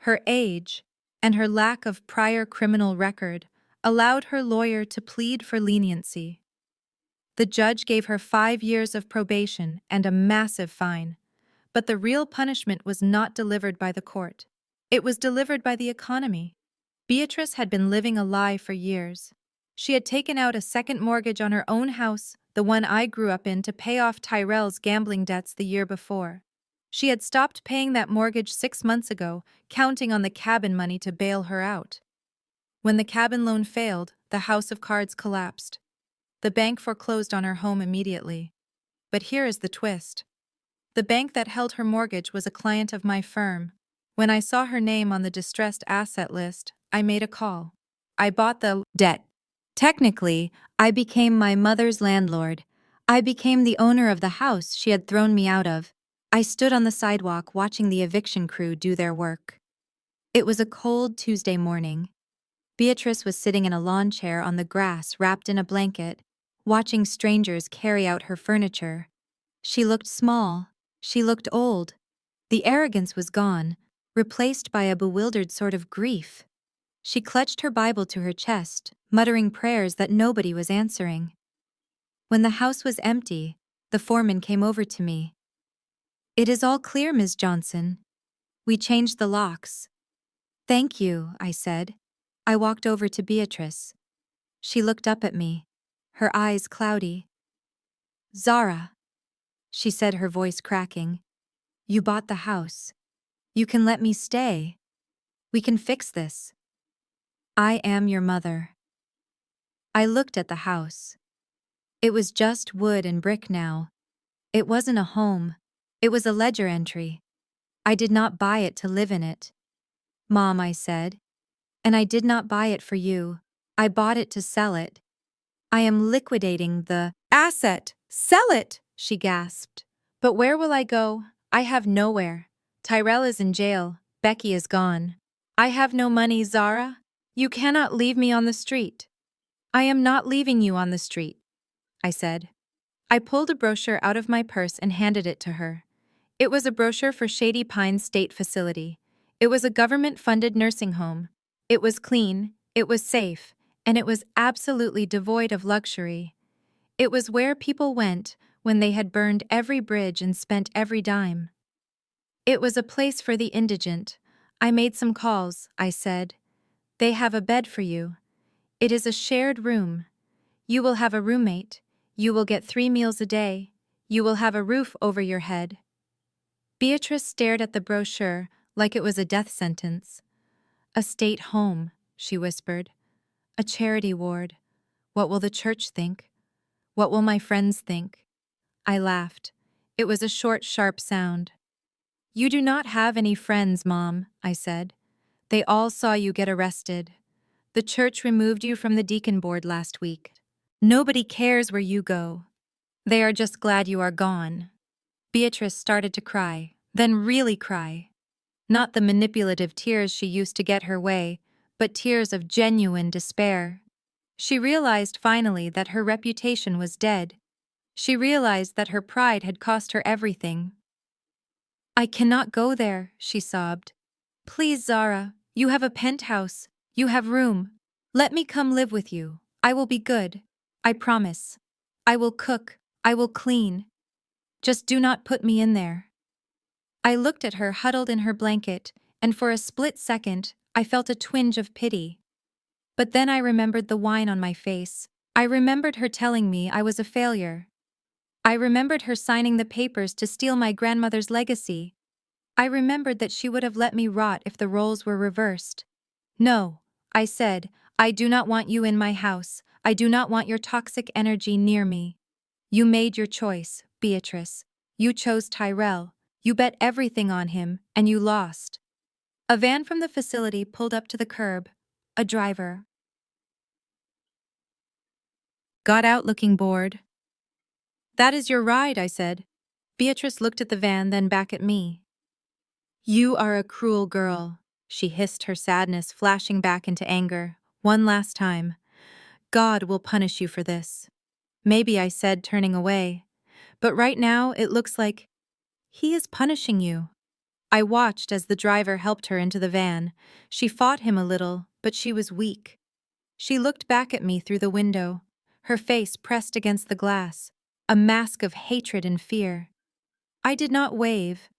Speaker 1: Her age and her lack of prior criminal record allowed her lawyer to plead for leniency. The judge gave her 5 years of probation and a massive fine, but the real punishment was not delivered by the court. It was delivered by the economy. Beatrice had been living a lie for years. She had taken out a second mortgage on her own house, the one I grew up in, to pay off Tyrell's gambling debts the year before. She had stopped paying that mortgage 6 months ago, counting on the cabin money to bail her out. When the cabin loan failed, the house of cards collapsed. The bank foreclosed on her home immediately. But here is the twist. The bank that held her mortgage was a client of my firm. When I saw her name on the distressed asset list, I made a call. I bought the debt. Technically, I became my mother's landlord. I became the owner of the house she had thrown me out of. I stood on the sidewalk watching the eviction crew do their work. It was a cold Tuesday morning. Beatrice was sitting in a lawn chair on the grass wrapped in a blanket, watching strangers carry out her furniture. She looked small. She looked old. The arrogance was gone, replaced by a bewildered sort of grief. She clutched her Bible to her chest, muttering prayers that nobody was answering. When the house was empty, the foreman came over to me. "It is all clear, Ms. Johnson. We changed the locks." "Thank you," I said. I walked over to Beatrice. She looked up at me, her eyes cloudy. "Zara," she said, her voice cracking, "you bought the house. You can let me stay. We can fix this. I am your mother." I looked at the house. It was just wood and brick now. It wasn't a home. It was a ledger entry. I did not buy it to live in it. "Mom," I said, "and I did not buy it for you. I bought it to sell it. I am liquidating the asset." "Sell it!" she gasped. "But where will I go? I have nowhere. Tyrell is in jail. Becky is gone. I have no money, Zara. You cannot leave me on the street." "I am not leaving you on the street," I said. I pulled a brochure out of my purse and handed it to her. It was a brochure for Shady Pines State Facility. It was a government-funded nursing home. It was clean, it was safe, and it was absolutely devoid of luxury. It was where people went when they had burned every bridge and spent every dime. It was a place for the indigent. I made some calls, I said. "They have a bed for you. It is a shared room. You will have a roommate. You will get 3 meals a day. You will have a roof over your head." Beatrice stared at the brochure like it was a death sentence. "A state home," she whispered. "A charity ward. What will the church think? What will my friends think?" I laughed. It was a short, sharp sound. "You do not have any friends, Mom," I said. "They all saw you get arrested. The church removed you from the deacon board last week. Nobody cares where you go. They are just glad you are gone. Beatrice started to cry, then really cry. Not the manipulative tears she used to get her way, but tears of genuine despair. She realized finally that her reputation was dead. She realized that her pride had cost her everything. I cannot go there, she sobbed. Please, Zara, you have a penthouse. You have room. Let me come live with you. I will be good. I promise. I will cook. I will clean. Just do not put me in there. I looked at her huddled in her blanket, and for a split second, I felt a twinge of pity. But then I remembered the wine on my face. I remembered her telling me I was a failure. I remembered her signing the papers to steal my grandmother's legacy. I remembered that she would have let me rot if the roles were reversed. No, I said, I do not want you in my house. I do not want your toxic energy near me. You made your choice, Beatrice. You chose Tyrell. You bet everything on him, and you lost. A van from the facility pulled up to the curb. A driver got out looking bored. That is your ride, I said. Beatrice looked at the van, then back at me. You are a cruel girl, she hissed, her sadness flashing back into anger. One last time. God will punish you for this. Maybe, I said, turning away. But right now, it looks like he is punishing you. I watched as the driver helped her into the van. She fought him a little, but she was weak. She looked back at me through the window, her face pressed against the glass, a mask of hatred and fear. I did not wave.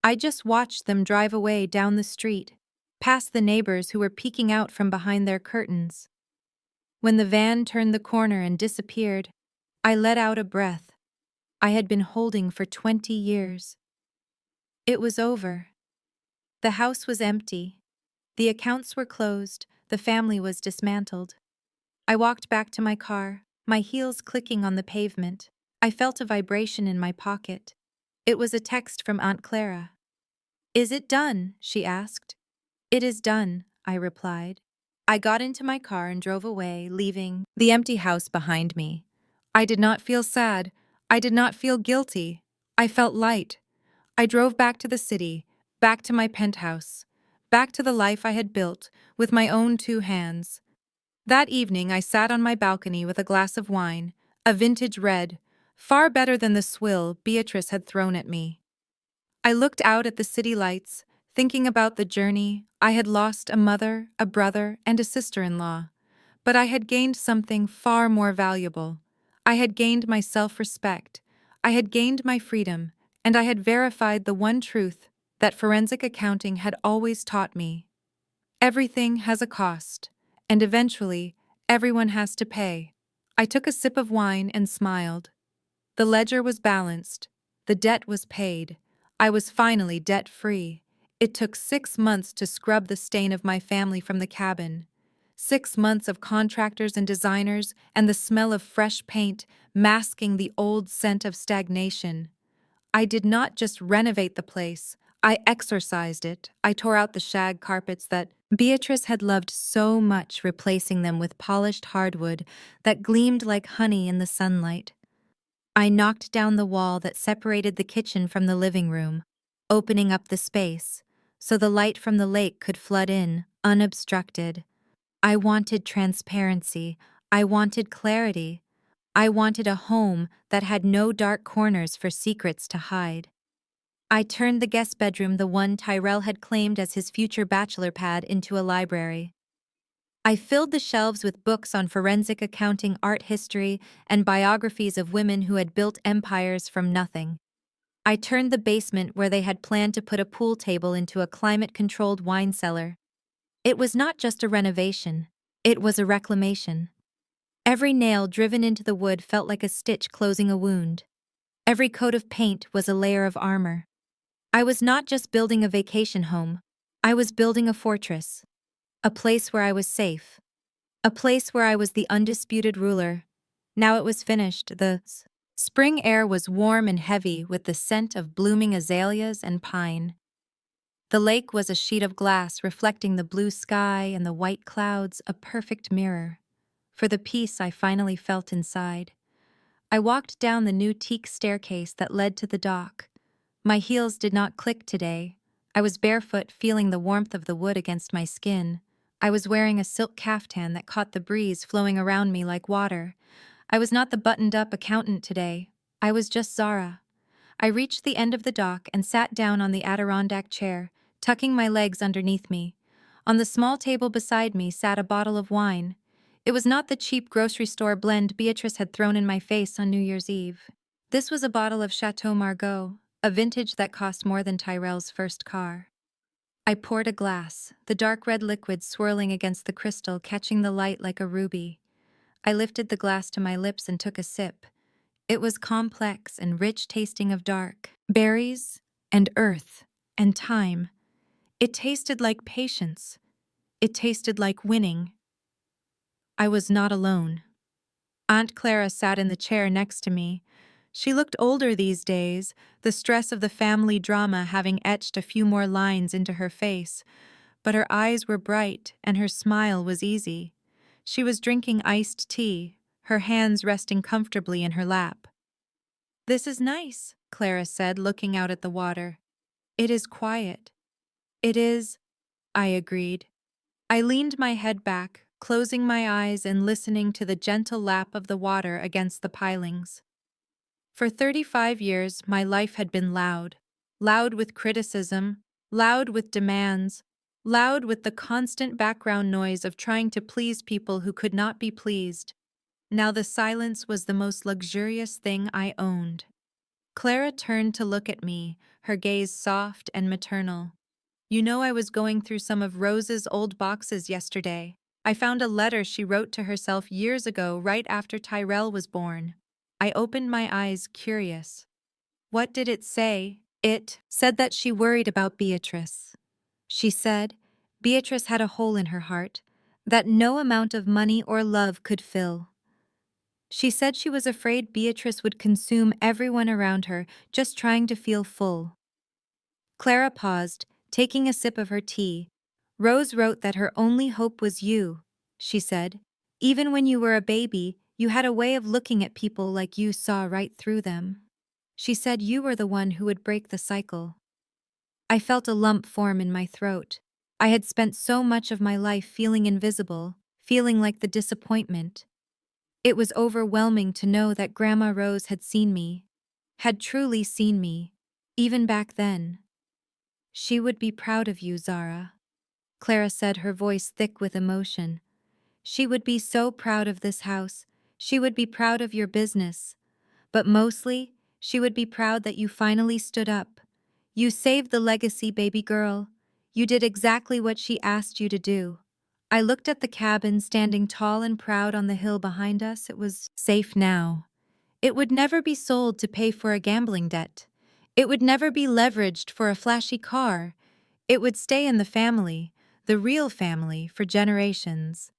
Speaker 1: I just watched them drive away down the street, past the neighbors who were peeking out from behind their curtains. When the van turned the corner and disappeared, I let out a breath I had been holding for 20 years. It was over. The house was empty. The accounts were closed. The family was dismantled. I walked back to my car, my heels clicking on the pavement. I felt a vibration in my pocket. It was a text from Aunt Clara. Is it done? She asked. It is done, I replied. I got into my car and drove away, leaving the empty house behind me. I did not feel sad. I did not feel guilty. I felt light. I drove back to the city, back to my penthouse, back to the life I had built with my own 2 hands. That evening I sat on my balcony with a glass of wine, a vintage red, far better than the swill Beatrice had thrown at me. I looked out at the city lights, thinking about the journey. I had lost a mother, a brother, and a sister-in-law. But I had gained something far more valuable. I had gained my self-respect. I had gained my freedom, and I had verified the one truth that forensic accounting had always taught me. Everything has a cost, and eventually, everyone has to pay. I took a sip of wine and smiled. The ledger was balanced. The debt was paid. I was finally debt-free. It took 6 months to scrub the stain of my family from the cabin. 6 months of contractors and designers and the smell of fresh paint masking the old scent of stagnation. I did not just renovate the place, I exorcised it. I tore out the shag carpets that Beatrice had loved so much, replacing them with polished hardwood that gleamed like honey in the sunlight. I knocked down the wall that separated the kitchen from the living room, opening up the space so the light from the lake could flood in, unobstructed. I wanted transparency. I wanted clarity. I wanted a home that had no dark corners for secrets to hide. I turned the guest bedroom, the one Tyrell had claimed as his future bachelor pad, into a library. I filled the shelves with books on forensic accounting, art history, and biographies of women who had built empires from nothing. I turned the basement where they had planned to put a pool table into a climate-controlled wine cellar. It was not just a renovation, it was a reclamation. Every nail driven into the wood felt like a stitch closing a wound. Every coat of paint was a layer of armor. I was not just building a vacation home, I was building a fortress. A place where I was safe. A place where I was the undisputed ruler. Now it was finished. The spring air was warm and heavy with the scent of blooming azaleas and pine. The lake was a sheet of glass reflecting the blue sky and the white clouds, a perfect mirror. For the peace I finally felt inside. I walked down the new teak staircase that led to the dock. My heels did not click today. I was barefoot, feeling the warmth of the wood against my skin. I was wearing a silk caftan that caught the breeze flowing around me like water. I was not the buttoned-up accountant today. I was just Zara. I reached the end of the dock and sat down on the Adirondack chair, tucking my legs underneath me. On the small table beside me sat a bottle of wine. It was not the cheap grocery store blend Beatrice had thrown in my face on New Year's Eve. This was a bottle of Chateau Margaux, a vintage that cost more than Tyrell's first car. I poured a glass, the dark red liquid swirling against the crystal, catching the light like a ruby. I lifted the glass to my lips and took a sip. It was complex and rich, tasting of dark berries and earth and time. It tasted like patience. It tasted like winning. I was not alone. Aunt Clara sat in the chair next to me. She looked older these days, the stress of the family drama having etched a few more lines into her face, but her eyes were bright and her smile was easy. She was drinking iced tea, her hands resting comfortably in her lap. "This is nice," Clara said, looking out at the water. "It is quiet." "It is," I agreed. I leaned my head back, closing my eyes and listening to the gentle lap of the water against the pilings. For 35 years, my life had been loud. Loud with criticism, loud with demands, loud with the constant background noise of trying to please people who could not be pleased. Now the silence was the most luxurious thing I owned. Clara turned to look at me, her gaze soft and maternal. "You know, I was going through some of Rose's old boxes yesterday. I found a letter she wrote to herself years ago, right after Tyrell was born." I opened my eyes, curious. "What did it say?" "It said that she worried about Beatrice. She said Beatrice had a hole in her heart that no amount of money or love could fill. She said she was afraid Beatrice would consume everyone around her, just trying to feel full." Clara paused, taking a sip of her tea. "Rose wrote that her only hope was you," she said. "Even when you were a baby, you had a way of looking at people like you saw right through them. She said you were the one who would break the cycle." I felt a lump form in my throat. I had spent so much of my life feeling invisible, feeling like the disappointment. It was overwhelming to know that Grandma Rose had seen me, had truly seen me, even back then. "She would be proud of you, Zara," Clara said, her voice thick with emotion. "She would be so proud of this house. She would be proud of your business. But mostly, she would be proud that you finally stood up. You saved the legacy, baby girl. You did exactly what she asked you to do." I looked at the cabin standing tall and proud on the hill behind us. It was safe now. It would never be sold to pay for a gambling debt. It would never be leveraged for a flashy car. It would stay in the family, the real family, for generations.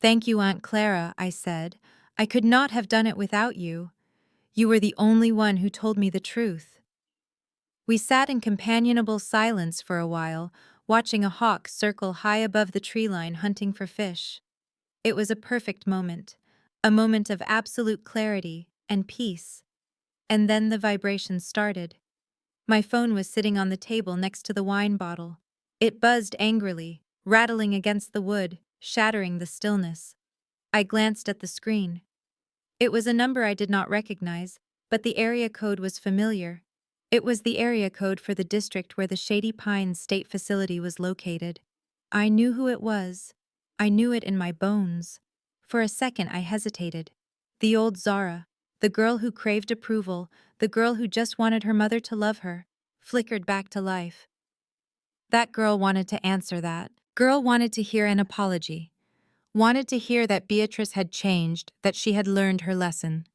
Speaker 1: "Thank you, Aunt Clara," I said. "I could not have done it without you. You were the only one who told me the truth." We sat in companionable silence for a while, watching a hawk circle high above the tree line hunting for fish. It was a perfect moment, a moment of absolute clarity and peace. And then the vibration started. My phone was sitting on the table next to the wine bottle. It buzzed angrily, rattling against the wood, shattering the stillness. I glanced at the screen. It was a number I did not recognize, but the area code was familiar. It was the area code for the district where the Shady Pines State Facility was located. I knew who it was. I knew it in my bones. For a second I hesitated. The old Zara, the girl who craved approval, the girl who just wanted her mother to love her, flickered back to life. That girl wanted to answer that. Girl wanted to hear an apology. Wanted to hear that Beatrice had changed, that she had learned her lesson.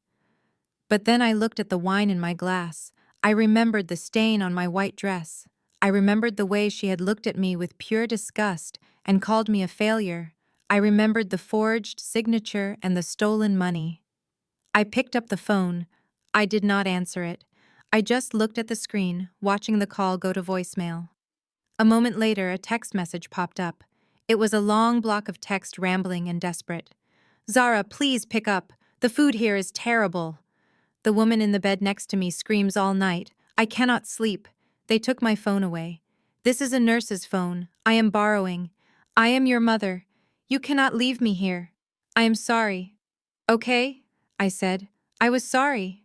Speaker 1: But then I looked at the wine in my glass. I remembered the stain on my white dress. I remembered the way she had looked at me with pure disgust and called me a failure. I remembered the forged signature and the stolen money. I picked up the phone. I did not answer it. I just looked at the screen, watching the call go to voicemail. A moment later, a text message popped up. It was a long block of text, rambling and desperate. "Zara, please pick up. The food here is terrible." The woman in the bed next to me screams all night. I cannot sleep. They took my phone away. This is a nurse's phone. I am borrowing. I am your mother. You cannot leave me here. I am sorry. Okay? I said. I was sorry.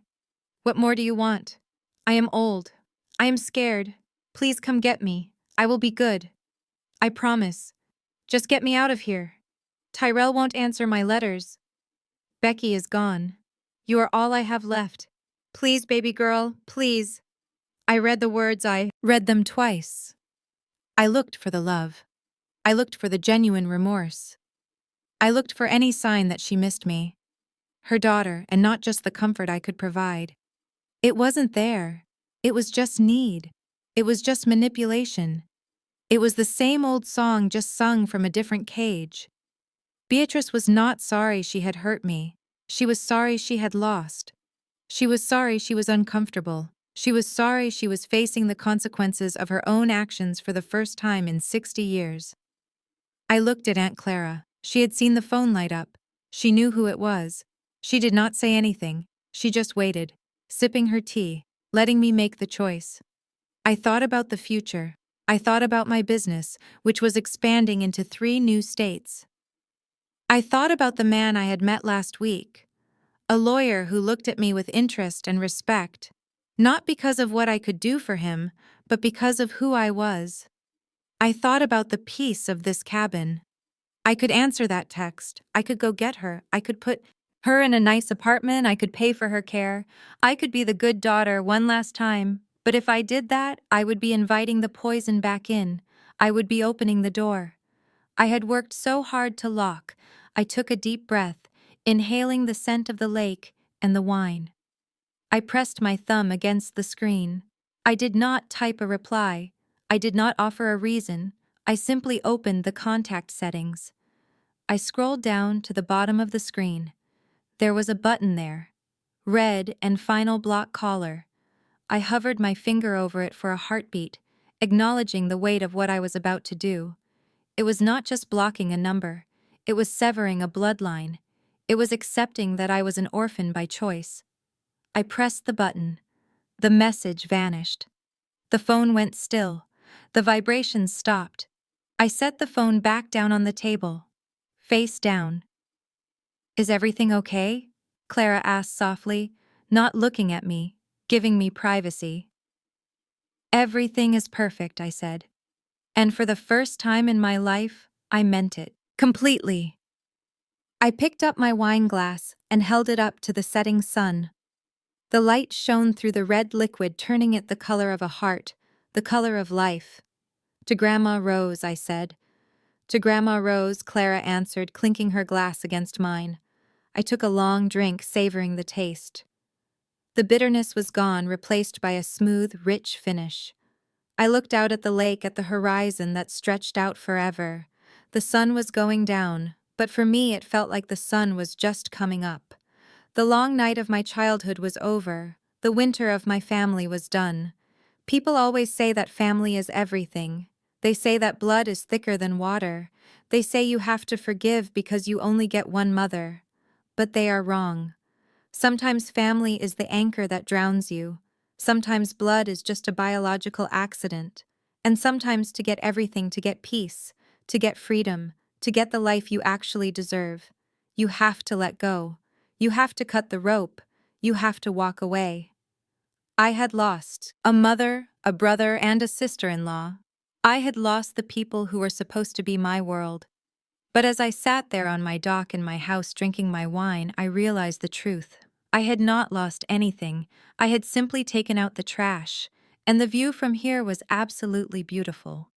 Speaker 1: What more do you want? I am old. I am scared. Please come get me. I will be good. I promise. Just get me out of here. Tyrell won't answer my letters. Becky is gone. You are all I have left. Please, baby girl, please. I read the words, I read them twice. I looked for the love. I looked for the genuine remorse. I looked for any sign that she missed me. Her daughter, and not just the comfort I could provide. It wasn't there. It was just need. It was just manipulation. It was the same old song just sung from a different cage. Beatrice was not sorry she had hurt me. She was sorry she had lost. She was sorry she was uncomfortable. She was sorry she was facing the consequences of her own actions for the first time in 60 years. I looked at Aunt Clara. She had seen the phone light up. She knew who it was. She did not say anything. She just waited, sipping her tea, letting me make the choice. I thought about the future. I thought about my business, which was expanding into 3 new states. I thought about the man I had met last week, a lawyer who looked at me with interest and respect, not because of what I could do for him, but because of who I was. I thought about the peace of this cabin. I could answer that text. I could go get her. I could put her in a nice apartment. I could pay for her care. I could be the good daughter one last time. But if I did that, I would be inviting the poison back in. I would be opening the door. I had worked so hard to lock. I took a deep breath, inhaling the scent of the lake and the wine. I pressed my thumb against the screen. I did not type a reply. I did not offer a reason. I simply opened the contact settings. I scrolled down to the bottom of the screen. There was a button there. Red and final block caller. I hovered my finger over it for a heartbeat, acknowledging the weight of what I was about to do. It was not just blocking a number. It was severing a bloodline. It was accepting that I was an orphan by choice. I pressed the button. The message vanished. The phone went still. The vibrations stopped. I set the phone back down on the table, face down. Is everything okay? Clara asked softly, not looking at me, giving me privacy. Everything is perfect, I said. And for the first time in my life, I meant it. Completely. I picked up my wine glass and held it up to the setting sun. The light shone through the red liquid, turning it the color of a heart, the color of life. To Grandma Rose, I said. To Grandma Rose, Clara answered, clinking her glass against mine. I took a long drink, savoring the taste. The bitterness was gone, replaced by a smooth, rich finish. I looked out at the lake, at the horizon that stretched out forever. The sun was going down, but for me it felt like the sun was just coming up. The long night of my childhood was over. The winter of my family was done. People always say that family is everything. They say that blood is thicker than water. They say you have to forgive because you only get one mother. But they are wrong. Sometimes family is the anchor that drowns you. Sometimes blood is just a biological accident. And sometimes to get everything, to get peace, to get freedom, to get the life you actually deserve, you have to let go. You have to cut the rope. You have to walk away. I had lost a mother, a brother, and a sister-in-law. I had lost the people who were supposed to be my world. But as I sat there on my dock in my house drinking my wine, I realized the truth. I had not lost anything. I had simply taken out the trash, and the view from here was absolutely beautiful.